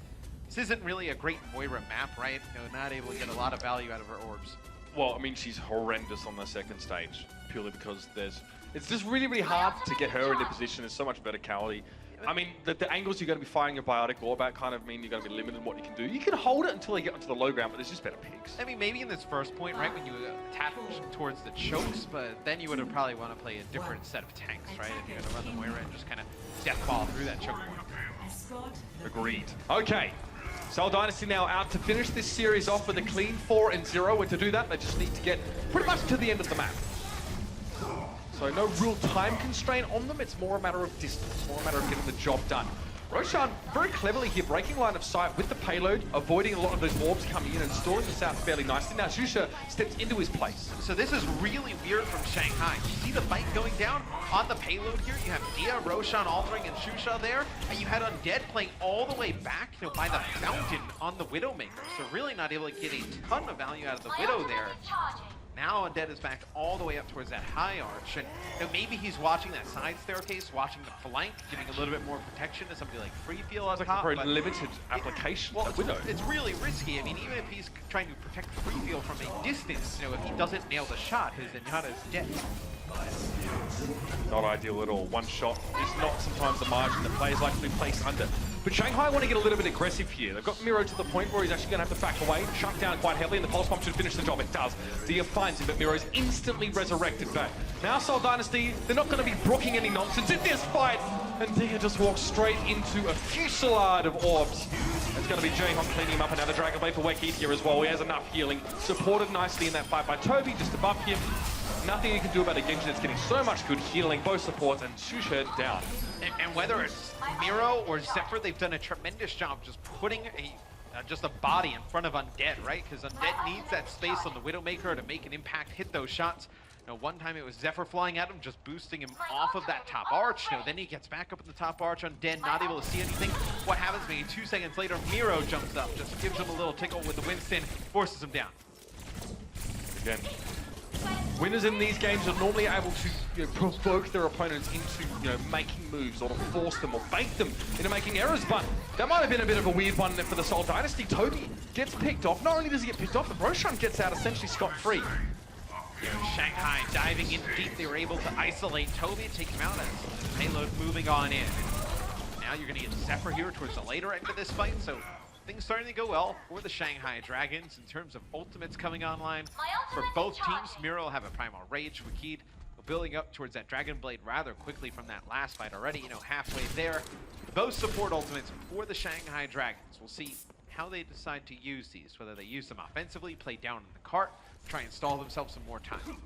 This isn't really a great Moira map, right? Not able to get a lot of value out of her orbs. Well, I mean, she's horrendous on the second stage, purely because it's just really, really hard to get her into position. There's so much verticality. I mean, the angles you're going to be firing your Biotic Orb at kind of mean you're going to be limited in what you can do. You can hold it until you get onto the low ground, but there's just better picks. I mean, maybe in this first point, right, when you tap towards the chokes, but then you would have probably want to play a different set of tanks, right? If you're going to run the Moira and just kind of death ball through that choke point. Agreed. Okay. Seoul Dynasty now out to finish this series off with a clean 4-0, and to do that, they just need to get pretty much to the end of the map. So no real time constraint on them, it's more a matter of distance, more a matter of getting the job done. Roshan very cleverly here, breaking line of sight with the payload, avoiding a lot of those orbs coming in and stalling this out fairly nicely. Now Shusha steps into his place. So this is really weird from Shanghai. You see the fight going down on the payload here. You have Dia, Roshan, Altering, and Shusha there. And you had Undead playing all the way back by the fountain on the Widowmaker. So really not able to get a ton of value out of the Widow there. Now Undead is back all the way up towards that high arch, and maybe he's watching that side staircase, watching the flank, giving a little bit more protection to somebody like Free Feel on top. Like a very limited application. Well, it's really risky. I mean, even if he's trying to protect Free Feel from a distance, if he doesn't nail the shot, his Zenyatta is dead. Not ideal at all. One shot is not sometimes the margin that players like to be placed under. But Shanghai want to get a little bit aggressive here. They've got Miro to the point where he's actually going to have to back away, shut down quite heavily, and the pulse bomb should finish the job. It does. Dia finds him, but Miro's instantly resurrected back. Now Seoul Dynasty, they're not going to be brooking any nonsense in this fight, and Dia just walks straight into a fusillade of orbs. It's going to be Jaehong cleaning him up, and now the Dragon Blade for Wakid here as well. He has enough healing, supported nicely in that fight by Toby, just above him. Nothing you can do about a Genji that's getting so much good healing, both supports, and Shusha down. And whether it's Miro or Zephyr, they've done a tremendous job just putting just a body in front of Undead, right? Because Undead needs that space on the Widowmaker to make an impact, hit those shots. One time it was Zephyr flying at him, just boosting him off of that top arch. Then he gets back up in the top arch. Undead not able to see anything. What happens maybe 2 seconds later, Miro jumps up, just gives him a little tickle with the Winston, forces him down. Again, winners in these games are normally able to provoke their opponents into making moves, or to force them or bait them into making errors, but that might have been a bit of a weird one for the Seoul Dynasty. Toby gets picked off. Not only does he get picked off, but Roshan gets out essentially scot-free. Shanghai diving in deep, they were able to isolate Toby and take him out as the payload moving on in. Now you're going to get Zephyr here towards the later end of this fight, so things starting to go well for the Shanghai Dragons in terms of ultimates coming online for both teams. Miro will have a Primal Rage. Wakid building up towards that Dragon Blade rather quickly from that last fight already, halfway there. both support ultimates for the Shanghai Dragons. We'll see how they decide to use these, whether they use them offensively, play down in the cart, try and stall themselves some more time.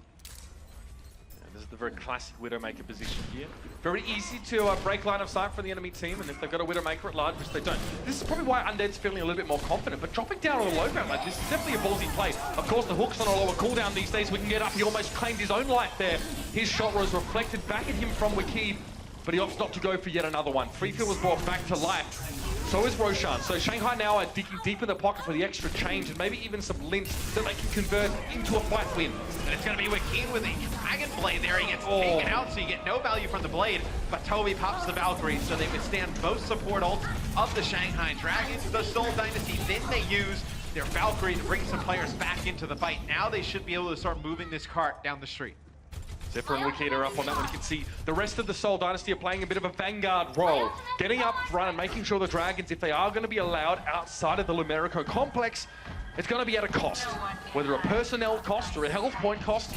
This is the very classic Widowmaker position here. Very easy to break line of sight for the enemy team, and if they've got a Widowmaker at large, which they don't. This is probably why Undead's feeling a little bit more confident, but dropping down on a low ground like this is definitely a ballsy play. Of course, the hook's on a lower cooldown these days. We can get up. He almost claimed his own life there. His shot was reflected back at him from Wikid, but he opts not to go for yet another one. Freefield was brought back to life. So is Roshan. So Shanghai now are digging deep in the pocket for the extra change and maybe even some links that they can convert into a fight win. And it's going to be Wikid with a Dragon Blade there. He gets taken out, so you get no value from the blade. But Toby pops the Valkyrie, so they withstand both support ults of the Shanghai Dragons. The Seoul Dynasty, then they use their Valkyrie to bring some players back into the fight. Now they should be able to start moving this cart down the street. Zephyr and Wikid are up on that one. You can see the rest of the Seoul Dynasty are playing a bit of a vanguard role. Getting up front and making sure the Dragons, if they are going to be allowed outside of the Lumerico complex, it's going to be at a cost. Whether a personnel cost or a health point cost.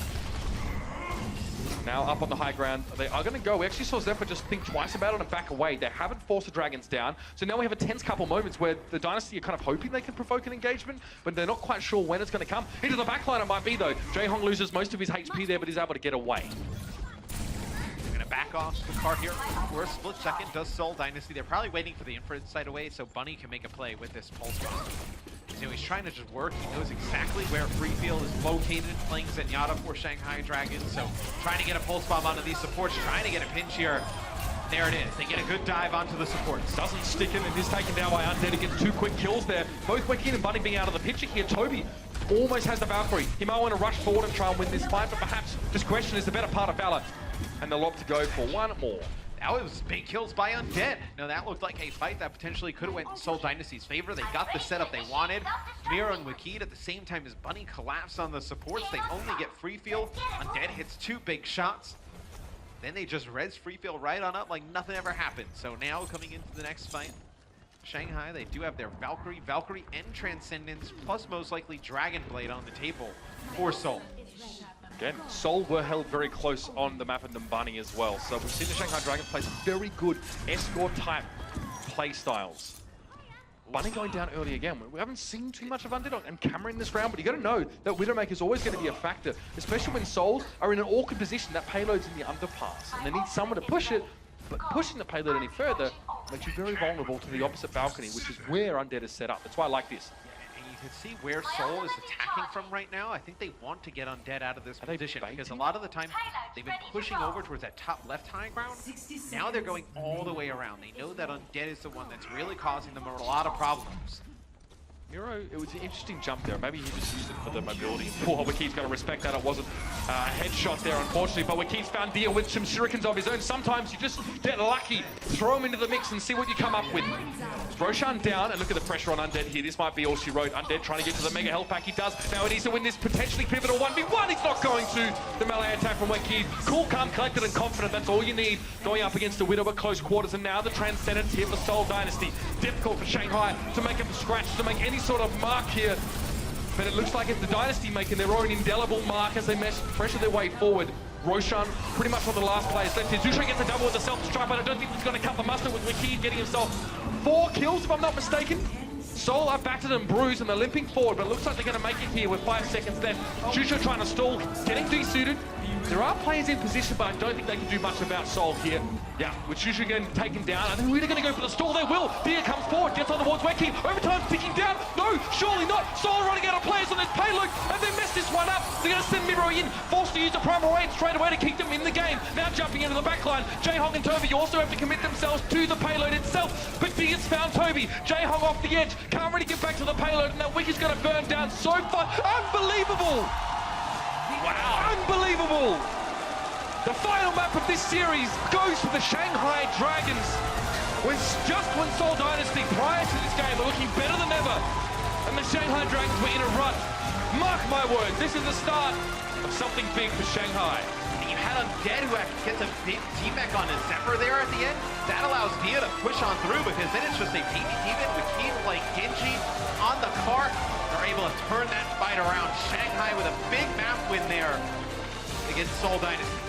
Now up on the high ground, they are going to go. We actually saw Zephyr just think twice about it and back away. They haven't forced the Dragons down. So now we have a tense couple moments where the Dynasty are kind of hoping they can provoke an engagement, but they're not quite sure when it's going to come. Into the backline it might be though. Jaehong loses most of his HP there, but he's able to get away. They're going to back off the cart here for a split second. Does Seoul Dynasty. They're probably waiting for the infrared sight away so Bunny can make a play with this pulse. You know, he's trying to just work. He knows exactly where Freefield is located, playing Zenyatta for Shanghai Dragons. So trying to get a pulse bomb onto these supports, trying to get a pinch here. There it is. They get a good dive onto the supports. Doesn't stick him and is taken down by Undead. He gets 2 quick kills there. Both Wikid and Bunny being out of the picture here. Toby almost has the Valkyrie. He might want to rush forward and try and win this fight, but perhaps discretion is the better part of valor. And they'll opt to go for one more. That was big kills by Undead. Now that looked like a fight that potentially could have went in Seoul Dynasty's favor. They got the setup they wanted. Miro and Wikid at the same time as Bunny collapsed on the supports. They only get Freefield. Undead hits 2 big shots. Then they just res Freefield right on up like nothing ever happened. So now coming into the next fight, Shanghai, they do have their Valkyrie and Transcendence, plus most likely Dragon Blade on the table for Seoul. Again, Seoul were held very close on the map of Numbani as well. So we've seen the Shanghai Dragon play some very good escort-type play styles. Bunny going down early again. We haven't seen too much of Undead and Camera in this round, but you got to know that Widowmaker is always going to be a factor, especially when Souls are in an awkward position. That payload's in the underpass, and they need someone to push it, but pushing the payload any further makes you very vulnerable to the opposite balcony, which is where Undead is set up. That's why I like this. You can see where Seoul is attacking from right now. I think they want to get Undead out of this position because a lot of the time they've been pushing over towards that top left high ground. Now they're going all the way around. They know that Undead is the one that's really causing them a lot of problems. Miro, it was an interesting jump there. Maybe he just used it for the mobility. Poor Wikid's going to respect that. It wasn't a headshot there, unfortunately, but Wikid's found deal with some shurikens of his own. Sometimes you just get lucky. Throw him into the mix and see what you come up with. Roshan down, and look at the pressure on Undead here. This might be all she wrote. Undead trying to get to the mega health pack. He does. Now he needs to win this potentially pivotal 1v1. He's not going to. The melee attack from Wikid. Cool, calm, collected, and confident. That's all you need going up against the Widow at close quarters. And now the Transcendence here for Seoul Dynasty. Difficult for Shanghai to make a scratch, to make any sort of mark here. But it looks like it's the Dynasty making their own indelible mark as they pressure their way forward. Roshan pretty much on the last players left here. Zusha gets a double with the self-destruct, but I don't think he's going to cut the mustard with Wikid getting himself 4 kills, if I'm not mistaken. Seoul are battered and bruised, and they're limping forward, but it looks like they're going to make it here with 5 seconds left. Zusha trying to stall, getting desuited. There are players in position, but I don't think they can do much about Seoul here. Yeah, with Zusha getting taken down, I think we're going to go for the stall. They will. Dia comes forward, gets on the towards Wekid. Overtime's ticking down. No, surely not. Seoul running out of players on this payload, and they messed this one up. They're going to send Miro in, forced to use the primal range straight away to keep them in the game. Now jumping into the backline. Jaehong and Toby also have to commit themselves to the payload itself. But Dia's found Toby. Jaehong off the edge. Can't really get back to the payload, and that Wikid's going to burn down so far. Unbelievable! Wow. Unbelievable! The final map of this series goes to the Shanghai Dragons. Just when Seoul Dynasty, prior to this game, are looking better than ever, and the Shanghai Dragons were in a rut. Mark my words, this is the start of something big for Shanghai. And you had Undead who gets a big team-back on his Zephyr there at the end. That allows Dia to push on through because then it's just a PvP with Keith playing Genji on the cart. They're able to turn that fight around. Shanghai with a big map win there against Seoul Dynasty.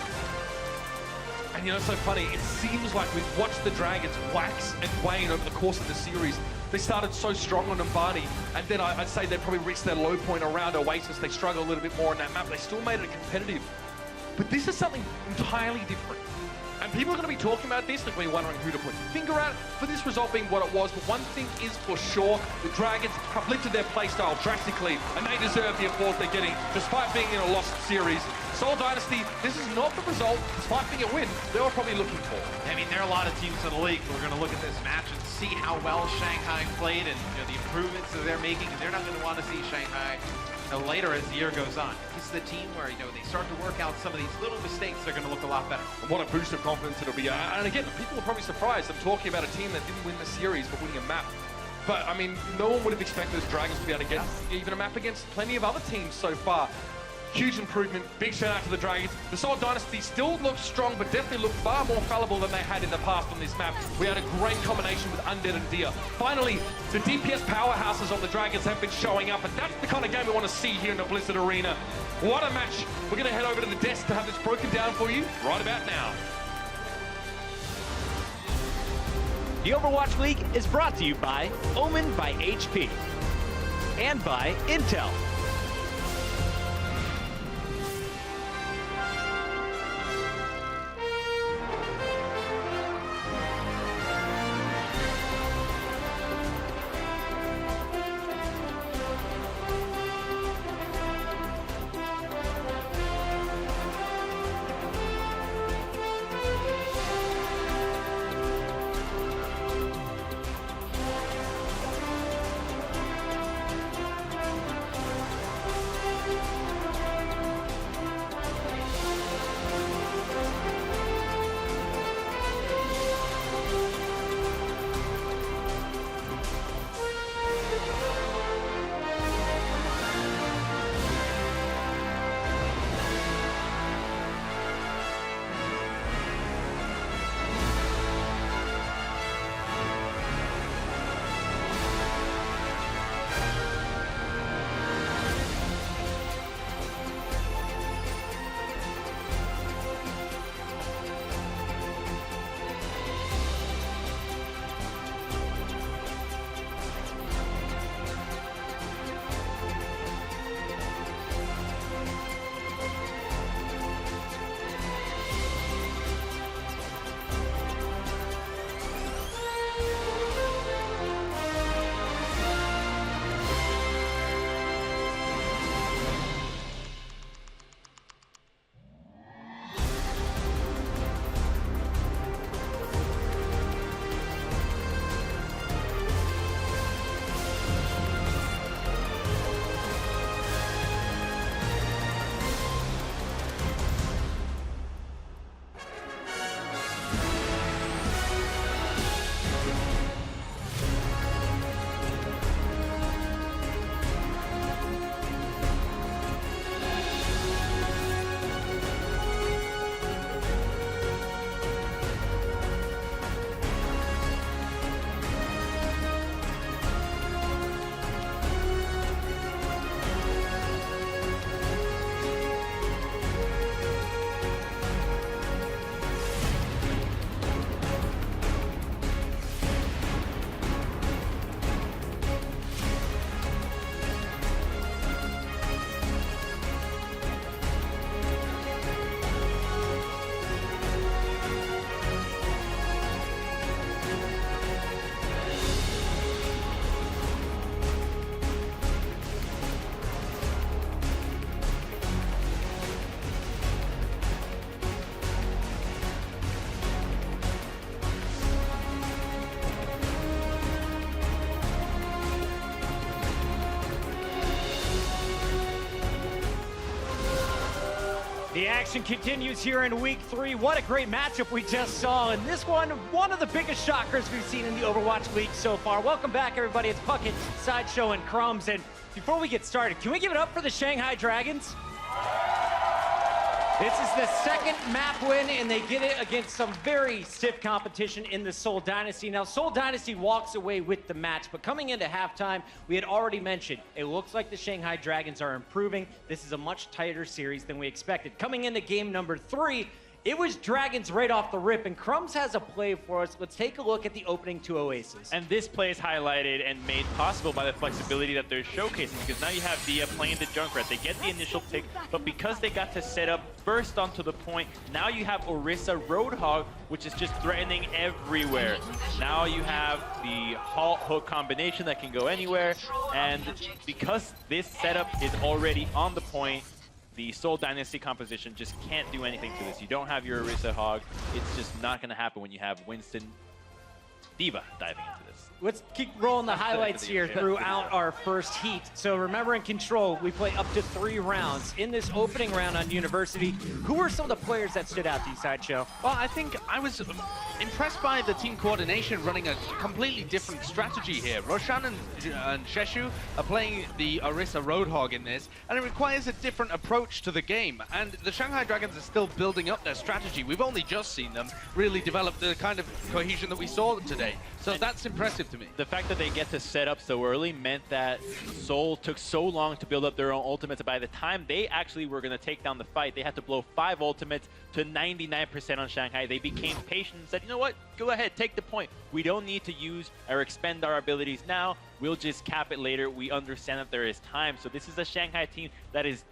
And And you know, it's so funny, it seems like we've watched the Dragons wax and wane over the course of the series. They started so strong on Umbani, and then I'd say they probably reached their low point around Oasis. They struggled a little bit more on that map. They still made it competitive. But this is something entirely different. And people are going to be talking about this, like we're wondering who to put finger at for this result being what it was. But one thing is for sure, the Dragons have lifted their playstyle drastically, and they deserve the applause they're getting, despite being in a lost series. Seoul Dynasty, this is not the result, despite being a win, they were probably looking for. I mean, there are a lot of teams in the league who are going to look at this match and see how well Shanghai played and the improvements that they're making, and they're not going to want to see Shanghai later as the year goes on. This is the team where they start to work out some of these little mistakes. They're going to look a lot better. And what a boost of confidence it'll be. And again, people are probably surprised. I'm talking about a team that didn't win the series but winning a map. But I mean, no one would have expected the Dragons to be able to get even a map against plenty of other teams so far. Huge improvement. Big shout out to the Dragons. The Seoul Dynasty still looks strong, but definitely look far more fallible than they had in the past on this map. We had a great combination with Undead and Dia. Finally, the DPS powerhouses on the Dragons have been showing up, and that's the kind of game we want to see here in the Blizzard Arena. What a match. We're going to head over to the desk to have this broken down for you right about now. The Overwatch League is brought to you by Omen by HP and by Intel. The action continues here in week 3. What a great matchup we just saw. And this one of the biggest shockers we've seen in the Overwatch League so far. Welcome back, everybody. It's Puckett, Sideshow, and Crumbs. And before we get started, can we give it up for the Shanghai Dragons? This is the second map win, and they get it against some very stiff competition in the Seoul Dynasty. Now, Seoul Dynasty walks away with the match, but coming into halftime, we had already mentioned, it looks like the Shanghai Dragons are improving. This is a much tighter series than we expected. Coming into game number 3, It was Dragons right off the rip, and Crumbs has a play for us. Let's take a look at the opening to Oasis. And this play is highlighted and made possible by the flexibility that they're showcasing, because now you have Dia playing the Junkrat. They get the initial pick, but because they got to set up first onto the point, now you have Orisa Roadhog, which is just threatening everywhere. Now you have the halt hook combination that can go anywhere, and because this setup is already on the point, the Seoul Dynasty composition just can't do anything to this. You don't have your Orisa Hog. It's just not going to happen when you have Winston Diva diving into this. Let's keep rolling the highlights here throughout our first heat. So remember, in Control, we play up to 3 rounds. In this opening round on University, who were some of the players that stood out to you, Sideshow? Well, I think I was impressed by the team coordination running a completely different strategy here. Roshan and Sheshu are playing the Orisa Roadhog in this, and it requires a different approach to the game. And the Shanghai Dragons are still building up their strategy. We've only just seen them really develop the kind of cohesion that we saw today. So that's impressive to me. The fact that they get to set up so early meant that Seoul took so long to build up their own ultimates. By the time they actually were going to take down the fight, they had to blow 5 ultimates to 99% on Shanghai. They became patient and said, you know what, go ahead, take the point. We don't need to use or expend our abilities now. We'll just cap it later. We understand that there is time. So this is a Shanghai team that is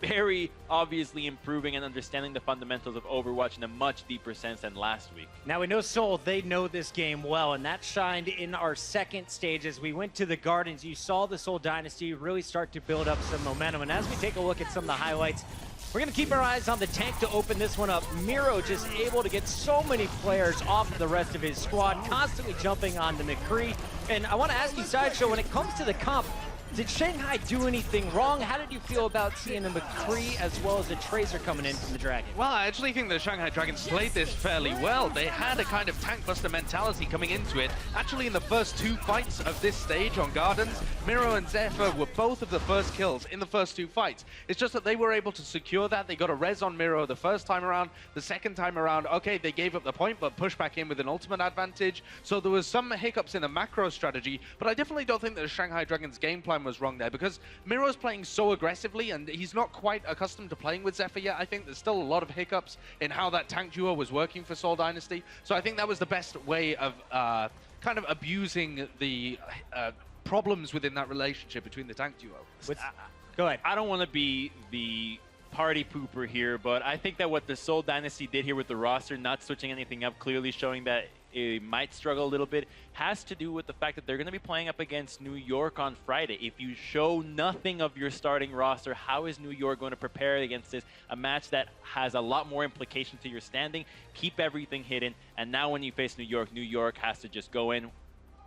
very obviously improving and understanding the fundamentals of Overwatch in a much deeper sense than last week. Now we know Seoul, they know this game well, and that shined in our second stage. As we went to the Gardens, you saw the Seoul Dynasty really start to build up some momentum. And as we take a look at some of the highlights, we're going to keep our eyes on the tank to open this one up. Miro just able to get so many players off of the rest of his squad, constantly jumping on the McCree. And I want to ask you, Sideshow, when it comes to the comp, did Shanghai do anything wrong? How did you feel about seeing the McCree as well as the Tracer coming in from the Dragon? Well, I actually think the Shanghai Dragons played this fairly well. They had a kind of tank buster mentality coming into it. Actually, in the first 2 fights of this stage on Gardens, Miro and Zephyr were both of the first kills in the first 2 fights. It's just that they were able to secure that. They got a res on Miro the first time around. The second time around, okay, they gave up the point, but pushed back in with an ultimate advantage. So there was some hiccups in the macro strategy, but I definitely don't think that the Shanghai Dragons game plan was wrong there, because Miro's playing so aggressively and he's not quite accustomed to playing with Zephyr yet. I think there's still a lot of hiccups in how that tank duo was working for Seoul Dynasty. So I think that was the best way of kind of abusing the problems within that relationship between the tank duo. Go ahead. I don't want to be the party pooper here, but I think that what the Seoul Dynasty did here with the roster, not switching anything up, clearly showing that it might struggle a little bit, has to do with the fact that they're going to be playing up against New York on Friday. If you show nothing of your starting roster, how is New York going to prepare against this? A match that has a lot more implication to your standing, keep everything hidden, and now when you face New York has to just go in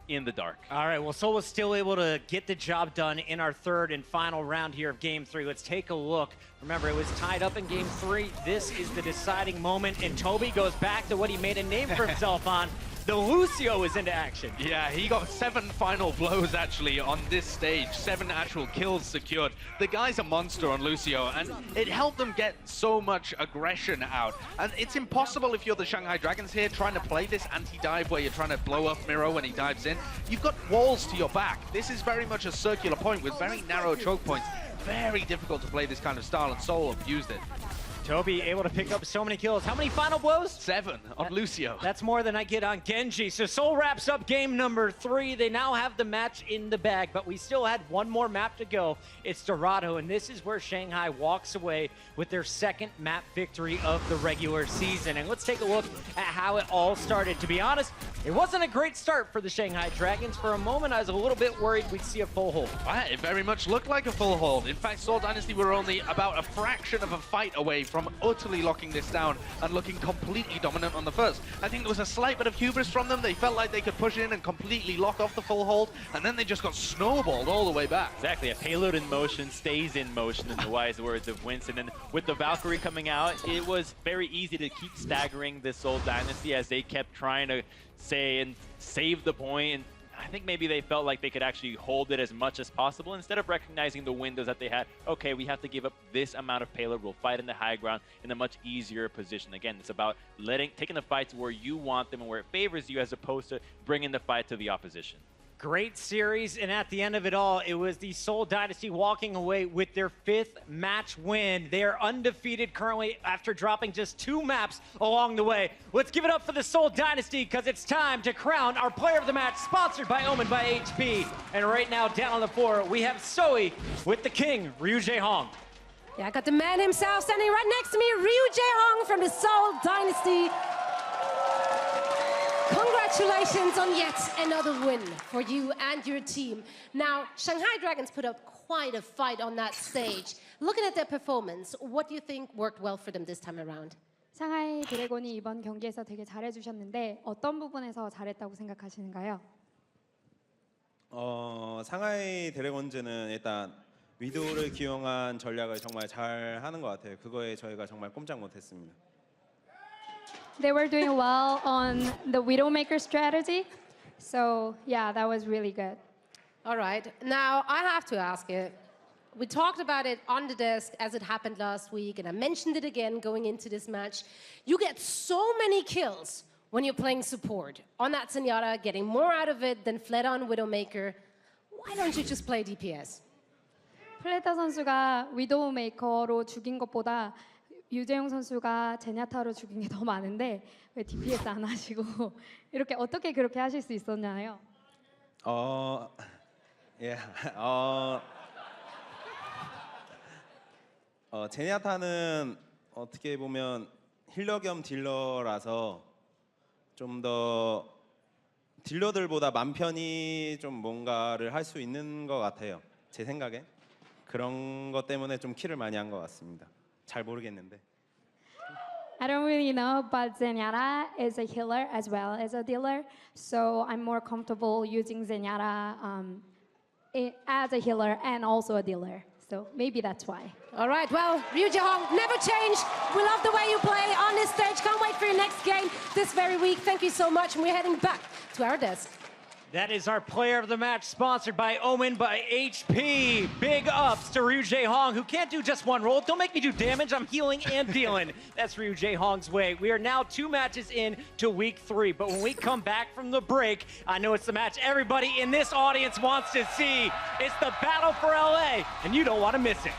the dark. All right, well, Seoul was still able to get the job done in our third and final round here of Game 3. Let's take a look. Remember, it was tied up in Game 3. This is the deciding moment, and Toby goes back to what he made a name for himself on. The Lucio is into action. Yeah, he got 7 final blows actually on this stage, 7 actual kills secured. The guy's a monster on Lucio, and it helped them get so much aggression out. And it's impossible if you're the Shanghai Dragons here trying to play this anti-dive where you're trying to blow up Miro when he dives in. You've got walls to your back. This is very much a circular point with very narrow choke points. Very difficult to play this kind of style, and Seoul abused it. Toby able to pick up so many kills. How many final blows? 7 on Lucio. That's more than I get on Genji. So Seoul wraps up game number 3. They now have the match in the bag, but we still had one more map to go. It's Dorado, and this is where Shanghai walks away with their second map victory of the regular season. And let's take a look at how it all started. To be honest, it wasn't a great start for the Shanghai Dragons. For a moment, I was a little bit worried we'd see a full hold. It very much looked like a full hold. In fact, Seoul Dynasty were only about a fraction of a fight away from utterly locking this down and looking completely dominant on the first. I think there was a slight bit of hubris from them. They felt like they could push in and completely lock off the full hold, and then they just got snowballed all the way back. Exactly. A payload in motion stays in motion, in the wise words of Winston. And with the Valkyrie coming out, it was very easy to keep staggering the Seoul Dynasty as they kept trying to say and save the point. And I think maybe they felt like they could actually hold it as much as possible instead of recognizing the windows that they had. Okay, we have to give up this amount of payload. We'll fight in the high ground in a much easier position. Again, it's about taking the fights where you want them and where it favors you, as opposed to bringing the fight to the opposition. Great series, and at the end of it all, it was the Seoul Dynasty walking away with their 5th match win. They are undefeated currently after dropping just 2 maps along the way. Let's give it up for the Seoul Dynasty because it's time to crown our player of the match, sponsored by Omen by HP. And right now, down on the floor, we have Zoe with the king, Ryu Jae-hong. Yeah, I got the man himself standing right next to me, Ryu Jae-hong from the Seoul Dynasty. Congratulations on yet another win for you and your team. Now, Shanghai Dragons put up quite a fight on that stage. Looking at their performance, what do you think worked well for them this time around? 상하이 드래곤이 이번 경기에서 되게 잘해주셨는데 어떤 부분에서 잘했다고 생각하시는가요? 상하이 드래곤즈는 일단 위도우를 기용한 전략을 정말 잘 하는 것 같아요. 그거에 저희가 정말 꼼짝 못했습니다. They were doing well on the Widowmaker strategy. So, yeah, that was really good. All right. Now, I have to ask you, we talked about it on the desk as it happened last week, and I mentioned it again going into this match. You get so many kills when you're playing support. On that Zenyatta, getting more out of it than fled on Widowmaker. Why don't you just play DPS? 플레타 선수가 위도우메이커로 죽인 것보다 유재용 선수가 제냐타로 죽인 게 더 많은데 왜 DPS 안 하시고 이렇게 어떻게 그렇게 하실 수 있었나요? 제냐타는 어떻게 보면 힐러 겸 딜러라서 좀 더 딜러들보다 맘 편히 좀 뭔가를 할 수 있는 것 같아요. 제 생각에 그런 것 때문에 좀 킬을 많이 한 것 같습니다. 잘 모르겠는데. I don't really know, but Zenyatta is a healer as well as a dealer, so I'm more comfortable using Zenyatta as a healer and also a dealer. So maybe that's why. All right, well, Ryu Jae-hong, never change. We love the way you play on this stage. Can't wait for your next game this very week. Thank you so much, and we're heading back to our desk. That is our player of the match, sponsored by Omen by HP. Big ups to Ryu Jae-hong, who can't do just one role. Don't make me do damage. I'm healing and dealing. That's Ryu Jae-hong's way. We are now 2 matches in to week 3. But when we come back from the break, I know it's the match everybody in this audience wants to see. It's the battle for LA, and you don't want to miss it.